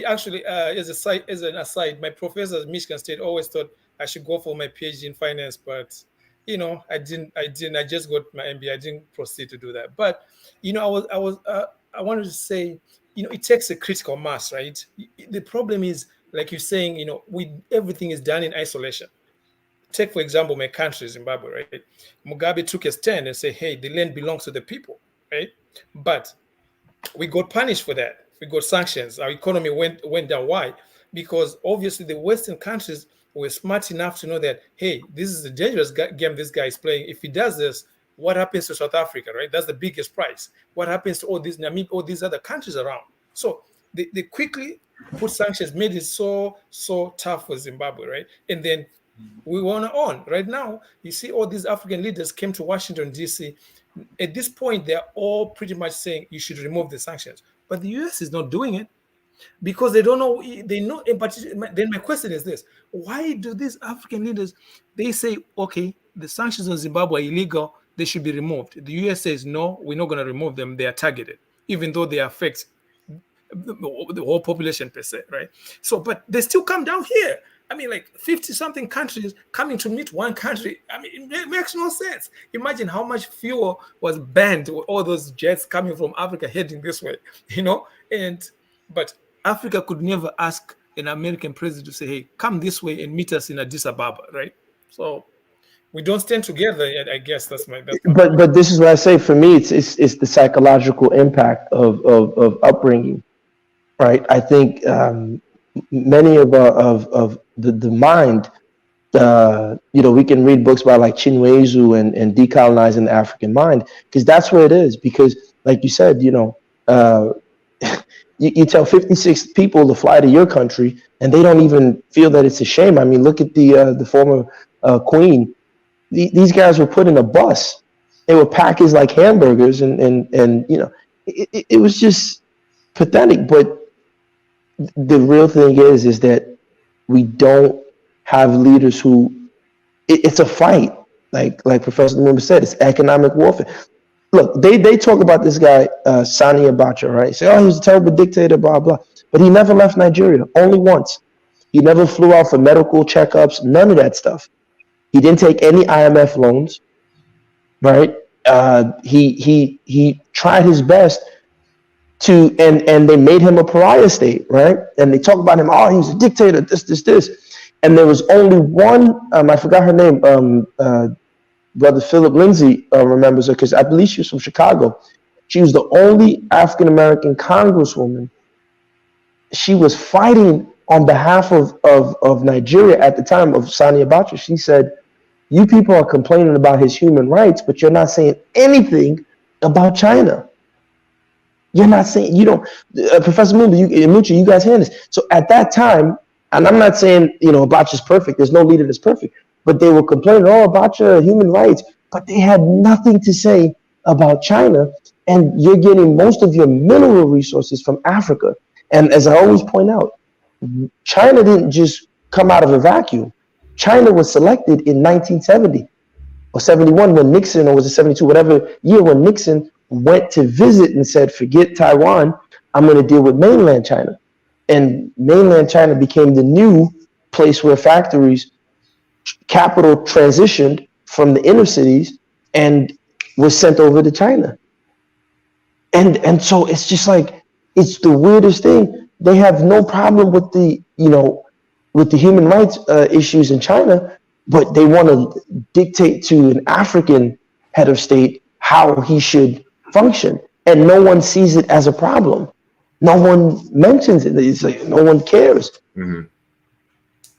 actually, as an aside, my professor at Michigan State always thought I should go for my PhD in finance, but I didn't. I just got my MBA. I didn't proceed to do that. But I wanted to say, it takes a critical mass, right? The problem is, like you're saying, everything is done in isolation. Take, for example, my country, Zimbabwe, right? Mugabe took a stand and said, hey, the land belongs to the people, right? But we got punished for that. We got sanctions. Our economy went down. Why? Because obviously the Western countries were smart enough to know that, hey, this is a dangerous game this guy is playing. If he does this, what happens to South Africa, right? That's the biggest prize. What happens to all these other countries around? So they quickly put sanctions, made it so tough for Zimbabwe, right? And then we went on. Right now, you see all these African leaders came to Washington, D.C. At this point, they're all pretty much saying you should remove the sanctions. But the U.S. is not doing it because they don't know. They know. Then my question is this: why do these African leaders, they say, okay, the sanctions on Zimbabwe are illegal, they should be removed. The U.S. says, no, we're not going to remove them. They are targeted, even though they affect the whole population per se, right? So, but they still come down here. I mean, like 50-something countries coming to meet one country. I mean, it makes no sense. Imagine how much fuel was banned with all those jets coming from Africa heading this way, but Africa could never ask an American president to say, hey, come this way and meet us in Addis Ababa, right? So we don't stand together yet, I guess. That's my
But this is what I say. For me, it's the psychological impact of upbringing, right? I think many of the mind, we can read books by like Chinwezu and decolonizing the African mind, because that's where it is. Because like you said, you tell 56 people to fly to your country and they don't even feel that it's a shame. I mean, look at the former queen. These guys were put in a bus. They were packaged like hamburgers, and it was just pathetic. But the real thing is that we don't have leaders who. It's a fight, like Professor Lumumba said. It's economic warfare. Look, they talk about this guy Sani Abacha, right? Say, oh, he was a terrible dictator, blah blah. But he never left Nigeria, only once. He never flew out for medical checkups, none of that stuff. He didn't take any IMF loans, right? He tried his best to, and they made him a pariah state, right? And they talk about him, oh, he's a dictator, this. And there was only one, I forgot her name, Brother Philip Lindsay remembers her, because I believe she was from Chicago. She was the only African-American congresswoman. She was fighting on behalf of Nigeria at the time of Sani Abacha. She said, you people are complaining about his human rights, but you're not saying anything about China. You're not saying, Professor Mucha, you guys hear this. So at that time, and I'm not saying, Abacha's perfect. There's no leader that's perfect. But they were complaining, Abacha, human rights. But they had nothing to say about China. And you're getting most of your mineral resources from Africa. And as I always point out, China didn't just come out of a vacuum. China was selected in 1970 or 71 when Nixon, or was it 72, whatever year, when Nixon went to visit and said, forget Taiwan, I'm going to deal with mainland China. and mainland China became the new place where factories, capital transitioned from the inner cities and was sent over to China. And so it's just like, it's the weirdest thing. They have no problem with the, with the human rights issues in China, but they want to dictate to an African head of state how he should function. And no one sees it as a problem. No one mentions it. It's like, no one cares.
Mm-hmm.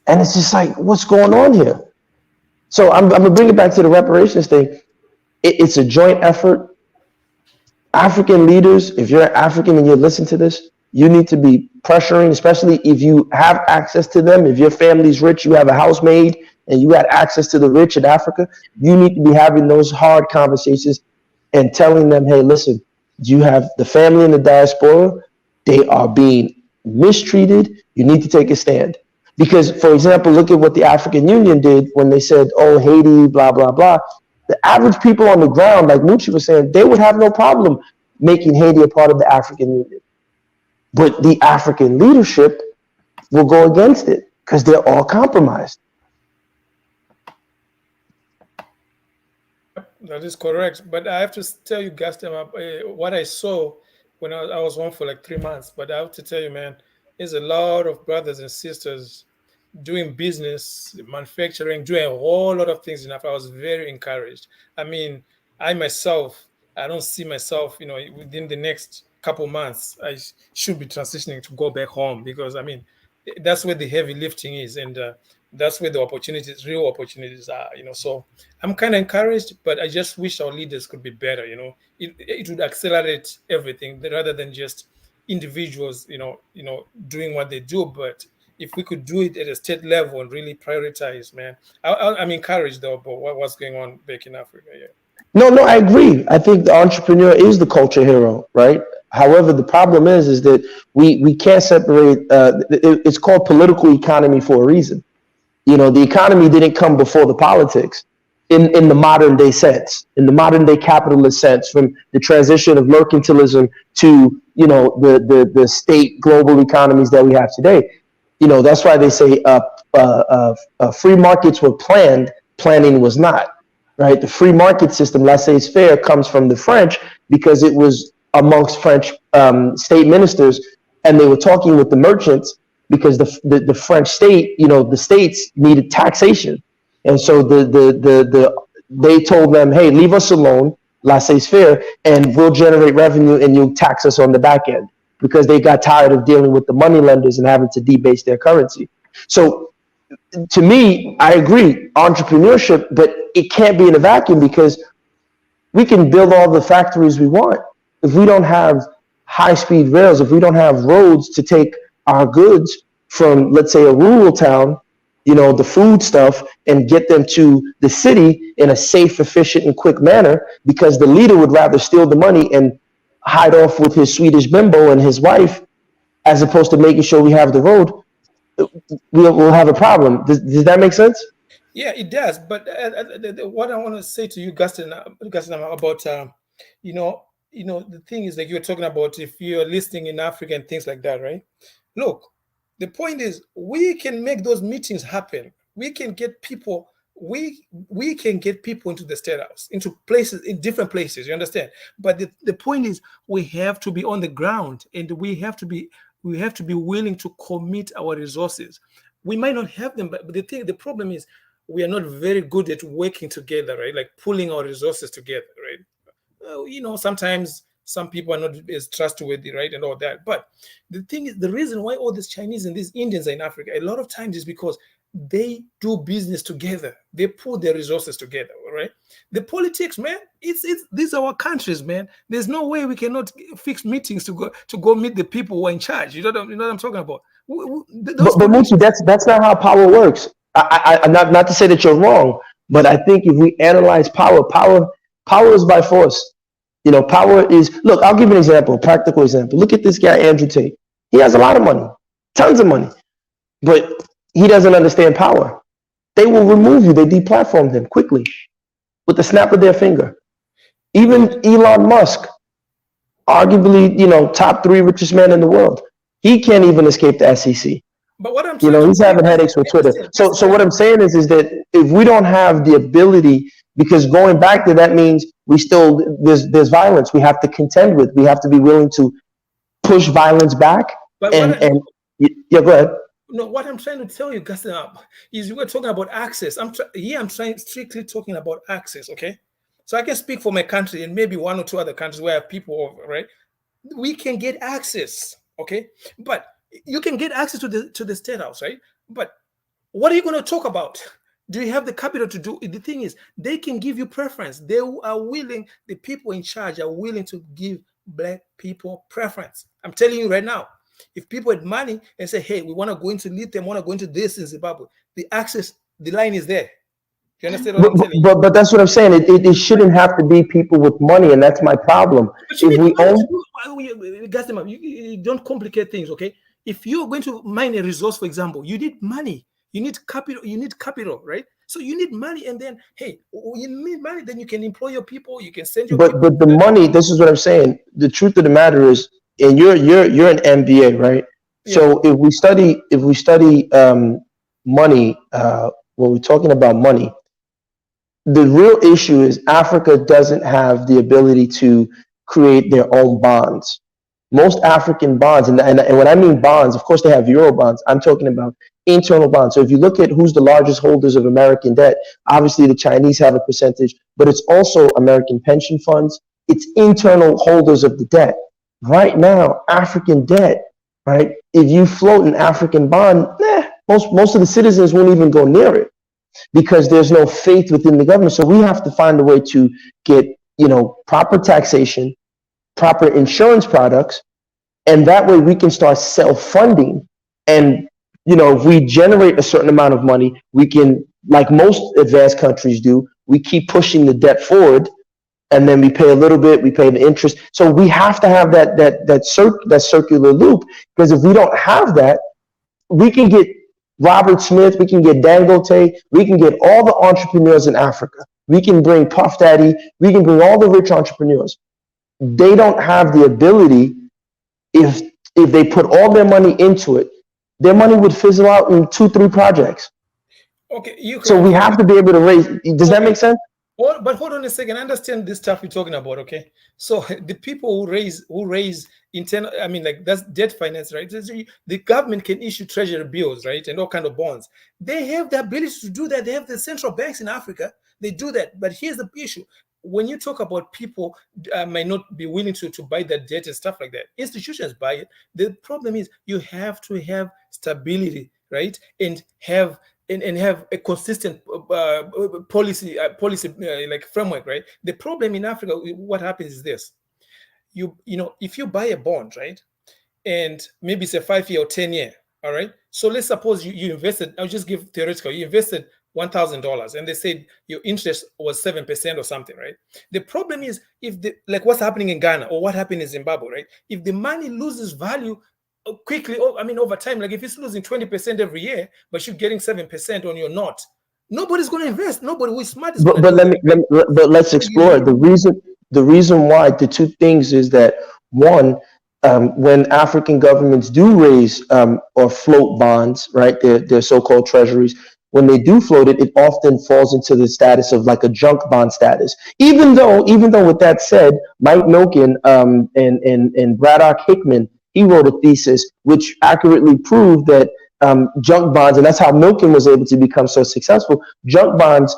And it's just like, what's going on here? So I'm going to bring it back to the reparations thing. It's a joint effort. African leaders, if you're African and you listen to this, you need to be pressuring, especially if you have access to them. If your family's rich, you have a housemaid, and you got access to the rich in Africa, you need to be having those hard conversations and telling them, hey, listen, you have the family in the diaspora, they are being mistreated, you need to take a stand. Because, for example, look at what the African Union did when they said, oh, Haiti, blah, blah, blah. The average people on the ground, like Mucci was saying, they would have no problem making Haiti a part of the African Union. But the African leadership will go against it because they're all compromised.
That is correct. But I have to tell you, Gaston, what I saw when I was home for like 3 months. But I have to tell you, man, there's a lot of brothers and sisters doing business, manufacturing, doing a whole lot of things in Africa. I was very encouraged. I mean, I myself, I don't see myself, within the next couple months, I should be transitioning to go back home because, I mean, that's where the heavy lifting is. And that's where the opportunities, real opportunities are, So I'm kind of encouraged, but I just wish our leaders could be better, It would accelerate everything rather than just individuals, doing what they do. But if we could do it at a state level and really prioritize, man, I'm encouraged though about what's going on back in Africa. Yeah.
No, I agree. I think the entrepreneur is the culture hero, right? However, the problem is that we can't separate. It's called political economy for a reason. The economy didn't come before the politics in the modern day sense, in the modern day capitalist sense, from the transition of mercantilism to, the state global economies that we have today. That's why they say free markets were planned, planning was not, right? The free market system, laissez-faire, comes from the French because it was amongst French state ministers, and they were talking with the merchants because the French state, the states needed taxation. And so they told them, hey, leave us alone, laissez-faire, and we'll generate revenue and you'll tax us on the back end, because they got tired of dealing with the money lenders and having to debase their currency. So to me, I agree, entrepreneurship, but it can't be in a vacuum because we can build all the factories we want. If we don't have high-speed rails, if we don't have roads to take our goods from, let's say, a rural town, the food stuff, and get them to the city in a safe, efficient, and quick manner, because the leader would rather steal the money and hide off with his Swedish bimbo and his wife, as opposed to making sure we have the road, we'll have a problem. Does that make sense?
Yeah, it does. But what I want to say to you, Gaston, about, the thing is, like you were talking about, if you're listing in Africa and things like that, right? Look, the point is, we can make those meetings happen. We can get people. We can get people into the state house, into places, in different places. You understand? But the point is, we have to be on the ground, and we have to be willing to commit our resources. We might not have them, but the problem is, we are not very good at working together, right? Like pulling our resources together, right? Sometimes some people are not as trustworthy, right? And all that. But the thing is, the reason why all these Chinese and these Indians are in Africa, a lot of times is because they do business together. They pull their resources together, right? The politics, man, these are our countries, man. There's no way we cannot fix meetings to go meet the people who are in charge. You know what I'm talking about?
But Mucci, that's not how power works. I not to say that you're wrong, but I think if we analyze power is by force. Power is, look, I'll give you an example, a practical example. Look at this guy, Andrew Tate. He has a lot of money, tons of money, but he doesn't understand power. They will remove you. They deplatformed him quickly with the snap of their finger. Even Elon Musk, arguably, top 3 richest man in the world. He can't even escape the SEC.
But what I'm
You
trying
know,
to
he's
tell you
having
guys,
headaches with Twitter.
listen,
So what I'm saying is that if we don't have the ability, because going back to that means we still there's violence we have to contend with. We have to be willing to push violence back.
but
And yeah, go ahead.
no, what I'm trying to tell you, guys, is you were talking about access. I'm trying strictly talking about access. Okay, so I can speak for my country and maybe one or two other countries where I have people, right? We can get access. Okay, but you can get access to the state house, right? But what are you going to talk about? Do you have the capital to do it? The thing is, they can give you preference. They are willing, the people in charge are willing to give black people preference. I'm telling you right now, if people had money and say, hey, we want to go into lithium, want to go into this in Zimbabwe, the access, the line is there. You understand what I'm telling you?
But that's what I'm saying. It shouldn't have to be people with money, and that's my problem.
But you
If we
own, you don't complicate things, okay? If you're going to mine a resource, for example, you need money, you need capital, right? So you need money, and then hey, you need money, then you can employ your people, you can send your people.
But the money, this is what I'm saying. The truth of the matter is, and you're an MBA, right?
Yeah.
So if we study money, when we're talking about money, the real issue is Africa doesn't have the ability to create their own bonds. Most African bonds, and when I mean bonds, of course they have Euro bonds. I'm talking about internal bonds. So if you look at who's the largest holders of American debt, obviously the Chinese have a percentage, but it's also American pension funds. It's internal holders of the debt. Right now, African debt, right? If you float an African bond, most of the citizens won't even go near it because there's no faith within the government. So we have to find a way to get, proper taxation, proper insurance products, and that way we can start self-funding. And if we generate a certain amount of money, we can, like most advanced countries do, we keep pushing the debt forward, and then we pay a little bit, we pay the interest. So we have to have that circular loop, because if we don't have that, we can get Robert Smith, we can get Dangote, we can get all the entrepreneurs in Africa. We can bring Puff Daddy, we can bring all the rich entrepreneurs. They don't have the ability, if they put all their money into it, their money would fizzle out in 2-3 projects.
Okay,
so we have to be able to raise. Does that make sense?
But hold on a second. I understand this stuff you're talking about. Okay, so the people who raise internal, that's debt finance, right? The government can issue treasury bills, right, and all kind of bonds. They have the ability to do that. They have the central banks in Africa. They do that. But here's the issue: when you talk about people might not be willing to buy that debt and stuff like that, institutions buy it. The problem is you have to have stability, right, and have a consistent policy like framework, right? The problem in Africa, what happens is this: if you buy a bond, right, and maybe it's a 5-year or 10-year, all right. So let's suppose you invested. I'll just give theoretical. You invested $1,000, and they said your interest was 7% or something, right? The problem is like what's happening in Ghana or what happened in Zimbabwe, right? If the money loses value quickly, over time, like if it's losing 20% every year, but you're getting 7% on your note, nobody's going to invest. Nobody who is smart is
But let's explore it. The reason why, the two things is that one, when African governments do raise or float bonds, right, their so-called treasuries, when they do float it, it often falls into the status of like a junk bond status. Even though with that said, Mike Milken and Braddock Hickman, he wrote a thesis which accurately proved that junk bonds, and that's how Milken was able to become so successful. Junk bonds,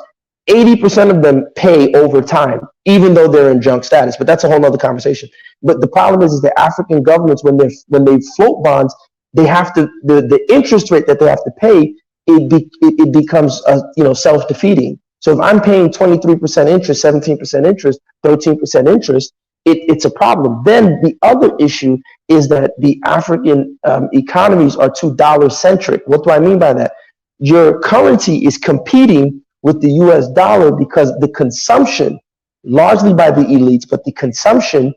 80% of them pay over time, even though they're in junk status. But that's a whole other conversation. But the problem is that African governments, when they float bonds, they have to the interest rate that they have to pay. It becomes self-defeating. So if I'm paying 23% interest, 17% interest, 13% interest, it's a problem. Then the other issue is that the African economies are too dollar-centric. What do I mean by that? Your currency is competing with the US dollar because the consumption, largely by the elites, but the consumption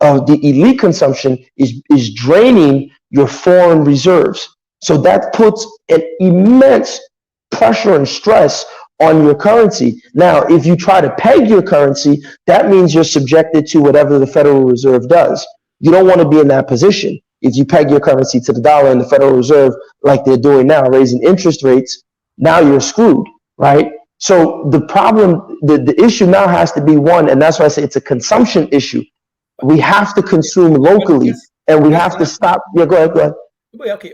of the elite consumption is draining your foreign reserves. So that puts an immense pressure and stress on your currency. Now, if you try to peg your currency, that means you're subjected to whatever the Federal Reserve does. You don't want to be in that position. If you peg your currency to the dollar and the Federal Reserve, like they're doing now, raising interest rates, now you're screwed, right? So the problem, the issue now has to be one, and that's why I say it's a consumption issue. We have to consume locally, and we have to stop. Yeah, go ahead, go ahead.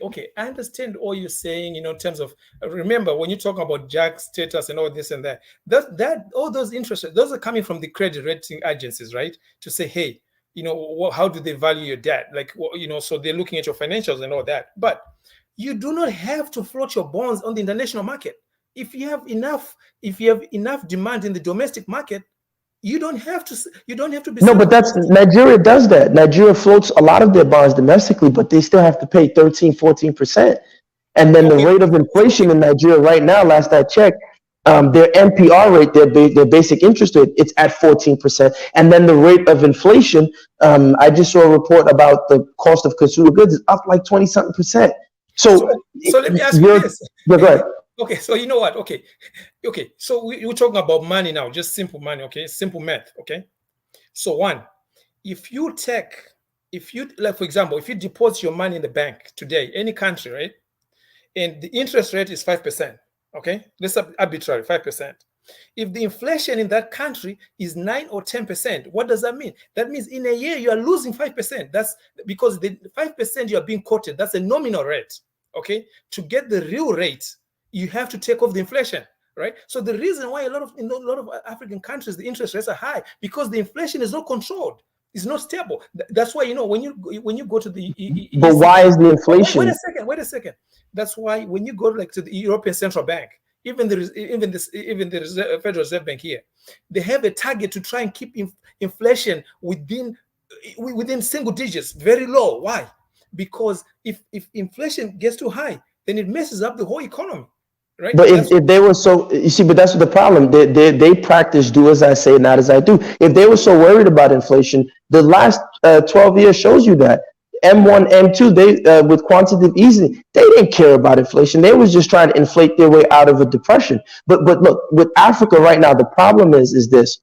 Okay. I understand all you're saying, in terms of, remember, when you talk about Jack status and all this and that all those interests, those are coming from the credit rating agencies, right? To say, hey, how do they value your debt? Like, so they're looking at your financials and all that. But you do not have to float your bonds on the international market. If you have enough demand in the domestic market, you don't have to be.
No, but that's Nigeria does that. Nigeria floats a lot of their bonds domestically, but they still have to pay 13-14%. And then the rate of inflation in Nigeria right now, last I checked, their NPR rate, their basic interest rate, it's at 14%. And then the rate of inflation, I just saw a report about the cost of consumer goods is up like 20-something%. So
let me ask you this.
Yeah, go ahead.
Okay, so you know what? Okay. So we're talking about money now, just simple money. Okay, simple math. Okay, so one, if you like, for example, if you deposit your money in the bank today, any country, right, and the interest rate is 5%. Okay, let's arbitrary 5%. If the inflation in that country is 9 or 10%, what does that mean? That means in a year you are losing 5%. That's because the 5% you are being quoted, that's a nominal rate. Okay, to get the real rate, you have to take off the inflation, right? So the reason why in a lot of African countries the interest rates are high, because the inflation is not controlled, it's not stable. That's why when you go to the
but why is the inflation?
Wait a second. That's why when you go to the European Central Bank, even the Federal Reserve Bank here, they have a target to try and keep inflation within single digits, very low. Why? Because if inflation gets too high, then it messes up the whole economy. Right?
But if they were so, you see, but that's the problem. They practice do as I say, not as I do. If they were so worried about inflation, the last 12 years shows you that. M1, M2, they with quantitative easing, they didn't care about inflation. They was just trying to inflate their way out of a depression. But look, with Africa right now, the problem is this.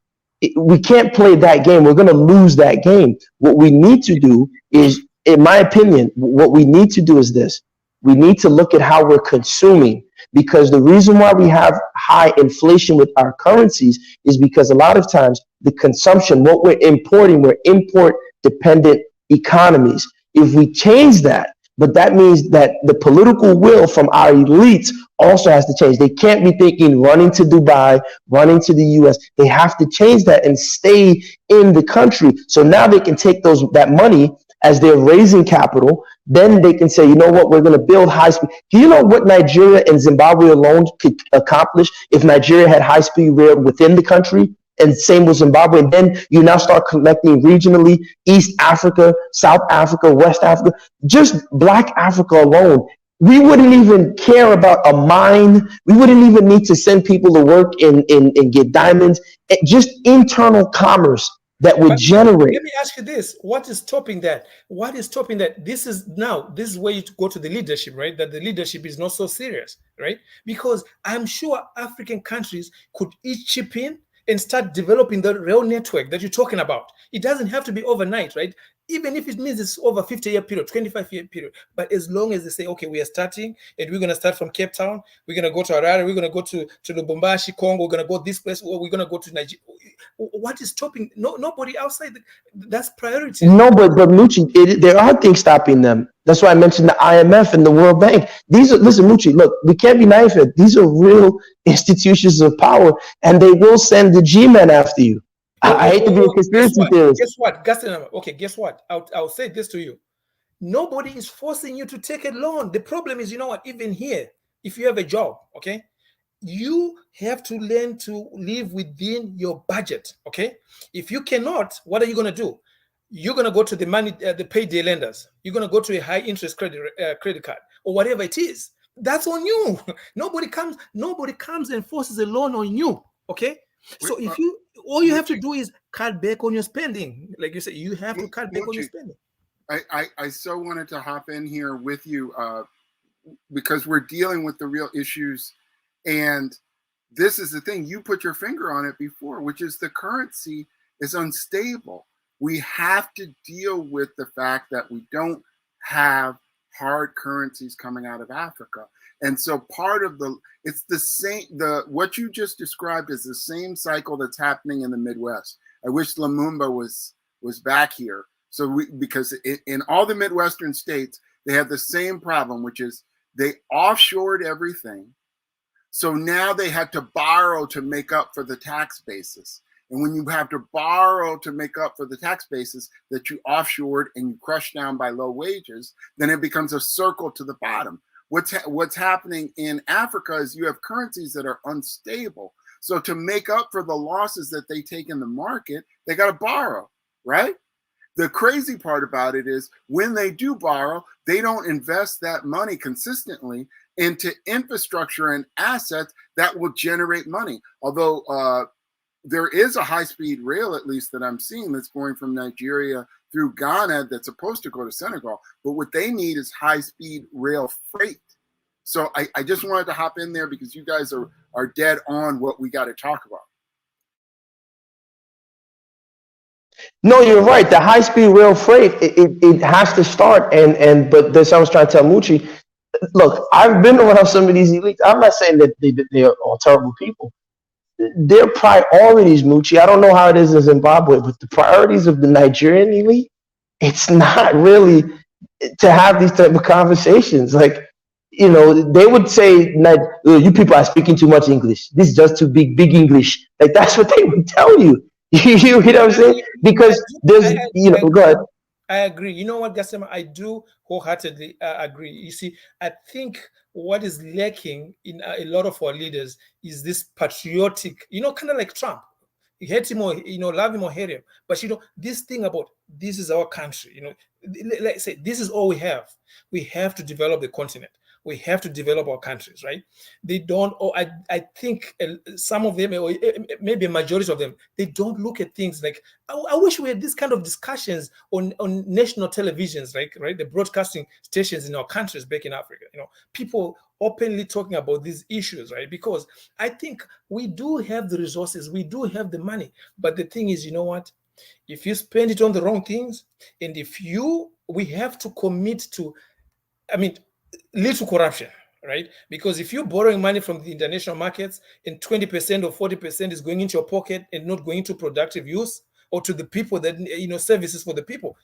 We can't play that game. We're going to lose that game. What we need to do is, in my opinion, what we need to do is this. We need to look at how we're consuming, because the reason why we have high inflation with our currencies is because a lot of times the consumption, what we're importing, we're import dependent economies. If we change that, but that means that the political will from our elites also has to change. They can't be thinking running to Dubai, running to the US. They have to change that and stay in the country. So now they can take that money as they're raising capital. Then they can say, you know what, we're going to build high speed. Do you know what Nigeria and Zimbabwe alone could accomplish if Nigeria had high speed rail within the country? And same with Zimbabwe. And then you now start connecting regionally, East Africa, South Africa, West Africa, just Black Africa alone. We wouldn't even care about a mine. We wouldn't even need to send people to work and get diamonds. Just internal commerce that would generate.
Let me ask you this. What is stopping that? What is stopping that? This is where you go to the leadership, right? That the leadership is not so serious, right? Because I'm sure African countries could each chip in and start developing the rail network that you're talking about. It doesn't have to be overnight, right? Even if it means it's over 50-year period, 25-year period. But as long as they say, okay, we are starting, and we're going to start from Cape Town, we're going to go to Harare, we're going to go to Lubumbashi, Congo, we're going to go this place, or we're going to go to Nigeria. What is stopping? Nobody outside. That's priority.
No, but Muchi, there are things stopping them. That's why I mentioned the IMF and the World Bank. Listen, Muchi, look, we can't be naive here. These are real institutions of power, and they will send the G-men after you. I hate to be a conspiracy theorist.
Guess what? Okay, guess what? I'll say this to you. Nobody is forcing you to take a loan. The problem is, you know what? Even here, if you have a job, okay, you have to learn to live within your budget, okay? If you cannot, what are you going to do? You're going to go to the payday lenders. You're going to go to a high interest credit card or whatever it is. That's on you. Nobody comes and forces a loan on you, okay? So if all you have to do is cut back on your spending. Like you said, you have to cut back on your spending.
I so wanted to hop in here with you because we're dealing with the real issues. And this is the thing, you put your finger on it before, which is the currency is unstable. We have to deal with the fact that we don't have hard currencies coming out of Africa. And so it's the same, what you just described is the same cycle that's happening in the Midwest. I wish Lumumba was back here. So because in all the Midwestern states, they have the same problem, which is they offshored everything. So now they had to borrow to make up for the tax basis. And when you have to borrow to make up for the tax basis that you offshored and you crushed down by low wages, then it becomes a circle to the bottom. What's happening in Africa is you have currencies that are unstable. So to make up for the losses that they take in the market, they got to borrow, right? The crazy part about it is when they do borrow, they don't invest that money consistently into infrastructure and assets that will generate money. Although there is a high-speed rail, at least that I'm seeing, that's going from Nigeria through Ghana that's supposed to go to Senegal. But what they need is high-speed rail freight. So I just wanted to hop in there because you guys are dead on what we got to talk about.
No, you're right. The high-speed rail freight, it has to start. But this I was trying to tell Mucci. Look, I've been around some of these elites. I'm not saying that they're all terrible people. Their priorities, Mucci, I don't know how it is in Zimbabwe, but the priorities of the Nigerian elite, it's not really to have these type of conversations. Like, they would say, you people are speaking too much English. This is just too big English. Like, that's what they would tell you. You know what I'm saying? Because there's, go ahead.
I agree. You know what, Gassama? I do wholeheartedly agree. You see, I think what is lacking in a lot of our leaders is this patriotic, kind of like Trump. You hate him or, love him or hate him. But, this thing about this is our country, let's say this is all we have. We have to develop the continent. We have to develop our countries, right? They don't, or I think some of them, or maybe a majority of them, they don't look at things like, I wish we had this kind of discussions on national televisions, right? The broadcasting stations in our countries back in Africa, people openly talking about these issues, right? Because I think we do have the resources, we do have the money, but the thing is, you know what? If you spend it on the wrong things, and we have to commit to, lead to corruption, right? Because if you're borrowing money from the international markets and 20% or 40% is going into your pocket and not going to productive use or to the people that, services for the people,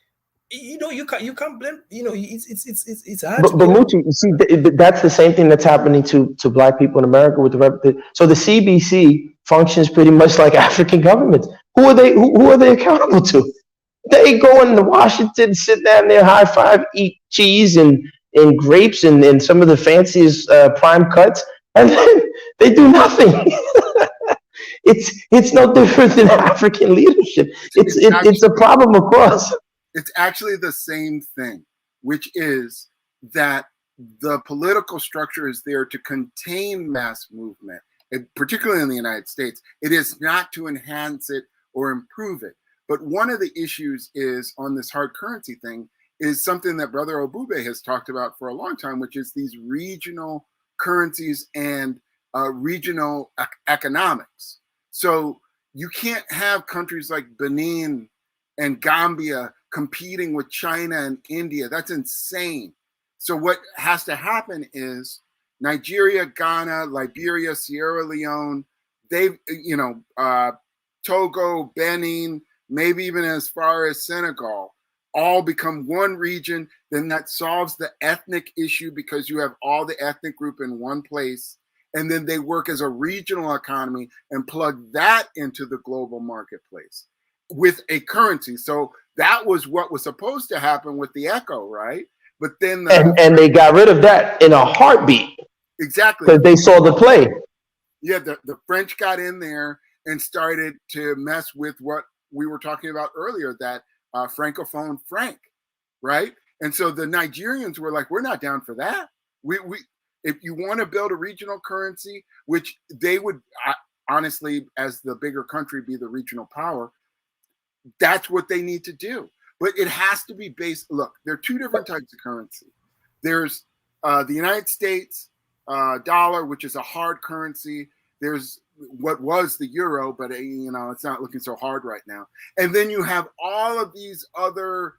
you can't blame, it's hard.
But Mucci, you see, that's the same thing that's happening to Black people in America with so the CBC functions pretty much like African governments. Who are they accountable to? They go into Washington, sit down there, high five, eat cheese and grapes and some of the fanciest prime cuts, and then they do nothing. It's no different than African leadership. It's a problem across.
It's actually the same thing, which is that the political structure is there to contain mass movement, particularly in the United States. It is not to enhance it or improve it. But one of the issues is on this hard currency thing is something that Brother Obube has talked about for a long time, which is these regional currencies and regional economics. So you can't have countries like Benin and Gambia competing with China and India. That's insane. So what has to happen is Nigeria, Ghana, Liberia, Sierra Leone, Togo, Benin, maybe even as far as Senegal, all become one region. Then that solves the ethnic issue because you have all the ethnic group in one place. And then they work as a regional economy and plug that into the global marketplace with a currency. So that was what was supposed to happen with the ECHO, right? But then
and they got rid of that in a heartbeat.
Exactly.
Because they saw the play.
Yeah, the French got in there and started to mess with what we were talking about earlier, that Francophone franc, right? And so the Nigerians were like, we're not down for that. If you want to build a regional currency, which they would honestly, as the bigger country, be the regional power, that's what they need to do. But it has to be based. Look, there are two different types of currency. There's the United States dollar, which is a hard currency. There's what was the euro, but it's not looking so hard right now. And then you have all of these other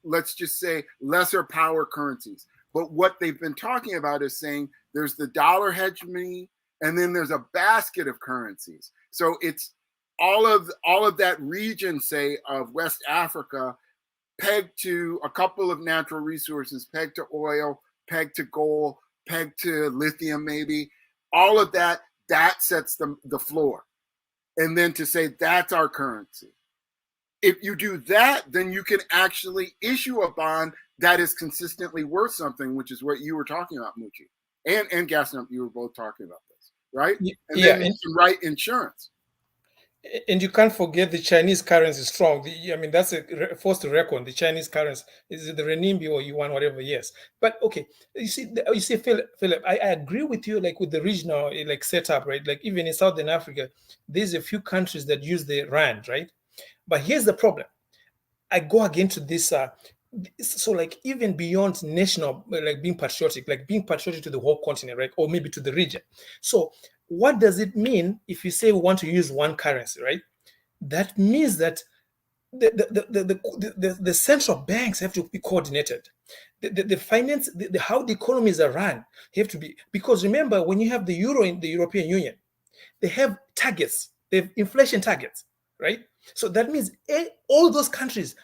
let's just say, lesser power currencies. But what they've been talking about is saying there's the dollar hegemony, and then there's a basket of currencies. So it's all of that region, say, of West Africa, pegged to a couple of natural resources, pegged to oil, pegged to gold, pegged to lithium, maybe. All of that sets the floor. And then to say that's our currency. If you do that, then you can actually issue a bond that is consistently worth something, which is what you were talking about, Mucci. And Gaston, you were both talking about this, right? And then you can write insurance.
And you can't forget the Chinese currency is strong. I mean, that's a force to reckon. The Chinese currency is it the renminbi or yuan, whatever. Yes, but okay. You see, Philip. I agree with you. Like with the regional like setup, right? Like even in Southern Africa, there's a few countries that use the rand, right? But here's the problem. I go again to this. So like even beyond national, like being patriotic to the whole continent, right? Or maybe to the region. So what does it mean if you say we want to use one currency, right? That means that the central banks have to be coordinated. The finance, how the economies are run have to be, because remember, when you have the euro in the European Union, they have targets, they have inflation targets, right? So that means all those countries,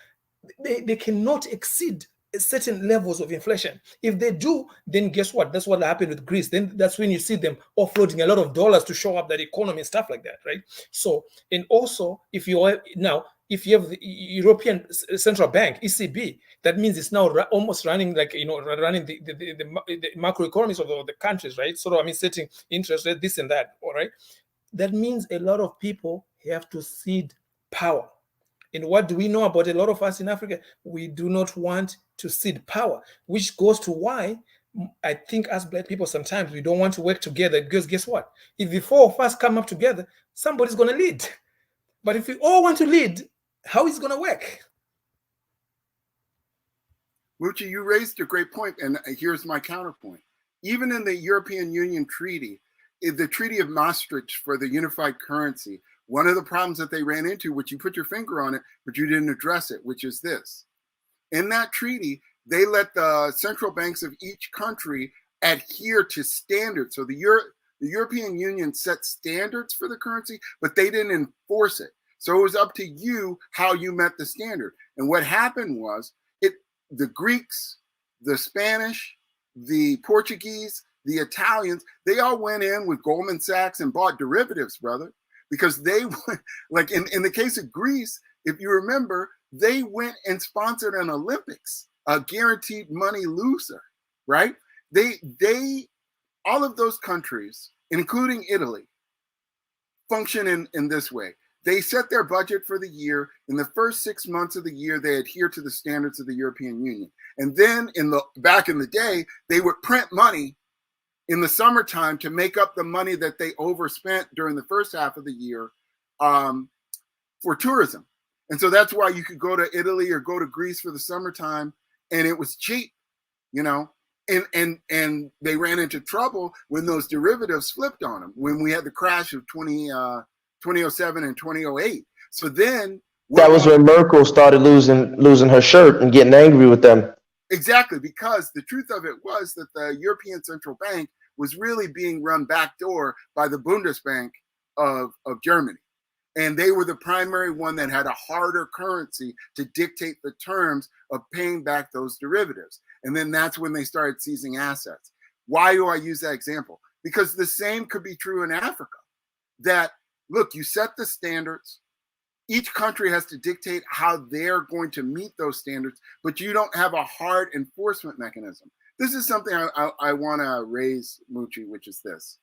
they cannot exceed certain levels of inflation. If they do, then guess what? That's what happened with Greece. Then that's when you see them offloading a lot of dollars to show up that economy and stuff like that, right? So, and also, if you have the European Central Bank, ECB, that means it's now almost running like, running the macroeconomies of the countries, right? So, I mean, setting interest rate, this and that, all right? That means a lot of people have to cede power. And what do we know about a lot of us in Africa? We do not want to cede power, which goes to why I think as Black people sometimes we don't want to work together, because guess what? If the four of us come up together, somebody's going to lead. But if we all want to lead, how is it going to work?
Mucci, you raised a great point, and here's my counterpoint. Even in the European Union Treaty, the Treaty of Maastricht for the unified currency, one of the problems that they ran into, which you put your finger on it, but you didn't address it, which is this. In that treaty, they let the central banks of each country adhere to standards. So the European Union set standards for the currency, but they didn't enforce it. So it was up to you how you met the standard. And what happened was the Greeks, the Spanish, the Portuguese, the Italians, they all went in with Goldman Sachs and bought derivatives, brother. Because they, like in the case of Greece, if you remember, they went and sponsored an Olympics, a guaranteed money loser, right? All of those countries, including Italy, function in this way. They set their budget for the year. In the first 6 months of the year, they adhere to the standards of the European Union. And then back in the day, they would print money in the summertime to make up the money that they overspent during the first half of the year for tourism. And so that's why you could go to Italy or go to Greece for the summertime, and it was cheap, and they ran into trouble when those derivatives flipped on them, when we had the crash of 2007 and 2008. So then
that was when Merkel started losing her shirt and getting angry with them.
Exactly, because the truth of it was that the European Central Bank was really being run backdoor by the Bundesbank of Germany. And they were the primary one that had a harder currency to dictate the terms of paying back those derivatives. And then that's when they started seizing assets. Why do I use that example? Because the same could be true in Africa. That, look, you set the standards. Each country has to dictate how they're going to meet those standards, but you don't have a hard enforcement mechanism. This is something I want to raise, Mucci, which is this.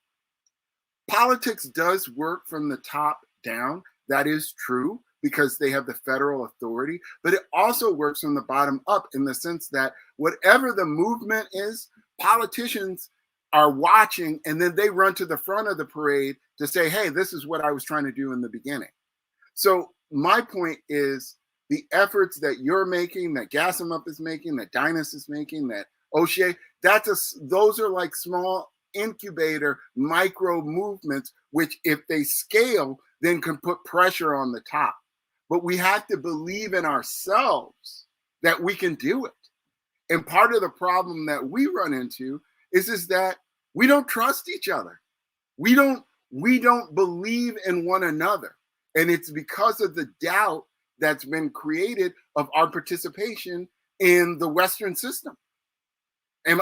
Politics does work from the top down. That is true because they have the federal authority, but it also works from the bottom up in the sense that whatever the movement is, politicians are watching and then they run to the front of the parade to say, hey, this is what I was trying to do in the beginning. So my point is the efforts that you're making, that Gassam is making, that Dynast is making, that O'Shea, those are like small incubator micro movements, which if they scale, then can put pressure on the top. But we have to believe in ourselves that we can do it. And part of the problem that we run into is that we don't trust each other. We don't believe in one another. And it's because of the doubt that's been created of our participation in the Western system. And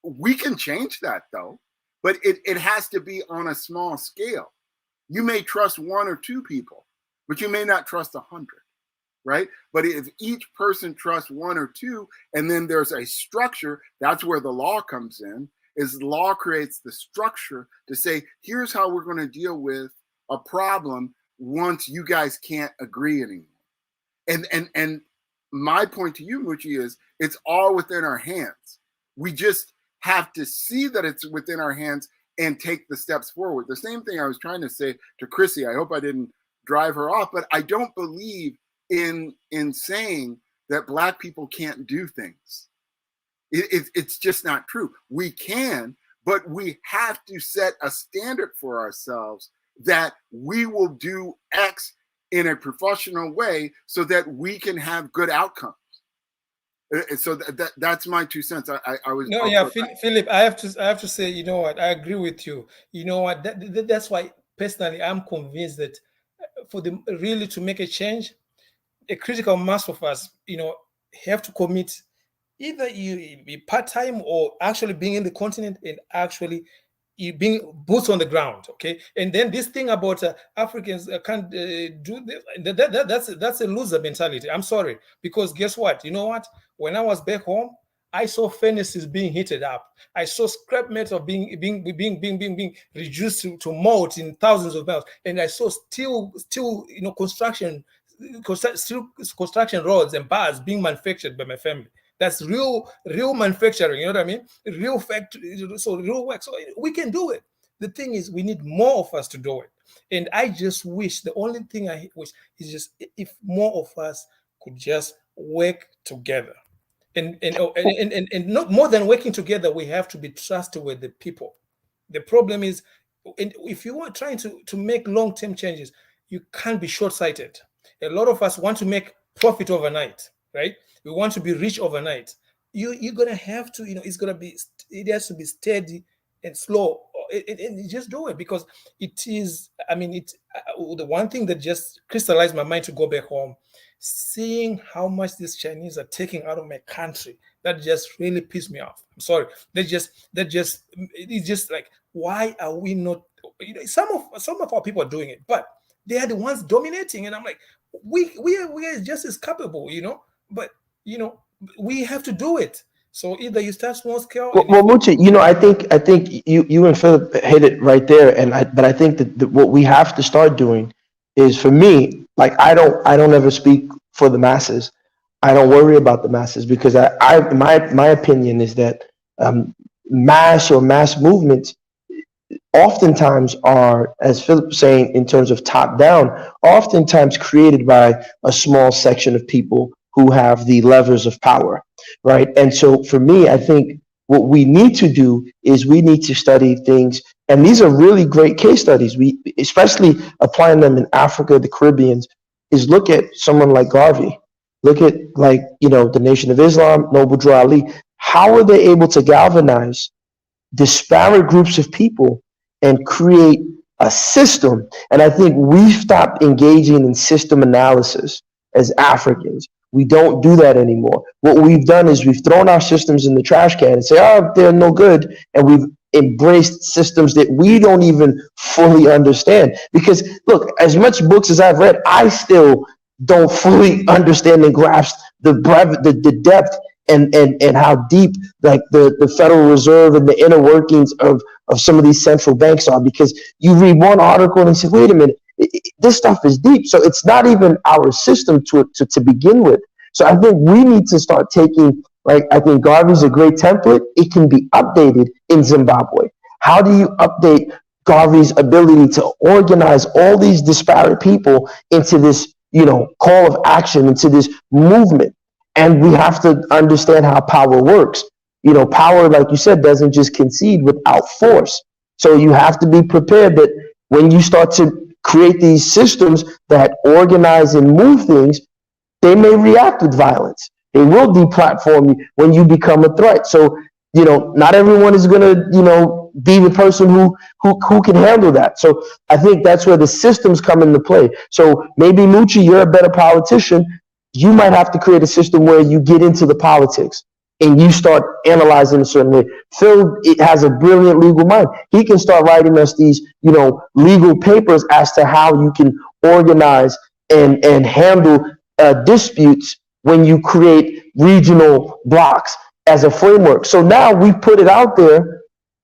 we can change that though, but it has to be on a small scale. You may trust one or two people, but you may not trust 100, right? But if each person trusts one or two, and then there's a structure, that's where the law comes in, is law creates the structure to say, here's how we're going to deal with a problem once you guys can't agree anymore. And my point to you, Muchi, is it's all within our hands. We just have to see that it's within our hands and take the steps forward. The same thing I was trying to say to Chrissy. I hope I didn't drive her off, but I don't believe in saying that Black people can't do things. It's just not true. We can, but we have to set a standard for ourselves that we will do X in a professional way so that we can have good outcomes. So that's my 2 cents. I was
no, yeah, Philip. I have to say, you know what? I agree with you. You know what? That's why personally I'm convinced that for them really to make a change, a critical mass of us, you know, have to commit either you be part-time or actually being in the continent and actually you being boots on the ground, okay? And then this thing about Africans can't do this, that's a loser mentality. I'm sorry, because guess what? You know what? When I was back home, I saw furnaces being heated up. I saw scrap metal being reduced to malt in thousands of pounds, and I saw steel, you know, construction rods and bars being manufactured by my family. That's real manufacturing, you know what I mean? Real factory, so real work. So we can do it. The thing is, we need more of us to do it. And I just wish, the only thing I wish is just if more of us could just work together. And not more than working together, we have to be trustworthy people. The problem is, if you are trying to make long-term changes, you can't be short-sighted. A lot of us want to make profit overnight, right? We want to be rich overnight. You're gonna have to, you know, it has to be steady and slow. And just do it, because it is. I mean, the one thing that just crystallized my mind to go back home, seeing how much these Chinese are taking out of my country, that just really pissed me off. I'm sorry. It's just like, why are we not? You know, some of our people are doing it, but they are the ones dominating, and I'm like, we are just as capable, you know, but you know, we have to do it. So either you start small scale.
Well, Muchi, you know, I think you and Philip hit it right there, but I think that what we have to start doing is, for me, like I don't ever speak for the masses. I don't worry about the masses, because my opinion is that mass movements oftentimes are, as Philip was saying, in terms of top down, oftentimes created by a small section of people who have the levers of power, right? And so for me, I think what we need to do is we need to study things, and these are really great case studies. We, especially applying them in Africa, the Caribbean, is look at someone like Garvey, look at, like, you know, the Nation of Islam, Noble Drew Ali. How are they able to galvanize disparate groups of people and create a system? And I think we've stopped engaging in system analysis as Africans. We don't do that anymore. What we've done is we've thrown our systems in the trash can and say, oh, they're no good. And we've embraced systems that we don't even fully understand. Because look, as much books as I've read, I still don't fully understand and grasp the depth and how deep, like, the Federal Reserve and the inner workings of some of these central banks are. Because you read one article and you say, wait a minute, this stuff is deep. So it's not even our system to begin with. So I think we need to start taking, like, I think Garvey's a great template. It can be updated in Zimbabwe. How do you update Garvey's ability to organize all these disparate people into this, you know, call of action, into this movement? And we have to understand how power works. You know, power, like you said, doesn't just concede without force. So you have to be prepared that when you start to create these systems that organize and move things, they may react with violence. They will deplatform you when you become a threat. So, not everyone is going to, be the person who can handle that. So I think that's where the systems come into play. So maybe Mucci, you're a better politician. You might have to create a system where you get into the politics and you start analyzing a certain way. Phil has a brilliant legal mind. He can start writing us these, legal papers as to how you can organize and handle disputes when you create regional blocks as a framework. So now we put it out there.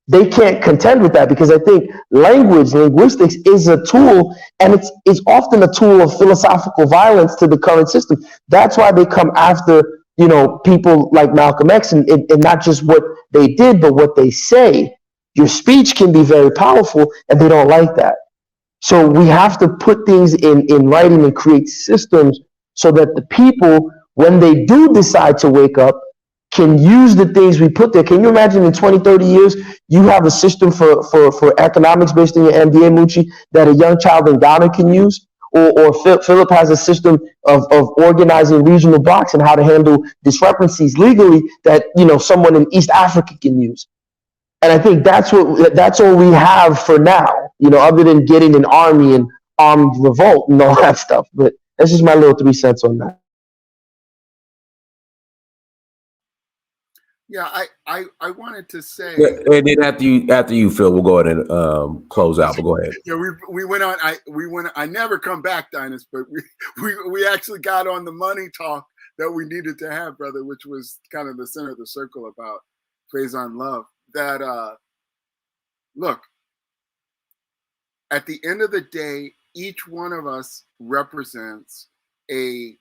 They can't contend with that because I think linguistics is a tool, and it's often a tool of philosophical violence to the current system. That's why they come after, people like Malcolm X, and not just what they did, but what they say. Your speech can be very powerful, and they don't like that. So we have to put things in writing and create systems so that the people, when they do decide to wake up, can use the things we put there. Can you imagine in 20, 30 years, you have a system for economics based on your MBA, Mucci, that a young child in Ghana can use? Or Philip has a system of organizing regional blocks and how to handle discrepancies legally that, someone in East Africa can use. And I think that's all we have for now, other than getting an army and armed revolt and all that stuff. But that's just my little 3 cents on that.
Yeah, I wanted to say.
And then after you, Phil, we'll go ahead and close out. But go ahead.
Yeah, we went on. I never come back, Dynast, but we actually got on the money talk that we needed to have, brother, which was kind of the center of the circle about Faizon Love. That look, at the end of the day, each one of us represents a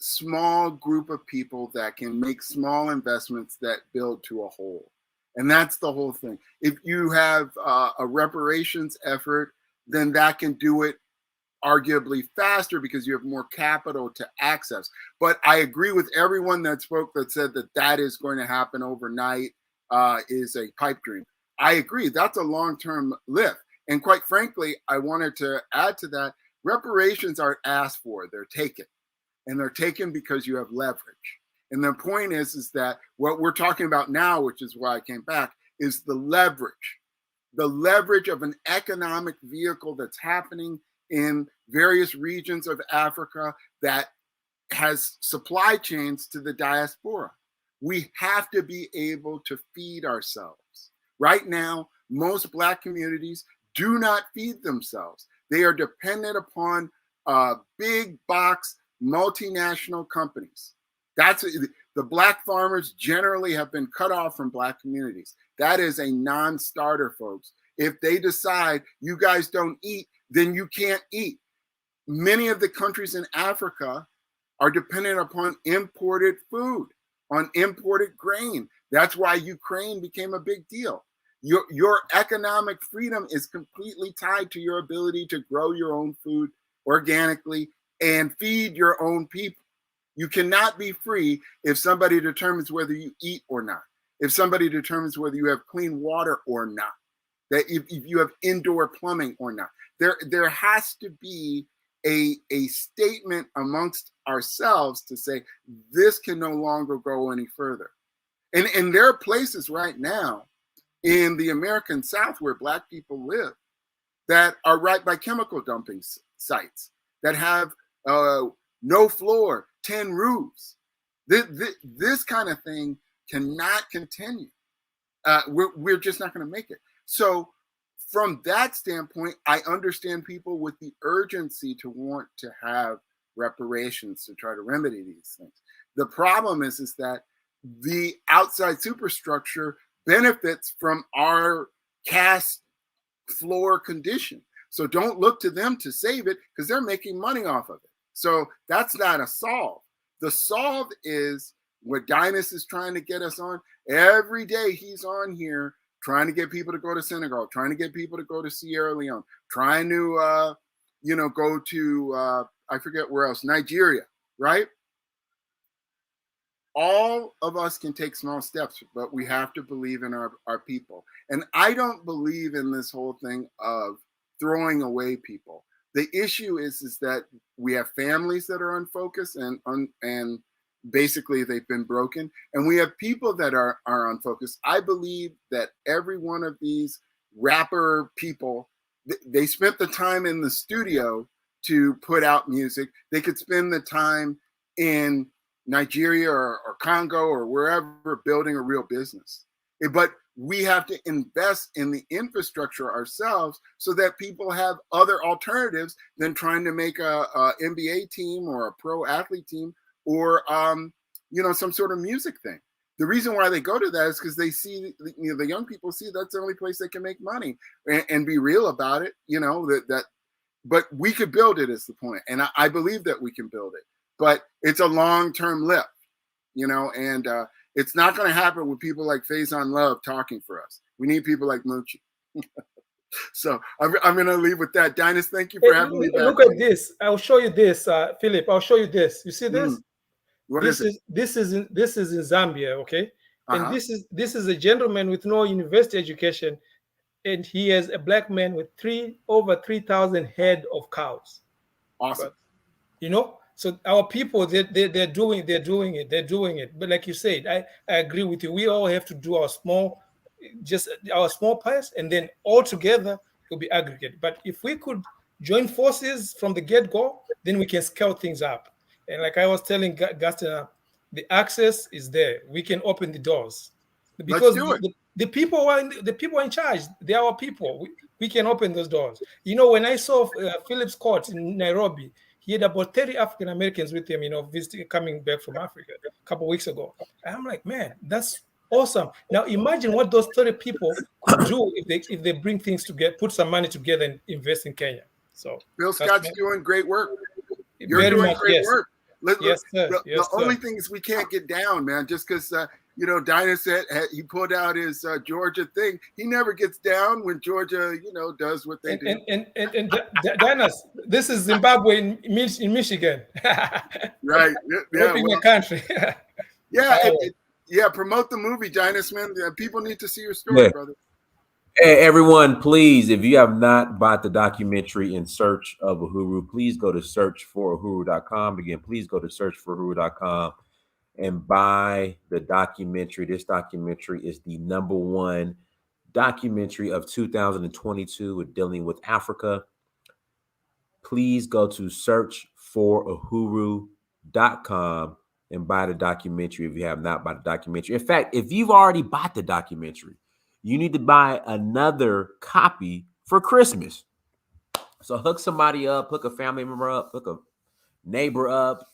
small group of people that can make small investments that build to a whole. And that's the whole thing. If you have a reparations effort, then that can do it arguably faster because you have more capital to access. But I agree with everyone that spoke that said that is going to happen overnight, is a pipe dream. I agree. That's a long-term lift. And quite frankly, I wanted to add to that, reparations aren't asked for, they're taken. And they're taken because you have leverage. And the point is that what we're talking about now, which is why I came back, is the leverage of an economic vehicle that's happening in various regions of Africa that has supply chains to the diaspora. We have to be able to feed ourselves. Right now, most Black communities do not feed themselves. They are dependent upon big box multinational companies. That's the Black farmers generally have been cut off from Black communities. That is a non-starter, folks. If they decide you guys don't eat, then you can't eat. Many of the countries in Africa are dependent upon imported food, on imported grain. That's why Ukraine became a big deal. Your economic freedom is completely tied to your ability to grow your own food organically and feed your own people. You cannot be free if somebody determines whether you eat or not, if somebody determines whether you have clean water or not, that if you have indoor plumbing or not. There has to be a statement amongst ourselves to say, this can no longer go any further. And there are places right now in the American South where Black people live that are right by chemical dumping sites that have no floor, 10 roofs. This kind of thing cannot continue. We're just not going to make it. So from that standpoint, I understand people with the urgency to want to have reparations to try to remedy these things. The problem is that the outside superstructure benefits from our caste floor condition. So don't look to them to save it because they're making money off of it. So that's not a solve. The solve is what Dynast is trying to get us on. Every day he's on here trying to get people to go to Senegal, trying to get people to go to Sierra Leone, trying to, go to, I forget where else, Nigeria, right? All of us can take small steps, but we have to believe in our people. And I don't believe in this whole thing of throwing away people. The issue is that we have families that are unfocused and basically they've been broken. And we have people that are unfocused. I believe that every one of these rapper people, they spent the time in the studio to put out music. They could spend the time in Nigeria or Congo or wherever building a real business. But we have to invest in the infrastructure ourselves so that people have other alternatives than trying to make a NBA team or a pro athlete team or some sort of music thing. The reason why they go to that is because they see, the young people see that's the only place they can make money and be real about it. But we could build it is the point. And I believe that we can build it, but it's a long-term lift, and it's not going to happen with people like Faizon Love talking for us. We need people like Moochie. So I'm going to leave with that. Dynast, thank you for having me back.
Look at this. I'll show you this, Philip. I'll show you this. You see this? This is in Zambia, okay? And this is a gentleman with no university education, and he has a black man with over 3,000 head of cows.
Awesome.
But, so our people, they're doing it. But like you said, I agree with you. We all have to do our small parts, and then all together it'll be aggregate. But if we could join forces from the get-go, then we can scale things up. And like I was telling Gaston, the access is there. We can open the doors because the people are in charge. They are our people. We can open those doors. When I saw Philip's court in Nairobi, he had about 30 African Americans with him, visiting, coming back from Africa a couple of weeks ago. And I'm like, man, that's awesome. Now imagine what those 30 people could do if they bring things together, put some money together, and invest in Kenya. So
Bill Scott's doing great work. You're
Very
doing
much,
great
yes.
work.
The
only thing is we can't get down, man, just because, Dynast said he put out his Georgia thing. He never gets down when Georgia, does what they do.
And Dynast, this is Zimbabwe in Michigan.
Right. Yeah.
The country.
Yeah. Promote the movie, Dynast, man. People need to see your story, brother.
Hey, everyone, please, if you have not bought the documentary In Search of Uhuru, please go to searchforuhuru.com. Again, please go to searchforuhuru.com and buy the documentary. This documentary is the #1 documentary of 2022 with dealing with Africa. Please go to searchforuhuru.com and buy the documentary if you have not bought the documentary. In fact, if you've already bought the documentary, you need to buy another copy for Christmas. So hook somebody up, hook a family member up, hook a neighbor up,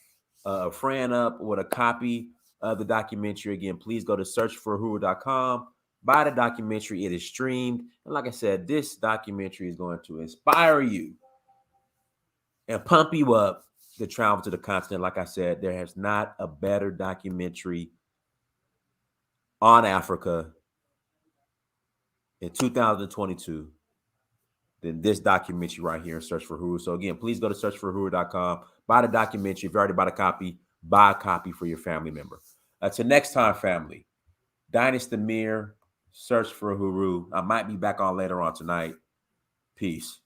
a friend up with a copy of the documentary. Again, please go to searchforuhuru.com, buy the documentary. It is streamed. And like I said, this documentary is going to inspire you and pump you up to travel to the continent. Like I said, there has not a better documentary on Africa in 2022 than this documentary right here in Search for Uhuru. So again, please go to searchforuhuru.com, buy the documentary. If you already bought a copy, buy a copy for your family member. Till next time, family. Dynast Amir, Search for Uhuru. I might be back on later on tonight. Peace.